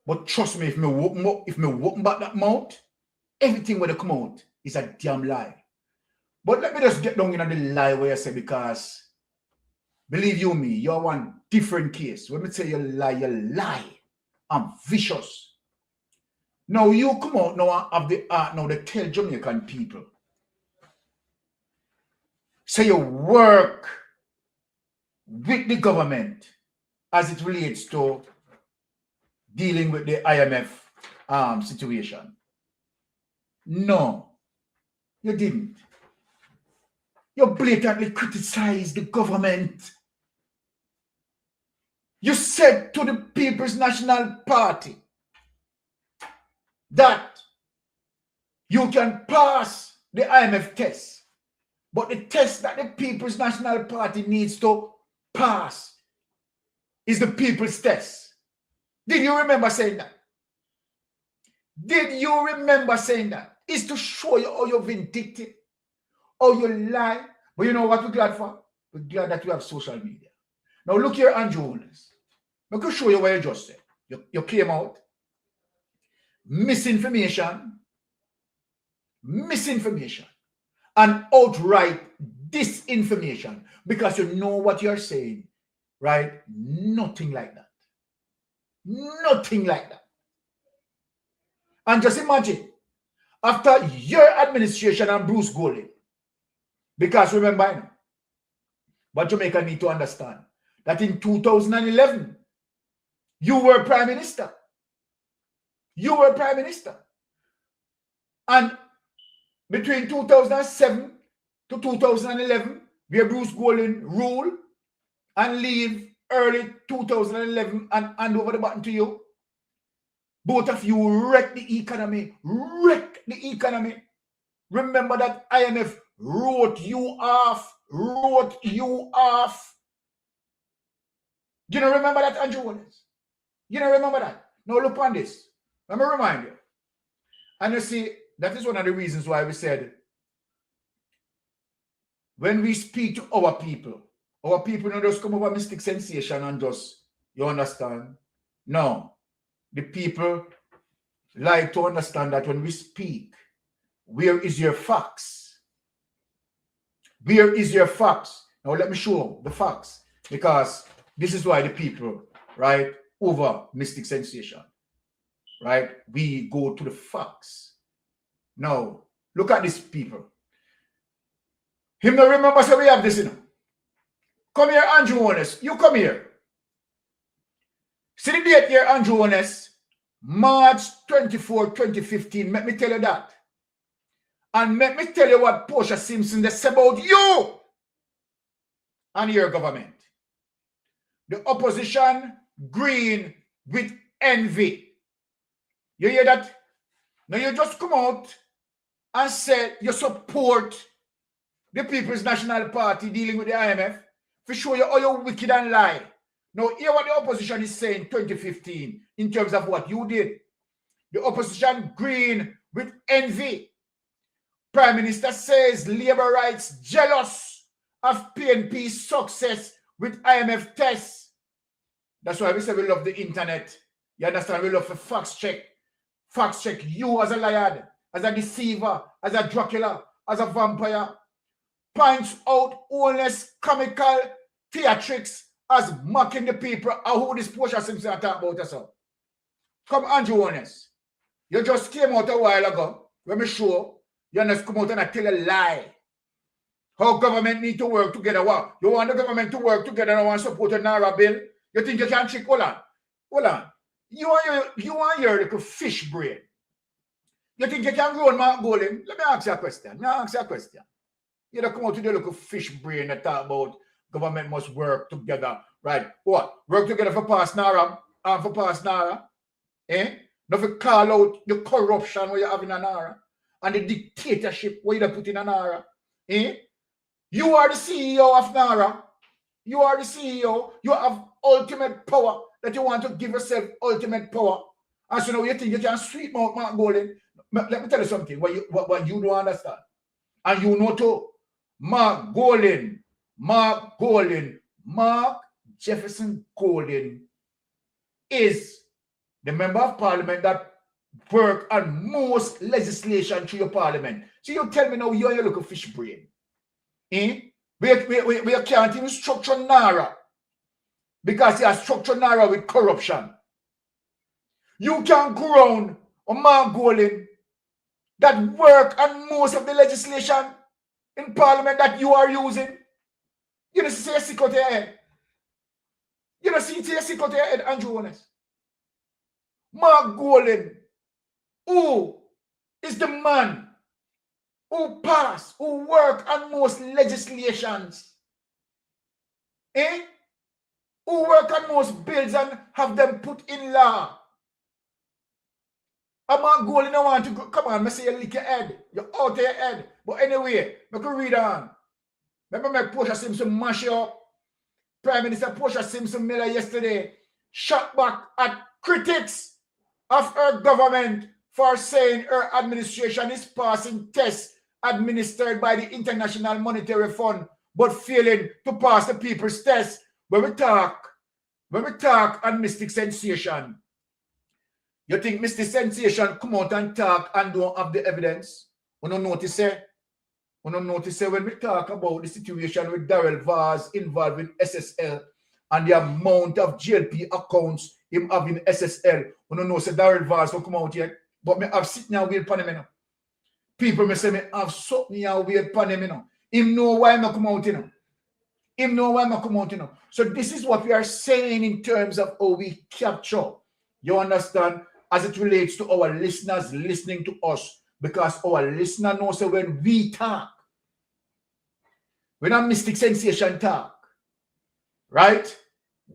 But trust me, if me open back that mouth, everything when they come out is a damn lie. But let me just get down in the lie where I say, because believe you me, you're one different case. When me say you lie. I'm vicious. Now you come out now of the art now they tell Jamaican people. Say you work with the government as it relates to dealing with the IMF situation. No, you didn't. You blatantly criticized the government. You said to the People's National Party that you can pass the IMF test, but the test that the People's National Party needs to pass is the people's test. Did you remember saying that? Did you remember saying that? It's to show you how you're vindictive, how you lie. But you know what we're glad for? We're glad that we have social media. Now look here, Andrew Holness. I can show you what you just said. You came out. Misinformation, and outright disinformation, because you know what you're saying, right? Nothing like that. Nothing like that. And just imagine, after your administration and Bruce Golding, because remember, but Jamaica need to understand that in 2011, you were Prime Minister. You were Prime Minister. And between 2007 to 2011, where Bruce Golding ruled and leave early 2011 and hand over the button to you, both of you wrecked the economy. Wrecked the economy. Remember that IMF wrote you off. Wrote you off. You don't remember that, Andrew Holness? You don't remember that? Now look on this. Let me remind you. And you see, that is one of the reasons why we said, when we speak to our people don't just come over mystic sensation and just, you understand? No. The people like to understand that when we speak, where is your facts? Where is your facts? Now let me show the facts, because this is why the people, right, over mystic sensation, right, we go to the facts. Now, look at these people. Him not remember, so we have this, you know. Come here, Andrew Holness. You come here. See the date here, Andrew Holness. March 24, 2015. Let me tell you that. And let me tell you what Portia Simpson they say about you and your government. The opposition green with envy. You hear that? Now you just come out and say you support the People's National Party dealing with the IMF to show you how you're wicked and lie. Now hear what the opposition is saying 2015 in terms of what you did. The opposition green with envy. Prime Minister says Labour rights jealous of PNP's success with IMF tests. That's why we say we love the internet. You understand? We love to fact check. Fact check you as a liar, as a deceiver, as a Dracula, as a vampire. Points out Holness comical theatrics as mocking the people. Who this Portia Simpson are talking about yourself. Come, Andrew Holness. You just came out a while ago. Let me show. You just come out and I tell a lie. How government need to work together. What? You want the government to work together and want to support a NAARA bill? You think you can trick? Hold on. Hold on. You want your little fish brain. You think you can grow on Mark Golding? Let me ask you a question. You don't come out with your little fish brain that talk about government must work together. Right? What? Work together for pass NAARA and for pass NAARA? Eh? Not for call out the corruption where you have in a NAARA and the dictatorship where you put in a NAARA. Eh? You are the CEO of NAARA. You are the CEO. You have ultimate power that you want to give yourself ultimate power. And so now you think you can sweep out Mark Golding. Let me tell you something what you don't understand. And you know too. Mark Jefferson Golding is the member of parliament that work on most legislation through your parliament. So you tell me now you're your little fish brain. Eh? We can't even structure NAARA. because you are structured NAARA with corruption. You can ground a man Golin that work on most of the legislation in Parliament that you are using. You don't see a sick out your head. You don't see a sick out your head, Andrew Holness. Mark Golin, who is the man who pass, who work on most legislations, who work on most bills and have them put in law. I'm not going to want to go. Come on, I say you lick your head. You're out of your head. But anyway, I can read on. Remember my Portia Simpson mash it up. Prime Minister Portia Simpson Miller yesterday shot back at critics of her government for saying her administration is passing tests administered by the International Monetary Fund, but failing to pass the people's test. When we talk on Mystic Sensation, you think Mystic Sensation come out and talk and don't have the evidence? We don't notice it. We don't notice it when we talk about the situation with Darrell Vaz involved with SSL and the amount of GLP accounts him having SSL. We don't know say Darrell Vaz don't come out yet. But me have sitting and wait upon him now. People may say me have something and wait upon him now. Him know why I'm not come out, you know. Him know why I'm not come out, you know. So this is what we are saying in terms of how we capture. You understand? As it relates to our listeners listening to us. Because our listener knows that when we talk, when a Mystic Sensation talk, right?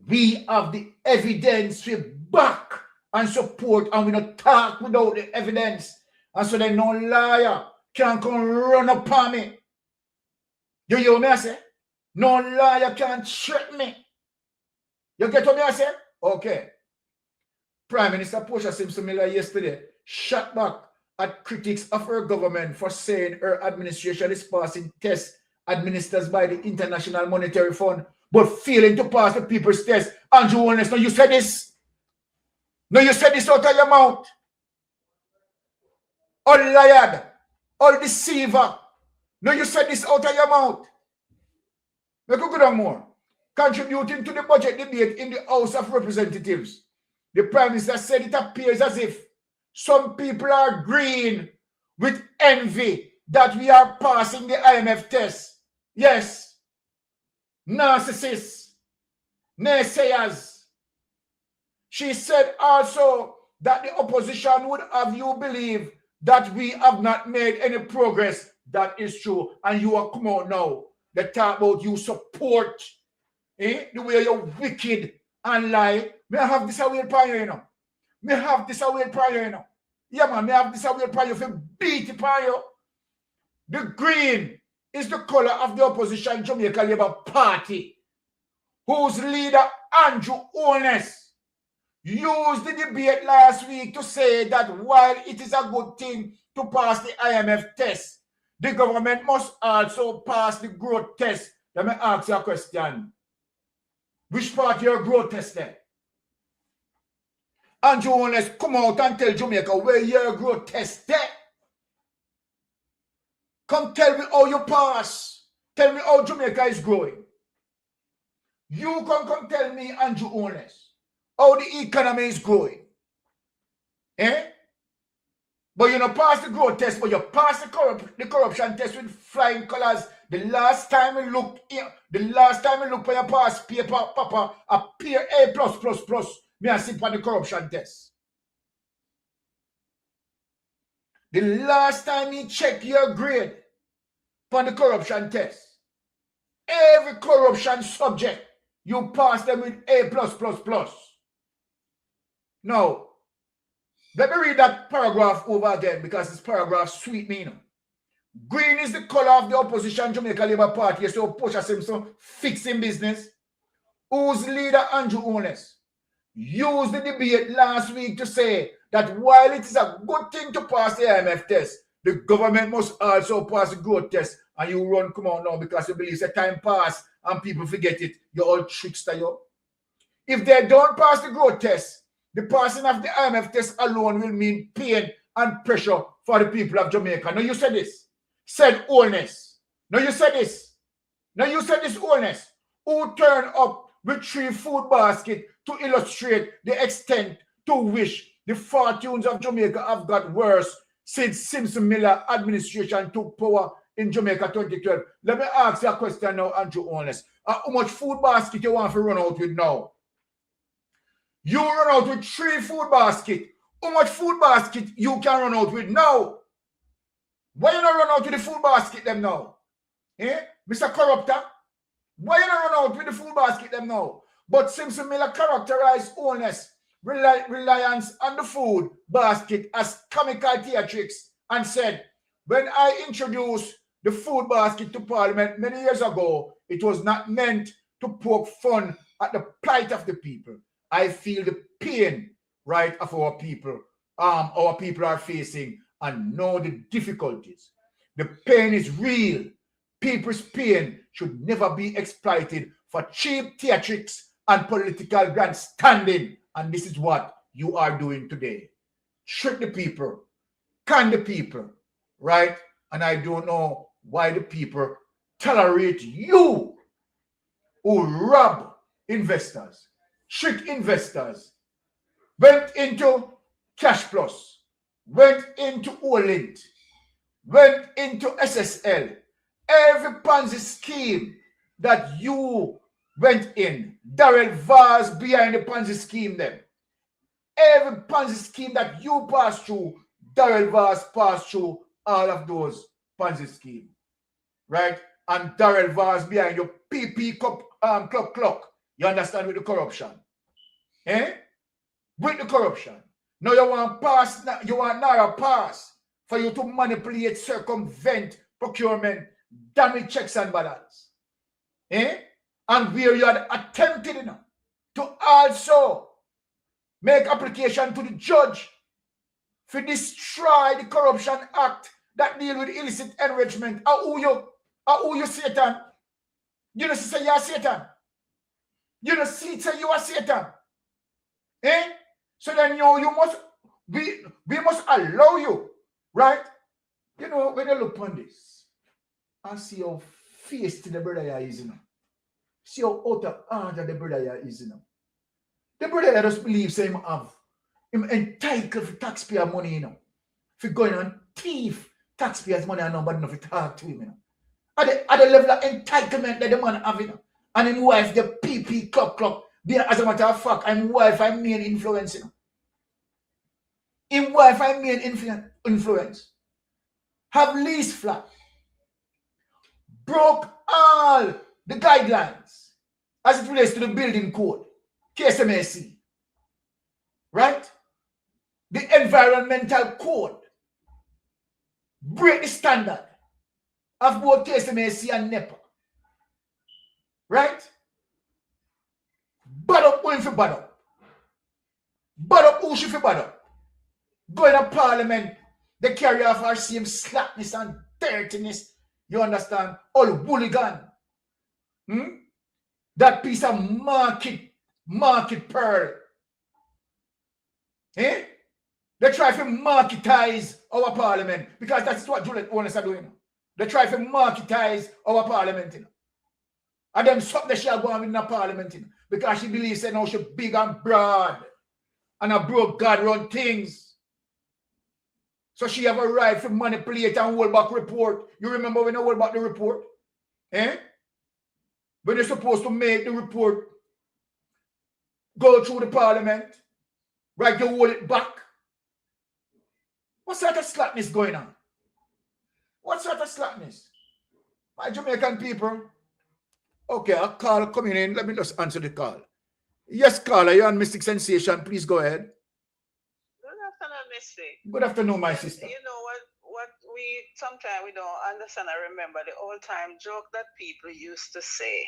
We have the evidence, we back and support, and we don't talk without the evidence. And so then no liar can come run upon me. You hear me I say? No liar can trick me. You get what me I say? Okay. Prime Minister Portia Simpson Miller yesterday shot back at critics of her government for saying her administration is passing tests administered by the International Monetary Fund, but failing to pass the people's test. Andrew Holness, no, you said this. No, you said this out of your mouth. All liar, all deceiver. No, you said this out of your mouth. Make a good on more. Contributing to the budget debate in the House of Representatives, the Prime Minister said it appears as if some people are green with envy that we are passing the IMF test. Yes. Narcissists, naysayers. She said also that the opposition would have you believe that we have not made any progress. That is true. And you are come out now. They talk about you support the way you're wicked and lie. May I have this away prior, you know? May I have this away prior, you know? Yeah, man, may I have this away prior if you beat it prior. The green is the color of the opposition Jamaica Labour Party, whose leader, Andrew Holness, used the debate last week to say that while it is a good thing to pass the IMF test, the government must also pass the growth test. Let me ask you a question. Which part of your growth test then? Andrew Holness, come out and tell Jamaica where your growth test there. Come tell me how you pass. Tell me how Jamaica is growing. You come tell me, Andrew Holness, how the economy is growing. But you don't pass the growth test, but you pass the corruption test with flying colors. The last time we look for your past paper, Papa, appear A+++. Me I sit on the corruption test. The last time you check your grade on the corruption test, every corruption subject, you pass them with A+++. Now, let me read that paragraph over again because this paragraph sweet me, you know. Green is the color of the opposition Jamaica Labour Party, so Portia Simpson fixing business, whose leader Andrew Holness used the debate last week to say that while it is a good thing to pass the IMF test, the government must also pass the growth test. And you run come out now because you believe the time pass and people forget it. You're all trickster, yo. If they don't pass the growth test, the passing of the IMF test alone will mean pain and pressure for the people of Jamaica. Now you said this. Said Holness. Now you said this. Now you said this, Holness. Who turned up with 3 food baskets to illustrate the extent to which the fortunes of Jamaica have got worse since Simpson Miller administration took power in Jamaica 2012. Let me ask you a question now, Andrew Holness. How much food basket you want to run out with now? You run out with 3 food baskets. How much food basket you can run out with now? Why you not run out with the food basket them now? Eh? Mr. Corruptor? Why you not run out with the food basket them now? But Simpson Miller characterized Holness reliance on the food basket as comical theatrics and said, when I introduced the food basket to Parliament many years ago, it was not meant to poke fun at the plight of the people. I feel the pain, right, of our people are facing and know the difficulties. The pain is real. People's pain should never be exploited for cheap theatrics and political grandstanding. And this is what you are doing today. Trick the people, con the people, right? And I don't know why the people tolerate you who rob investors, trick investors, went into Cash Plus, went into Olint, went into SSL. Every Ponzi scheme that you went in, Darrell Vaz behind the Ponzi scheme then. Every Ponzi scheme that you passed through, Darrell Vaz passed through all of those Ponzi schemes, right? And Darrell Vaz behind your PP clock. You understand with the corruption? Eh? With the corruption. Now you want NAARA pass for you to manipulate, circumvent procurement, damage checks and balance. Eh? And where you had attempted to also make application to the judge to destroy the Corruption Act that deal with illicit enrichment. Who you Satan? You don't say you are Satan. You don't see say you are Satan. Eh? So then you must we must allow you, right? You know, when you look on this, I see how face to the brother here is, you know. See how out of order the brother here is, you know. The brother here just believes him entitled for taxpayer money, you know. For going on thief taxpayers' money and nobody enough to talk to him, you know. At the level of entitlement that the man have, you know. And his wife, the PP clock. As a matter of fact, I'm wife, I'm main influence, you know. In wife, I'm main influence. Have lease flat. Broke all the guidelines as it relates to the building code, KSMAC. Right? The environmental code. Break the standard of both KSMAC and NEPA. Right? Bad up going for bad up. Bad up who should for bad up. Going to Parliament, they carry off our same slackness and dirtiness. You understand? All hooligan. That piece of market pearl. Eh? They try to marketize our Parliament because that's what Juliet owners are doing. They try to marketize our Parliament. You know? And then something that she are going with in the Parliament. You know? Because she believes that now she's big and broad. And a broke God run things. So she have a right to manipulate and hold back report. You remember when you hold back the report? Eh? When you're supposed to make the report go through the Parliament, right? You hold it back. What sort of slackness going on? What sort of slackness? My Jamaican people. Okay, a call coming in. Let me just answer the call. Yes, caller, you're on Mystic Sensation. Please go ahead. Good afternoon, Mystic. Good afternoon, my sister. You know what we sometimes we don't understand. I remember the old time joke that people used to say.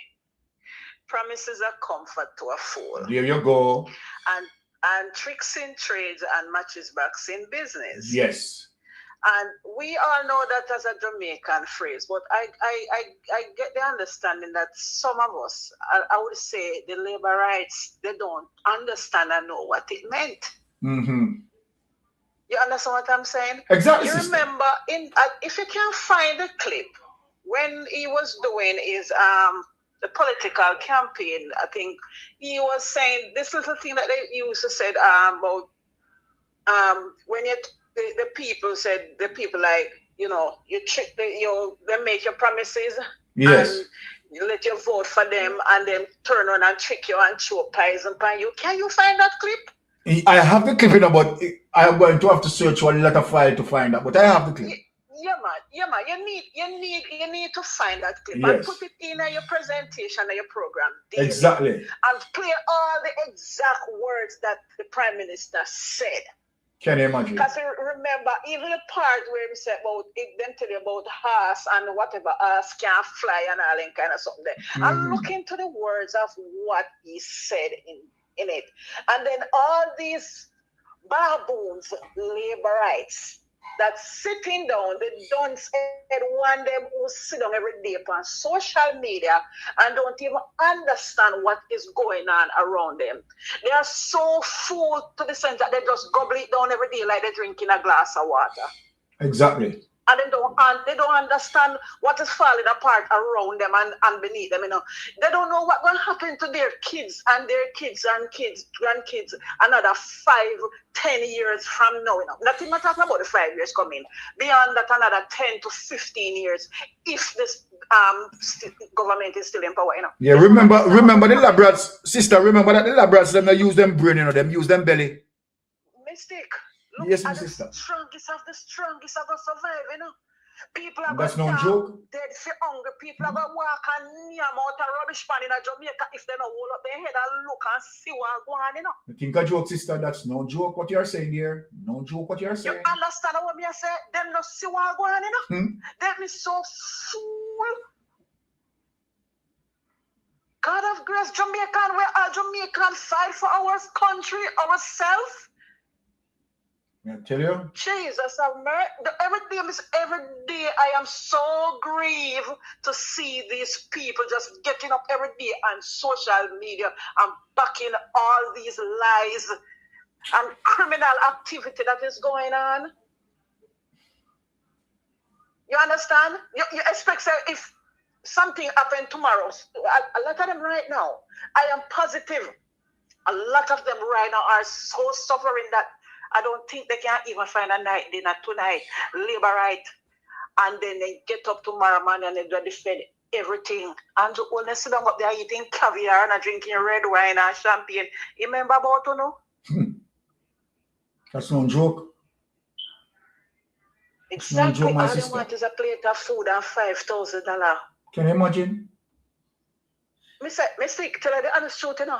Promises are comfort to a fool. There you go. And tricks in trades and matches backs in business. Yes. And we all know that as a Jamaican phrase, but I get the understanding that some of us, I would say the labor rights, they don't understand and know what it meant. Mm-hmm. You understand what I'm saying? Exactly. You remember, if you can find the clip, when he was doing his the political campaign, I think he was saying this little thing that they used to say about when the people said, the people like, you know, you trick they make your promises, Yes. and you let you vote for them, and then turn on and trick you and throw poison upon you. Can you find that clip? I have the clip in about. I'm going to have to search for a lot of file to find that, but I have the clip. Yeah, man. You need to find that clip and Yes. put it in your presentation and your program daily. Exactly. And play all the exact words that the Prime Minister said. Can you imagine? Because remember, even the part where he said about it, then tell you about horse and whatever, horse can't fly and all that kind of something there. And look into the words of what he said in it. And then all these baboons, labor rights, that's sitting down, they don't one them who sit down every day on social media and don't even understand what is going on around them. They are so full to the sense that they just gobble it down every day like they're drinking a glass of water. Exactly. And they don't understand what is falling apart around them and beneath them, you know. They don't know what's going to happen to their kids and their kids and kids, grandkids, another 5-10 years from now, you know. Nothing, not talking about the 5 years coming. Beyond that, another 10 to 15 years, if this government is still in power, you know. Yeah, remember the labrats, sister, remember that the labrats, them use them brain, you know, them use them belly. Mistake. Look, Yes, my at sister. the strongest of the survive, you know. People are That's going no joke. dead for hunger. People are going to walk and near out a rubbish pan in Jamaica if they don't hold up their head and look and see what's going on, you know. You think a joke, sister? That's no joke what you're saying here. No joke what you're saying. You understand what me I say? Them not see what's going on, you know. Them is so fool. God of grace, Jamaican, we are Jamaican fight for our country, ourselves. I tell you. Jesus, every day I am so grieved to see these people just getting up every day on social media and backing all these lies and criminal activity that is going on. You understand? You expect that if something happened tomorrow, a lot of them right now, I am positive, a lot of them right now are so suffering that I don't think they can even find a night dinner tonight, labor right, and then they get up tomorrow morning and they do defend everything. And to only sit down up there eating caviar and drinking red wine and champagne. You remember about you know? That's no joke. Exactly. No joke, my all sister. you want is a plate of food and $5,000. Can you imagine? Me speak, tell you the honest truth, you know.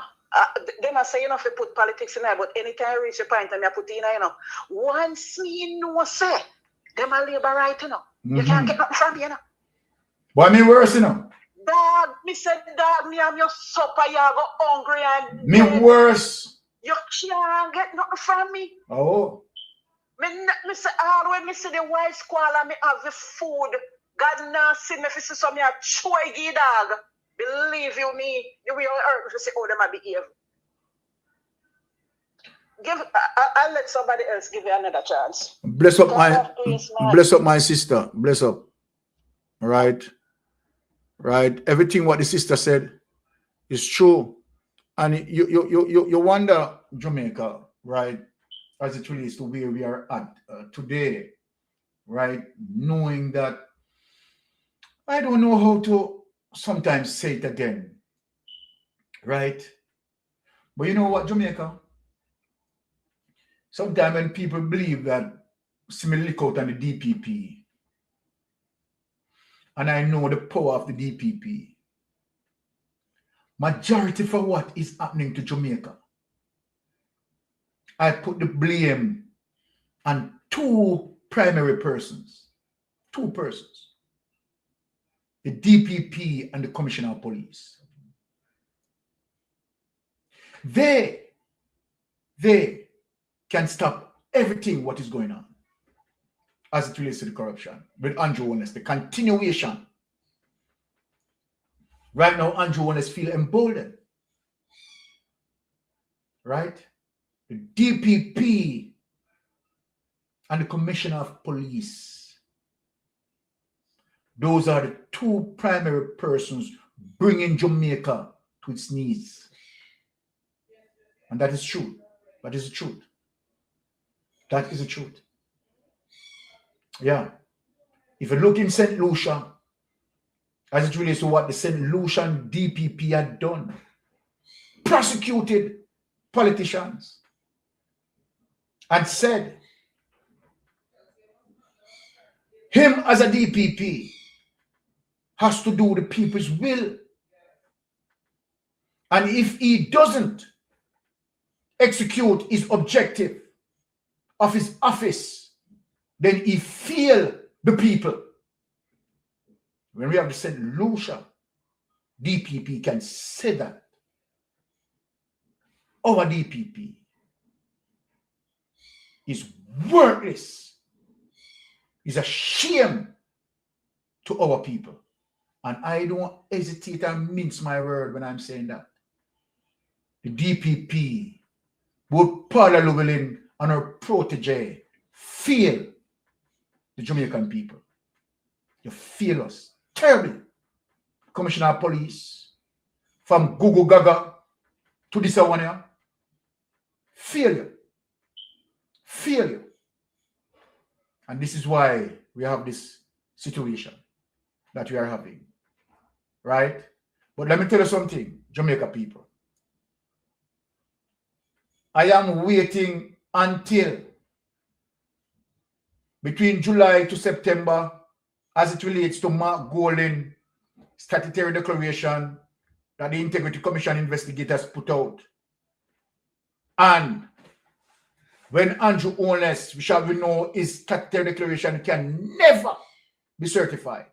They must say, you know, if you put politics in there, but anytime I reach a point and I put in there, you know, once me know, say, them a labor right, you know. You can't get nothing from me, you know. But I mean worse, you know. Dog, me said, dog, me am your supper, you go hungry and Me worse. You can't get nothing from me. Oh. Me say, all when me see the white squall and me have the food, God now see me if you see some me a choy dog. Believe you me, the way on earth to say, oh, them a behave. I'll let somebody else give you another chance. Bless up my sister. Bless up. Right. Everything what the sister said is true. And you wonder, Jamaica, right, as it relates to where we are at today, right, knowing that I don't know how to sometimes say it again, right? But you know what, Jamaica? Sometimes when people believe that, see me look out on the DPP, and I know the power of the DPP, majority for what is happening to Jamaica, I put the blame on two primary persons, the DPP and the Commissioner of Police. They can stop everything what is going on as it relates to the corruption with Andrew Holness, the continuation. Right now, Andrew Holness feel emboldened. Right? The DPP and the Commissioner of Police. Those are the two primary persons bringing Jamaica to its knees. And that is true. That is the truth. That is the truth. Yeah. If you look in St. Lucia, as it relates to what the St. Lucian DPP had done, prosecuted politicians and said, him as a DPP has to do the people's will. And if he doesn't execute his objective of his office, then he failed the people. When we have the St. Lucia, DPP can say that. Our DPP is worthless. Is a shame to our people. And I don't hesitate and mince my word when I'm saying that. The DPP, both Paula Llewellyn and her protege, fail the Jamaican people. You fail us terribly. Commissioner of Police, from Gugu Gaga to this one here, failure. Failure. And this is why we have this situation that we are having. Right? But let me tell you something, Jamaica people. I am waiting until between July to September as it relates to Mark Golden statutory declaration that the Integrity Commission investigators put out. And when Andrew Holness, we shall know his statutory declaration can never be certified.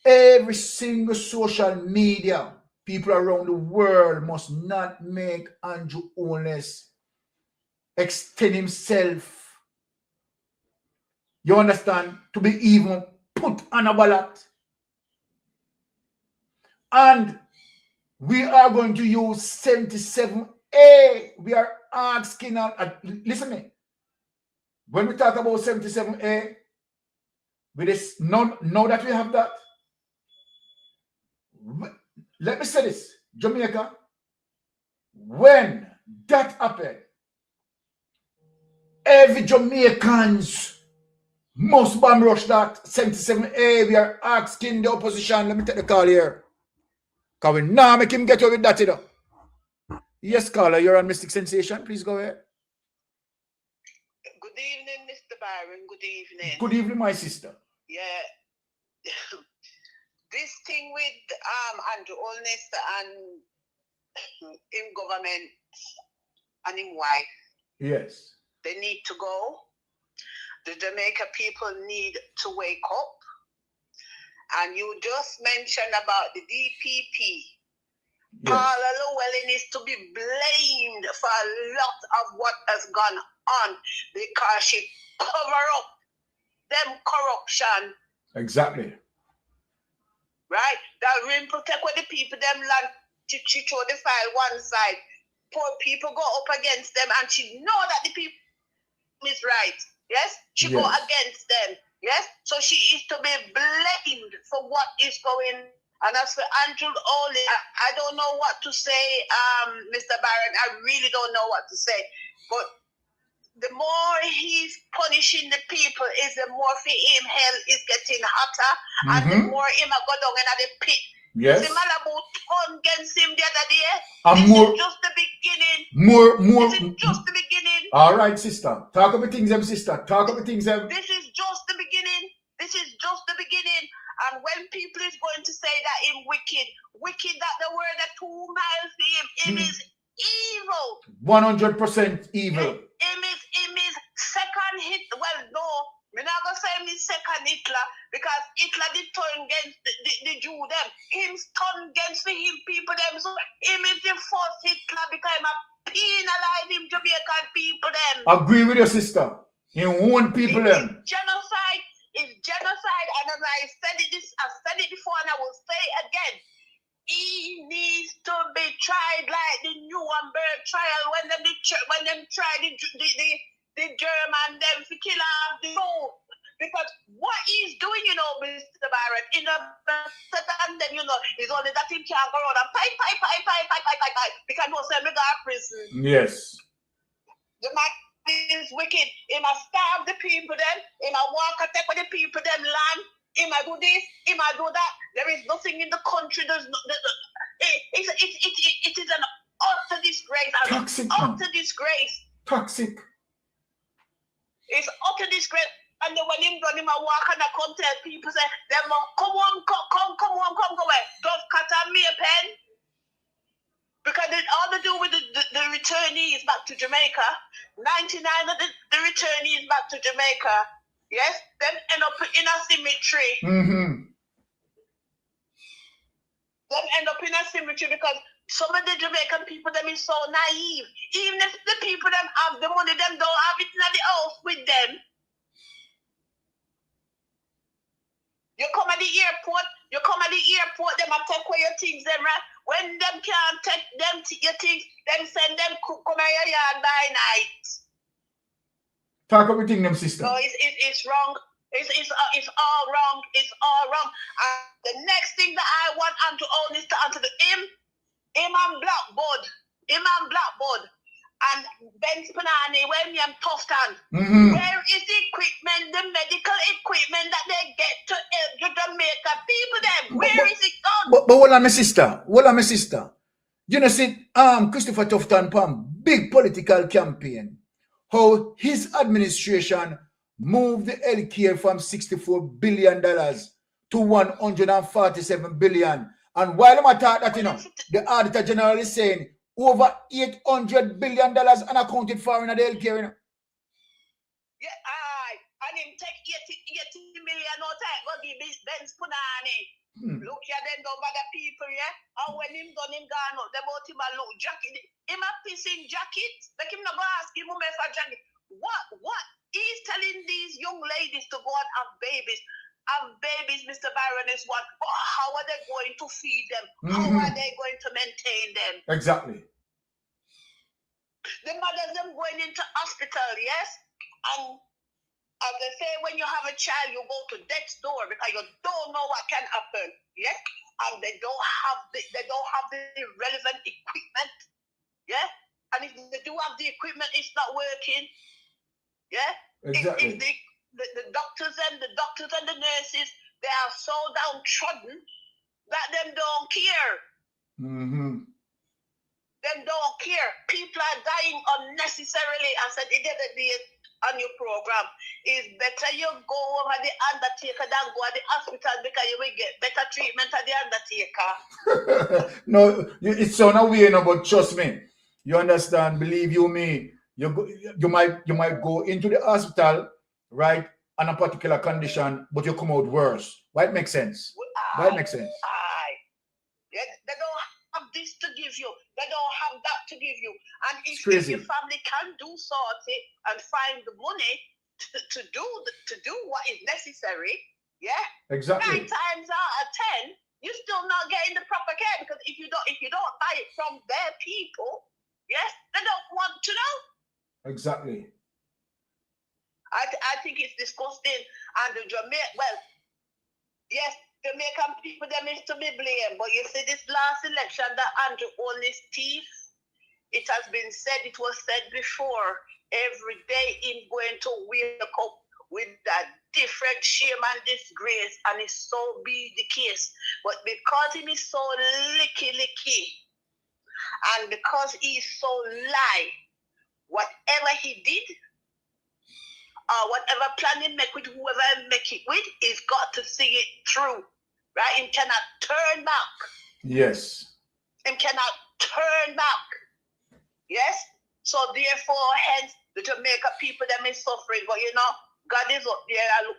Every single social media, people around the world must not make Andrew Holness extend himself, you understand, to be even put on a ballot. And we are going to use 77A. We are asking, listen to me. When we talk about 77A, with this, now that we have that, let me say this, Jamaica, when that happened, every Jamaicans must bomb rush that 77A. We are asking the opposition, let me take the call here. Because we now make him get away with that, you know. Yes, caller, you're on Mystic Sensation. Please go ahead. Good evening, Mr. Byron. Good evening. Good evening, my sister. Yeah. This thing with Andrew Holness and him government and him wife. Yes. They need to go. The Jamaica people need to wake up. And you just mentioned about the DPP. Yes. Paula Llewellyn is to be blamed for a lot of what has gone on because she cover up them corruption. Exactly. Right? That ring protect what the people them land. She throw the file one side. Poor people go up against them and she know that the people is right. Yes? She go against them. Yes? So she is to be blamed for what is going on. And as for Andrew Holness, I don't know what to say, Mr. Barron. I really don't know what to say. But the more he's punishing the people, is the more for him hell is getting hotter. And the more him go down in the pit. Yes. The man about turn against him the other day. And This more, is just the beginning. More. This is just the beginning. All right, sister. Talk about things, sister. Talk about things, This is just the beginning. This is just the beginning. And when people is going to say that him wicked that the word that 2 miles to him is evil. 100% evil. Him is second hit. Well, no, I'm not gonna say him is second Hitler because Hitler did turn against the Jew them. Him's turn against the him people them. So him is the first Hitler because him a penalize him Jamaican people them. Agree with your sister. You want people them. Genocide. It's genocide, and as I said it before, and I will say it again. He needs to be tried like the Nuremberg trial when them tried the German them to kill off the Jew. Because what he's doing, you know, Mr. Barron, Byron. In a better than them, you know, it's only that him can't go around and pipe. Because no say me go to prison. Yes. The man is wicked. He must starve the people them. He must walk and take with the people them land. He must do this. He must do that. There is nothing in the country. It is an utter disgrace. Toxic. Utter disgrace. Toxic. It's utter disgrace. And then when him done, him a walk and I come tell people say, them come on, go away. Just cut on me a pen. Because it all to do with the returnees back to Jamaica. 99 of the returnees back to Jamaica. Yes, them end up in a cemetery. Mm-hmm. Them end up in a cemetery because some of the Jamaican people them is so naive. Even if the people them have the money, them don't have it in the house with them. You come at the airport, them a take away your things, them right? When them can't take them your things, them send them come at your yard by night. Talk everything, them sister. So it's wrong. It's all wrong. It's all wrong. And the next thing that I want to own is to answer to him and Blackboard. And Ben Spanani, when you tough stand, where is the equipment, the medical equipment that they get to help the Jamaica people them? Where is it gone? But hold on, my sister. You know, see, Christopher Tufton Pam, big political campaign. How his administration moved the healthcare from $64 billion to $147 billion. And while I'm at that, you know, the Auditor General is saying over $800 billion unaccounted for in the healthcare. You know? Yeah, and him take 80 million out of go give Ben Spunani. Look here, them don't bother people, yeah? And when him done him gone out, they bought him a look jacket. Him a pissing jacket. Like him not go ask him who for jacket. What? He's telling these young ladies to go and have babies. Have babies, Mr. Byron, is what? But how are they going to feed them? How are they going to maintain them? Exactly. The mothers them going into hospital, yes? And as they say, when you have a child, you go to death's door because you don't know what can happen, yes? And they don't have the relevant equipment, yeah? And if they do have the equipment, it's not working, yeah? Exactly. If the doctors and the nurses, they are so downtrodden that them don't care. Them don't care. People are dying unnecessarily. I said the other day on your program, it's better you go over the undertaker than go at the hospital because you will get better treatment at the undertaker. No, it's so now we know, but trust me, you understand. Believe you me, you might go into the hospital, right, on a particular condition, but you come out worse. Why it makes sense? Why it makes sense? Yeah, they don't have this to give you. They don't have that to give you. And if your family can do something and find the money to do what is necessary, yeah, exactly. 9 times out of 10, you're still not getting the proper care because if you don't buy it from their people, yes, they don't want to know. Exactly. I think it's disgusting. And the yes, Jamaican people, them is to be blamed. But you see, this last election that Andrew Holness thief, it has been said, it was said before, every day him going to wake up with that different shame and disgrace, and it's so be the case. But because him is so licky, and because he's so lie, whatever he did, whatever plan he make with whoever he make it with, he's got to see it through. Right? He cannot turn back. Yes. He cannot turn back. Yes? So therefore, hence, the Jamaica people, them is suffering. But you know, God is up there and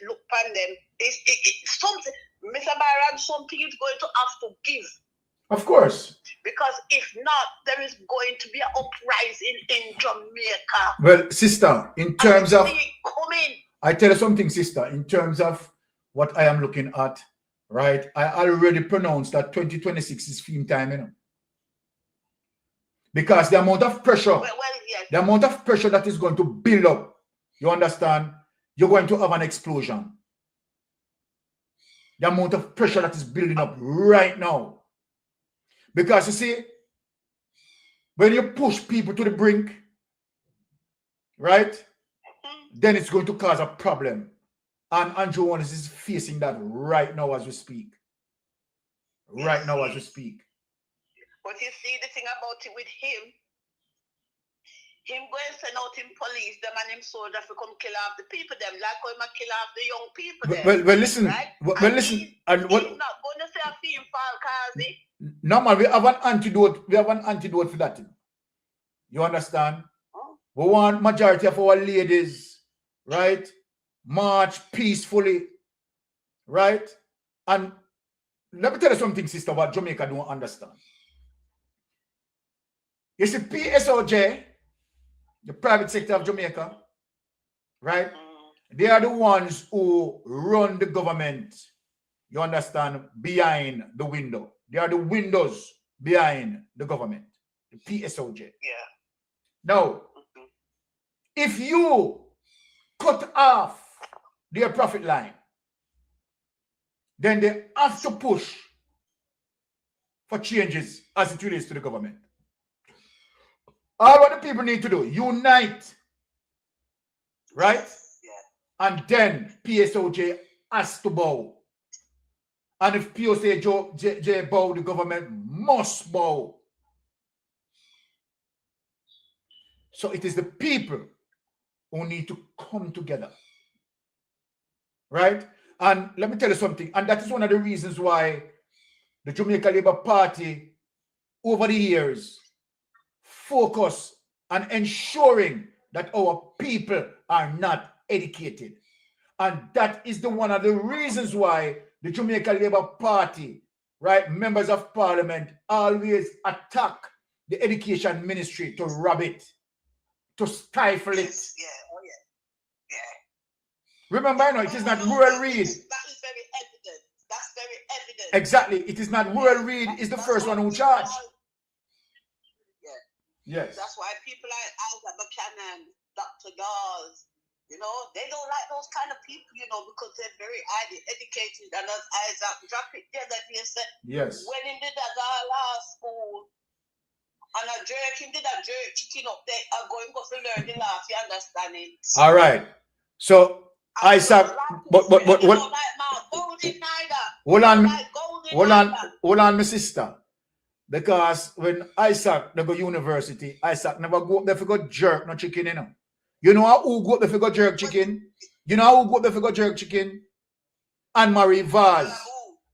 look upon them. It's something, Mr. Byron, something is going to have to give. Of course. Because if not, there is going to be an uprising in Jamaica. Well, sister, in terms of... I tell you something, sister, in terms of what I am looking at, right? I already pronounced that 2026 is film time, you know. Because the amount of pressure, yes. The amount of pressure that is going to build up, you understand, you're going to have an explosion. The amount of pressure that is building up right now. Because you see, when you push people to the brink, right, then it's going to cause a problem. And Andrew Holness is facing that right now as we speak. Right now as we speak. But you see the thing about it with him going send out him police, them and him soldier to come kill off the people, them, like how him kill off the young people, them. Well, listen. Right? Well, listen. He's And what? not going to say a theme fall, Kazi. No, man, we have an antidote. We have an antidote for that. You understand? Oh. We want majority of our ladies, right, march peacefully, right? And let me tell you something, sister, what Jamaica don't understand. You see, PSOJ, the private sector of Jamaica, right? They are the ones who run the government, you understand, behind the window. They are the windows behind the government, the PSOJ. Yeah. Now, if you cut off their profit line, then they have to push for changes as it relates to the government. All what the people need to do, unite, right? Yeah. And then PSOJ has to bow. And if PSOJ bow, the government must bow. So it is the people who need to come together. Right? And let me tell you something. And that is one of the reasons why the Jamaica Labour Party over the years focus on ensuring that our people are not educated. And that is the one of the reasons why the Jamaica Labour Party, right, members of parliament always attack the education ministry to rob it, to stifle it. Yeah, oh yeah. Yeah. Remember, no, it is not rural read. That is very evident. That's very evident. Exactly. It is not rural read is the first one who charged. Yeah. Yes. That's why people like Albert Buchanan, Dr. Dawes, you know, they don't like those kind of people, you know, because they're very highly educated. And as Isaac dropped it there that he said, yes, when he did that law school, and a jerk, he did a jerk chicken up there, going to learn the law, you understand it. All right. So Isaac, but hold on, my sister. Because when Isaac they go university, Isaac never go up there for go jerk no chicken, you know. You know who go up there for go jerk chicken? You know who go up there for go jerk chicken? Anne-Marie Vaz.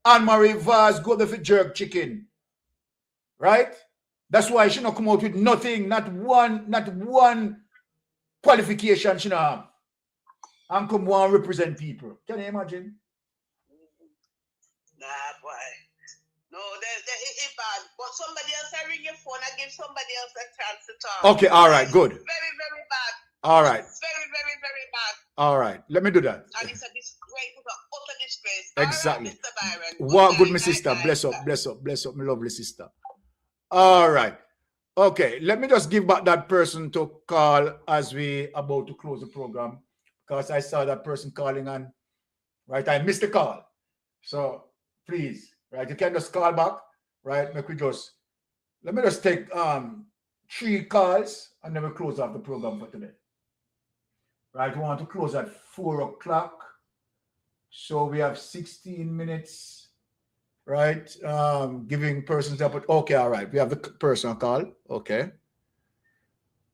Anne-Marie Vaz go up there for jerk chicken. Right? That's why she not come out with nothing, not one qualification she not have. And come on represent people. Can you imagine? Nah, boy. No, it's bad. But somebody else, I ring your phone, I give somebody else a chance to talk. Okay, all right, good. Very, very bad. All right. Very, very, very bad. All right, let me do that. And it's a disgrace, it's an utter disgrace. Exactly. All right, Mr. Byron. What good, my sister. Bless up, my lovely sister. All right. Okay, let me just give back that person to call as we about to close the program. Because I saw that person calling on, right? I missed the call. So please, right? You can just call back, right? Let me just take 3 calls and then we close off the program for today. Right? We want to close at 4 o'clock. So we have 16 minutes, right? Giving persons up. Okay, all right. We have the person call. Okay.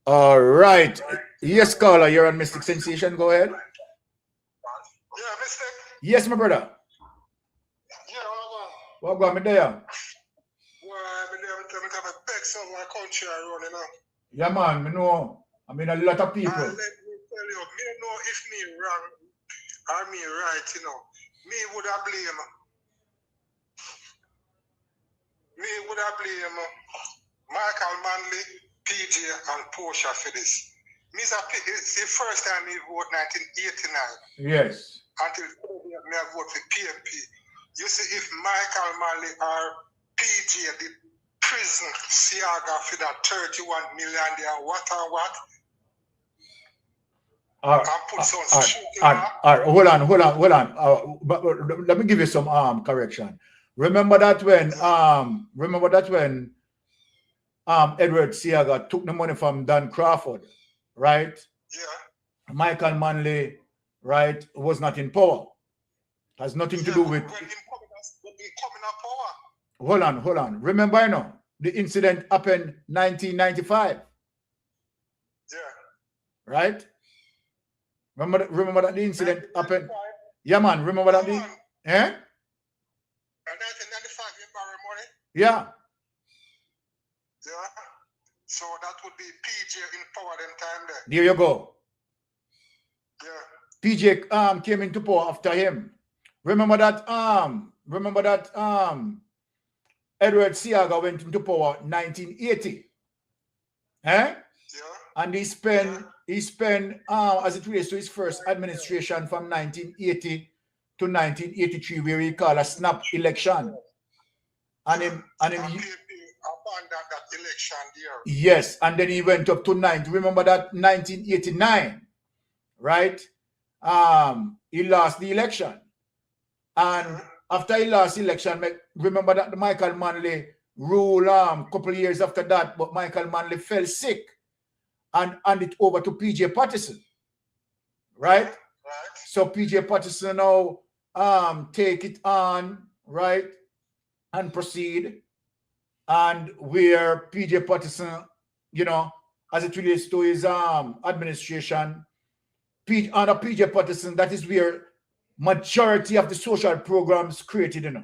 All right. Yes, caller, you're on Mystic Sensation. Go ahead. Yeah, Mystic. Yes, my brother. Yeah, what about me there? Well, I'm going to beg some of my country around, you know. Yeah, man, I know. I mean, a lot of people. Let me tell you, me know if me wrong or me right, you know. Me would have blame Michael Manley, PJ, and Portia for this. It's the first time me vote 1989. Yes. Until me I vote for PMP. You see, if Michael Manley or PJ did prison Seaga for that 31 million there, what or what? All right. All right. Hold on. But let me give you some correction. Remember that when Edward Seaga took the money from Dan Crawford, right? Yeah. Michael Manley, right, was not in power. Has nothing to do with. Hold on. Remember, you know, the incident happened 1995. Yeah. Right? Remember that the incident happened. Yeah, man. Remember that the 1995 you borrow money? Yeah. Yeah. So that would be PJ in power them time there. There you go. Yeah. PJ came into power after him. Remember that Edward Seaga went into power 1980. Yeah. And he spent as it relates to his first administration from 1980 to 1983, where he called a snap election. And him abandoned that election there. Yes, and then he went up to 90. Remember that 1989, right? He lost the election. And after he lost the election, remember that the Michael Manley ruled couple of years after that, but Michael Manley fell sick and handed it over to PJ Patterson. Right? So PJ Patterson now take it on, right? And proceed. And where PJ Patterson, you know, as it relates to his administration, under PJ Patterson, that is where majority of the social programs created, you know.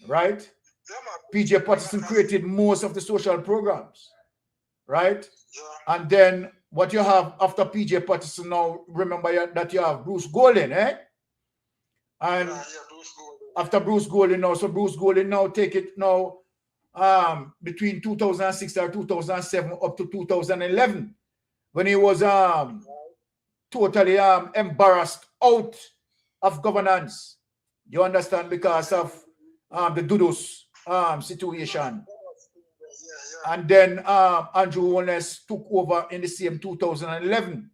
Right? PJ Patterson created most of the social programs. Right? And then what you have after PJ Patterson now, remember that you have Bruce Golding, eh? And after Bruce Golding now, so Bruce Golding now take it now between 2006 or 2007 up to 2011, when he was totally embarrassed out of governance. You understand, because of the Dudus situation. And then Andrew Holness took over in the same 2011.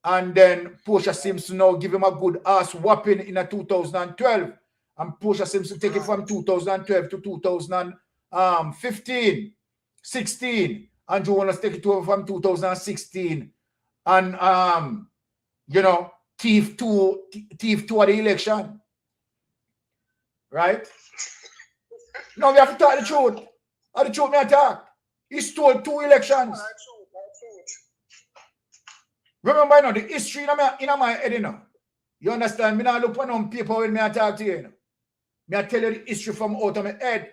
And then Portia Simpson now give him a good ass whopping in a 2012. And Portia Simpson take it from 2012 to 2015, 16. Andrew Holness take it over from 2016. And you know, thief two of the election. Right? Now we have to tell the truth. The truth me attack. He stole 2 elections. Remember, you know, the history in my head, you know. You understand? Me not look for no paper when me attack to you, you know. Me I tell you the history from out of my head.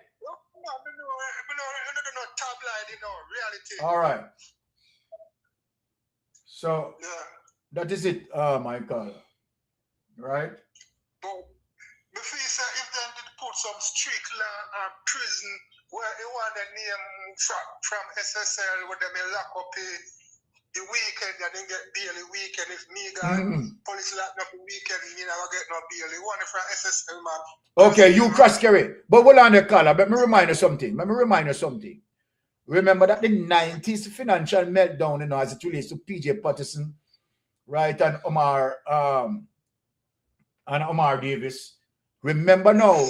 All right. So that is it, Michael. Right? But before you say if they did put some strict law and prison where you want the name from SSL with them lock up the weekend and then get bail the weekend. If me police lock up the weekend, you never get no bail. You want it from SSL, man. Okay, you cross carry. But hold on the caller. Let me remind you something. Remember that the 90s financial meltdown, you know, as it relates to PJ Patterson, right, and Omar Davis. Remember now,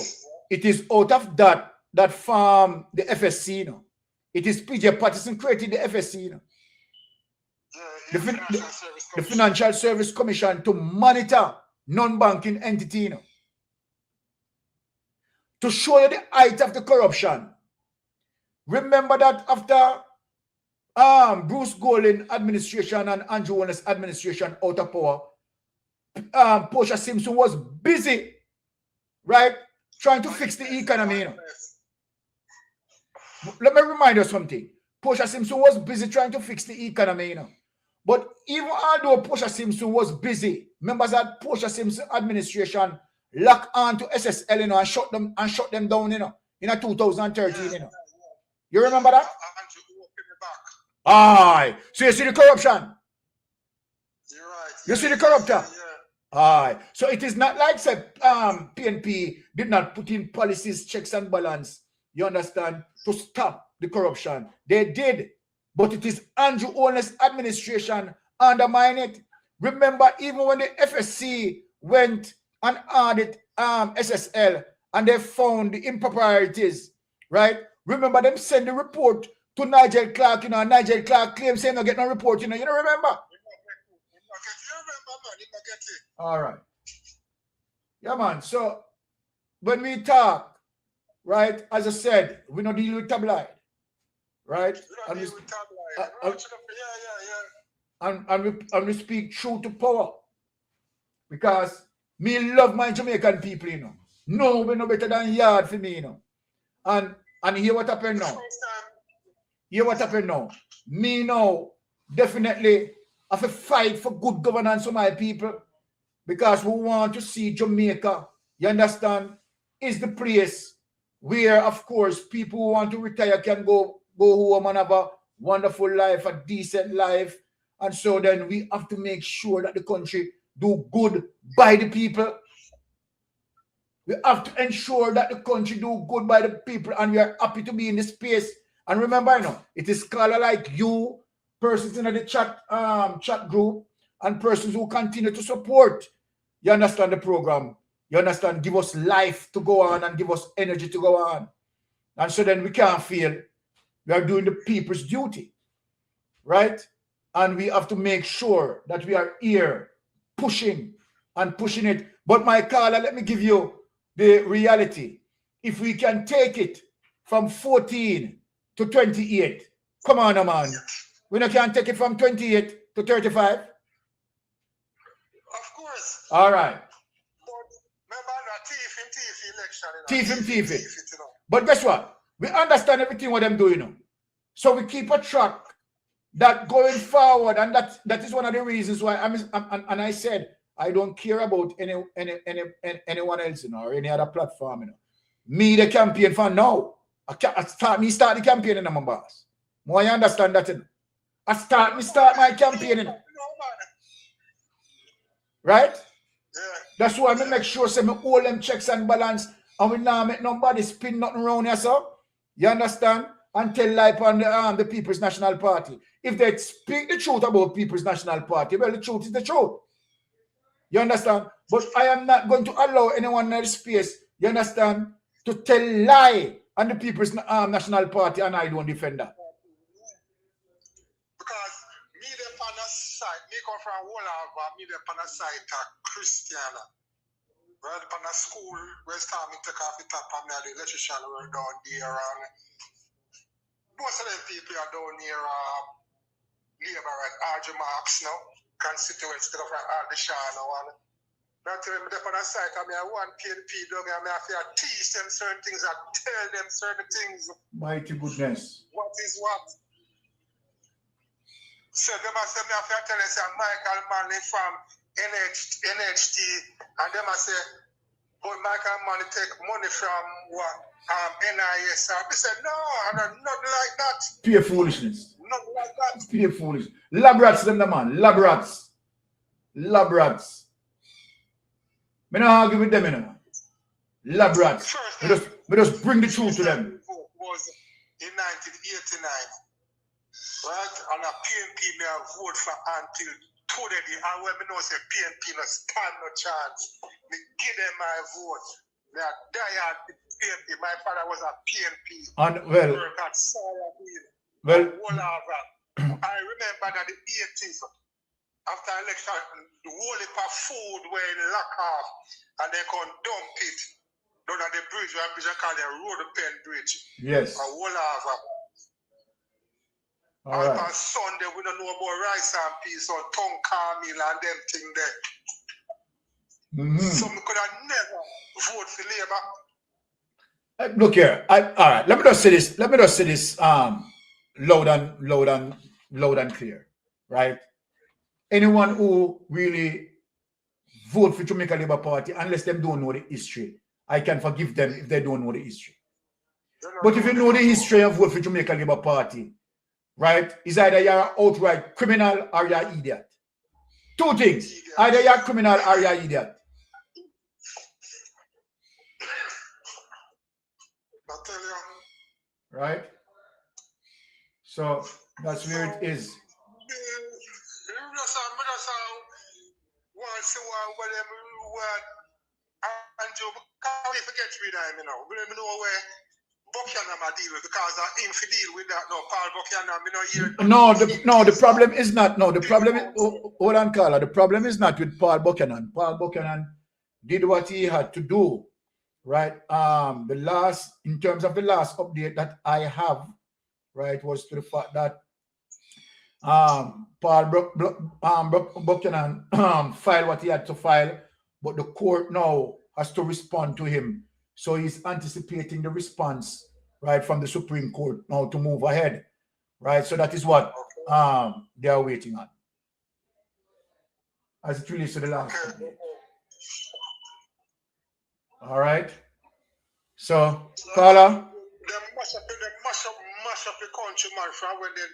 it is out of that farm, the FSC, you know. It is PJ Patterson created the FSC, you know. The Financial Service Commission to monitor non-banking entity, you know. To show you the height of the corruption. Remember that after Bruce Golding administration and Andrew Holness administration out of power, Portia Simpson was busy, right, trying to fix the economy, you know. Let me remind you something. Portia Simpson was busy trying to fix the economy, you know. But even although Portia Simpson was busy, members of Portia Simpson administration locked on to SSL, you know, and shut them down, you know, in 2013, you know. You remember that? Aye. So you see the corruption? You're right. You see the corruption? Aye. So it is not like said PNP did not put in policies, checks and balance, you understand, to stop the corruption. They did. But it is Andrew Holness administration undermine it. Remember, even when the FSC went and audit SSL and they found the improprieties, right? Remember them send the report to Nigel Clark, and Nigel Clark claims saying not get no report, you don't remember? All right. Yeah, man. So when we talk, right, as I said, we don't deal with tabloid, right? And we speak true to power. Because me love my Jamaican people, No, we no better than yard for me, And hear what happened now. Hear what happened now. Me now definitely have to fight for good governance for my people. Because we want to see Jamaica, you understand, is the place where, of course, people who want to retire can go home and have a wonderful life, a decent life. And so then we have to make sure that the country do good by the people. We have to ensure that the country do good by the people, and we are happy to be in this space. And remember, it is scholar like you, persons in the chat group, and persons who continue to support. You understand the program. You understand, give us life to go on and give us energy to go on. And so then we can't feel we are doing the people's duty, right? And we have to make sure that we are here pushing it. But my caller, let me give you the reality. If we can take it from 14 to 28, come on, man. We can't take it from 28 to 35. Of course. All right. But remember that thief election. But guess what? We understand everything what them doing. So we keep a track that going forward, and that is one of the reasons why I said I don't care about anyone else, or any other platform, Me the campaign for now. I start the campaign in my boss. More you understand that, I start my campaign, right? Yeah. That's why I make sure me all them checks and balance, and we not make nobody spin nothing around here, so you understand? And tell life on the People's National Party. If they speak the truth about People's National Party, well, the truth is the truth. You understand? But I am not going to allow anyone in this space, you understand, to tell lie on the People's National Party, and I don't defend that. Because me the on the side, me come from Wolava, me the on the side Christiana. Well, on the school, West Ham, me take off the top of me, the electrician were down there, and most of them people are down here, Labour and RG Marks now, constituents of Aldishana one. Now tell them on the side, I mean, I want PNP down here, I have to teach them certain things and tell them certain things. Mighty goodness. What is what? So them I say, me have to tell them, say, Michael Manley from NHT, and them I say, but Michael Manley take money from what? NIS. I said, no, nothing like that. Pure foolishness. Nothing like that. Pure foolishness. Lab rats them, the man. Lab rats. Lab rats. Me not argue with them, Lab rats. We just bring the truth to them. Was in 1989. Right? And a PNP may have voted for until today. And when me know say PNP no stand no chance, me give them my vote. Me a die at PNP. My father was a PNP. And well, I remember that the 80s, after election, the whole heap of food were in lock off, and they can dump it down at the bridge, where bridge I call the Road Pen Bridge. Yes. A whole over. All right. On Sunday, we don't know about rice and peas or tongue carmel and them thing there. So we could have never voted for Labour. Look here. All right. Let me just say this. Loud and clear. Right. Anyone who really vote for Jamaica Labour Party, unless them don't know the history, I can forgive them if they don't know the history. But if you know the history and vote for Jamaica Labour Party, right, is either you're an outright criminal or you're an idiot. Two things. Either you're a criminal or you're an idiot. I tell you. Right? So that's where it is. of them word Andrew, can't we forget rid of him, you know? We don't know where Buchanan I deal with because I'm infidel with that. No, Paul Buchanan, you know, here. The problem is not. No, the problem is. Hold on, Carla. The problem is not with Paul Buchanan. Paul Buchanan did what he had to do, right? In terms of the last update that I have, right, was to the fact that Paul Buchanan filed what he had to file, but the court now has to respond to him. So he's anticipating the response, right, from the Supreme Court now to move ahead, right? So that is what they are waiting on, as it relates to the last update. All right. So, Carla. They mash up the country, man, from when they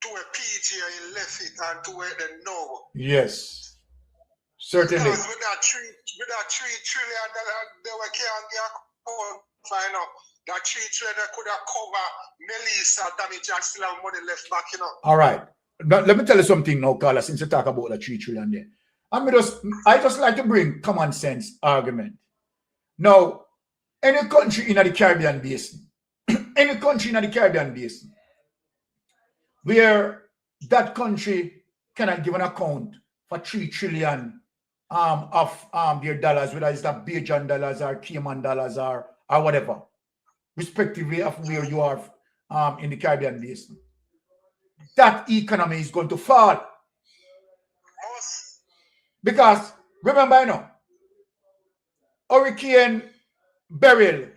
to a PG and left it and to where they know. Yes. Certainly. Because with that $3 trillion, they were can't get find out. That $3 trillion could have covered Melissa damage and still have money left back, you know. All right. But let me tell you something now, Carla, since you talk about the $3 trillion there. I just like to bring common sense argument. Now, any country in the Caribbean basin, where that country cannot give an account for $3 trillion of their dollars, whether it's the Bajan dollars or Cayman dollars or whatever, respectively of where you are in the Caribbean basin, that economy is going to fall. Because remember, you know, Hurricane Beryl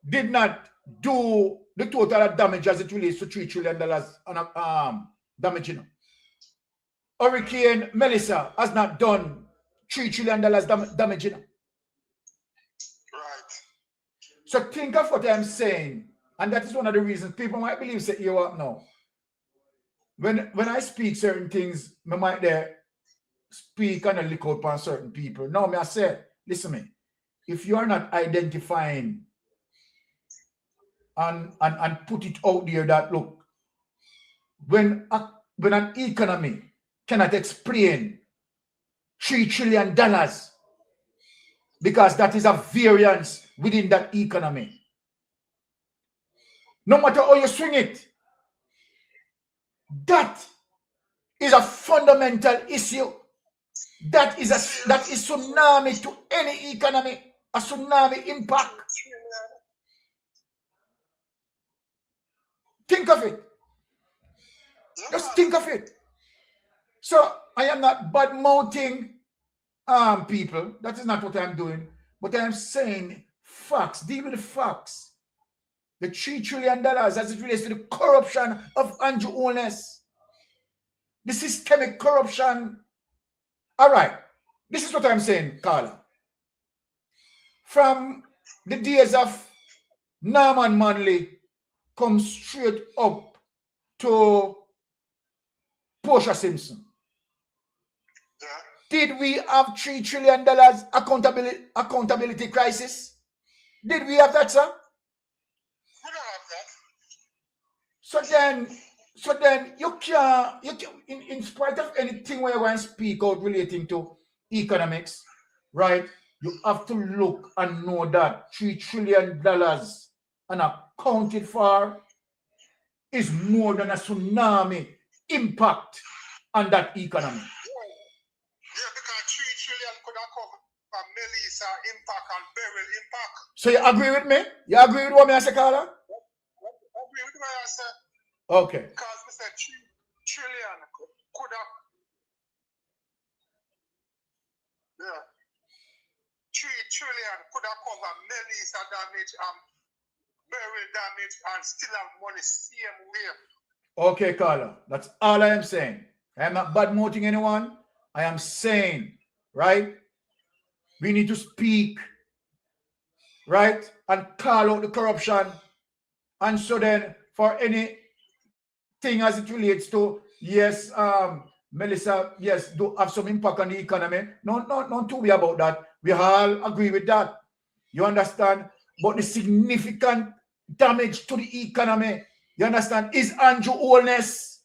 did not do the total damage as it relates to $3 trillion on damage. You know. Hurricane Melissa has not done $3 trillion damage. You know. Right. So think of what I'm saying, and that is one of the reasons people might believe say you up now. When I speak certain things, I might there speak and look out on certain people. No, I say, listen to me. If you are not identifying and put it out there that look, when an economy cannot explain $3 trillion because that is a variance within that economy, no matter how you swing it, that is a fundamental issue. That is tsunami to any economy, a tsunami impact. Think of it. Just think of it. So I am not bad-mouthing people. That is not what I'm doing. But I am saying facts. Deal with the facts. The $3 trillion as it relates to the corruption of Andrew Holness. The systemic corruption. All right. This is what I'm saying, Carla. From the days of Norman Manley, come straight up to Portia Simpson. Did we have $3 trillion accountability crisis? Did we have that, sir? We don't have that. So then you can't in spite of anything where you want to speak out relating to economics, right? You have to look and know that $3 trillion unaccounted for is more than a tsunami impact on that economy. Yeah, because $3 trillion could have covered Melissa impact and Beryl impact. So you agree with me? You agree with what I say, Carla? I agree with what I said. Okay. Because we said $3 trillion could have. Yeah. $3 trillion could have covered Melissa damage and Beryl damage and still have money same way. Okay, Carla. That's all I am saying. I am not bad-mouthing anyone. I am saying, right? We need to speak, right? And call out the corruption. And so then, for anything as it relates to, yes, Melissa, yes, do have some impact on the economy. Not too worry about that. We all agree with that. You understand? But the significant damage to the economy, you understand, is Andrew Holness.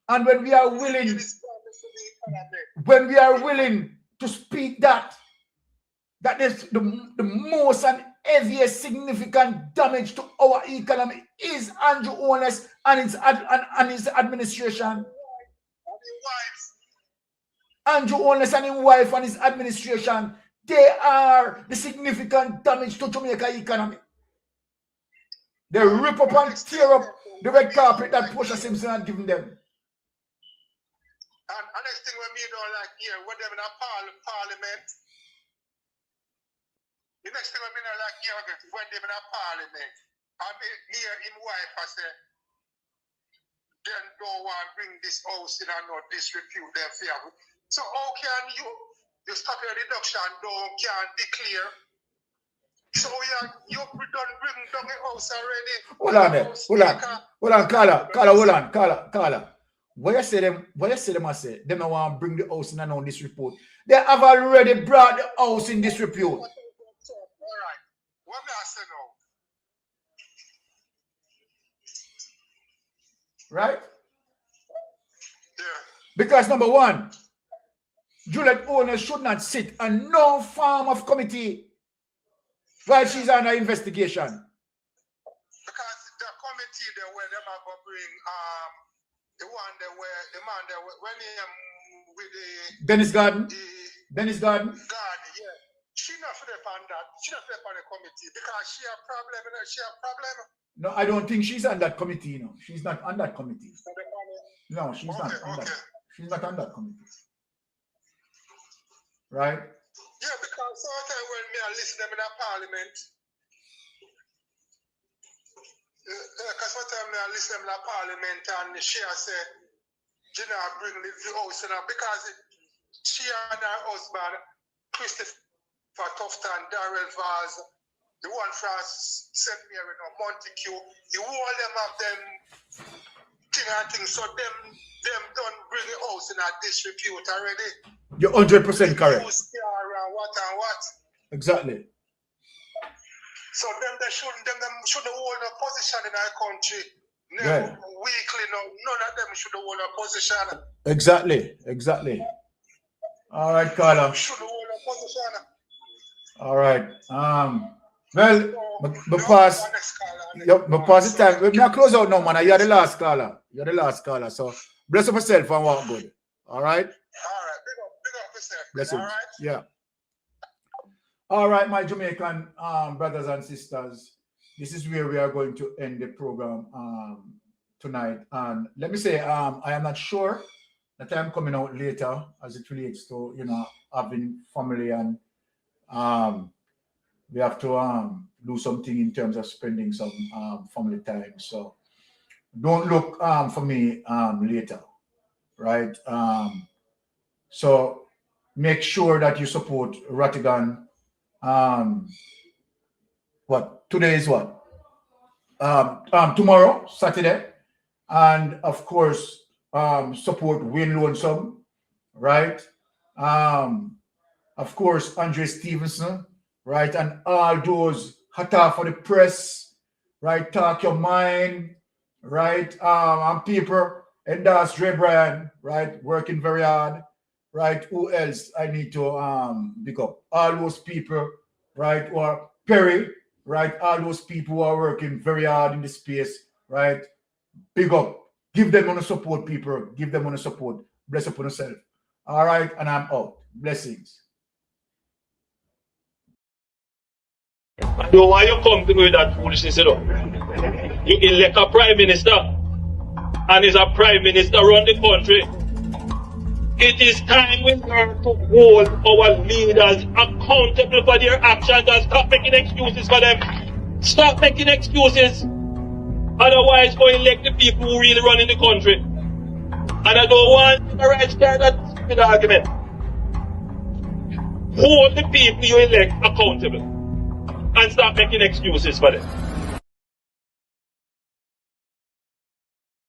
And when we are willing, when we are willing to speak that is the most and heaviest significant damage to our economy is Andrew Holness and his administration. Andrew Holness and his wife and his administration, they are the significant damage to Jamaica economy. They rip up and tear up the red carpet that Portia Simpson had given them. And next thing when me don't like here, when them in a parliament. The next thing when me don't like here, when them in a parliament. And me hear him wife I say, then don't want to bring this house in and not disrepute them fear. So how can you stop your deduction, don't can declare? So you done bring down the house already. Hold on there. Hold on, Carla. What you say them I say, them don't want to bring the house in and on this report. They have already brought the house in this report. All right. What may I say now? Right? Yeah. Because number one, Juliet Holness should not sit on no form of committee while she's under investigation. Because the committee there where them are going to bring the one there where the man there when he with the Dennis Garden. Garden, yeah. She not fit on that. She not fit on the committee because she have problem. She have problem. No, I don't think she's on that committee. No, she's not on that committee. No, she's not on that. She's not on that committee. Right? Yeah, because sometimes when me I listen to them in a parliament, because sometimes I listen to them in a parliament and she say, you know, bring the house in because she and her husband, Christopher Tufton, Darrell Vaz, the one from St. Mary, Montague, you all them have them thing and thing, so them don't bring the house in a disrepute already. You're 100% correct. What and what. Exactly. So they shouldn't hold a position in our country. Right. Weekly, none of them should hold a position. Exactly. All right, Carla. Should hold a position. All right. Well, but pass the time. We're not close out now, man. You're the last caller. So bless up yourself and walk good. All right. Big up yourself. Bless you. All right. Yeah. All right, my Jamaican brothers and sisters. This is where we are going to end the program tonight. And let me say, I am not sure that I'm coming out later as it relates to, having family and we have to do something in terms of spending some family time. So don't look for me later, right? So make sure that you support Rattigan. Today is what? Tomorrow, Saturday. And of course, support Wayne Lonesome, right? Of course, Andre Stevenson, right? And all those hata for the press, right? Talk your mind, right? And people, and that's Dre Bryan, right? Working very hard, right? Who else I need to pick up? All those people, right? Or Perry, right? All those people who are working very hard in the space, right? Big up. Give them on the support, people. Give them on the support. Bless upon yourself. All right, and I'm out. Blessings. I don't know why you come to me with that foolishness, You elect a prime minister, and is a prime minister run the country. It is time we learn to hold our leaders accountable for their actions and stop making excuses for them. Stop making excuses. Otherwise, go elect the people who really run in the country. And I don't want the right side that stupid argument. Hold the people you elect accountable and stop making excuses for them.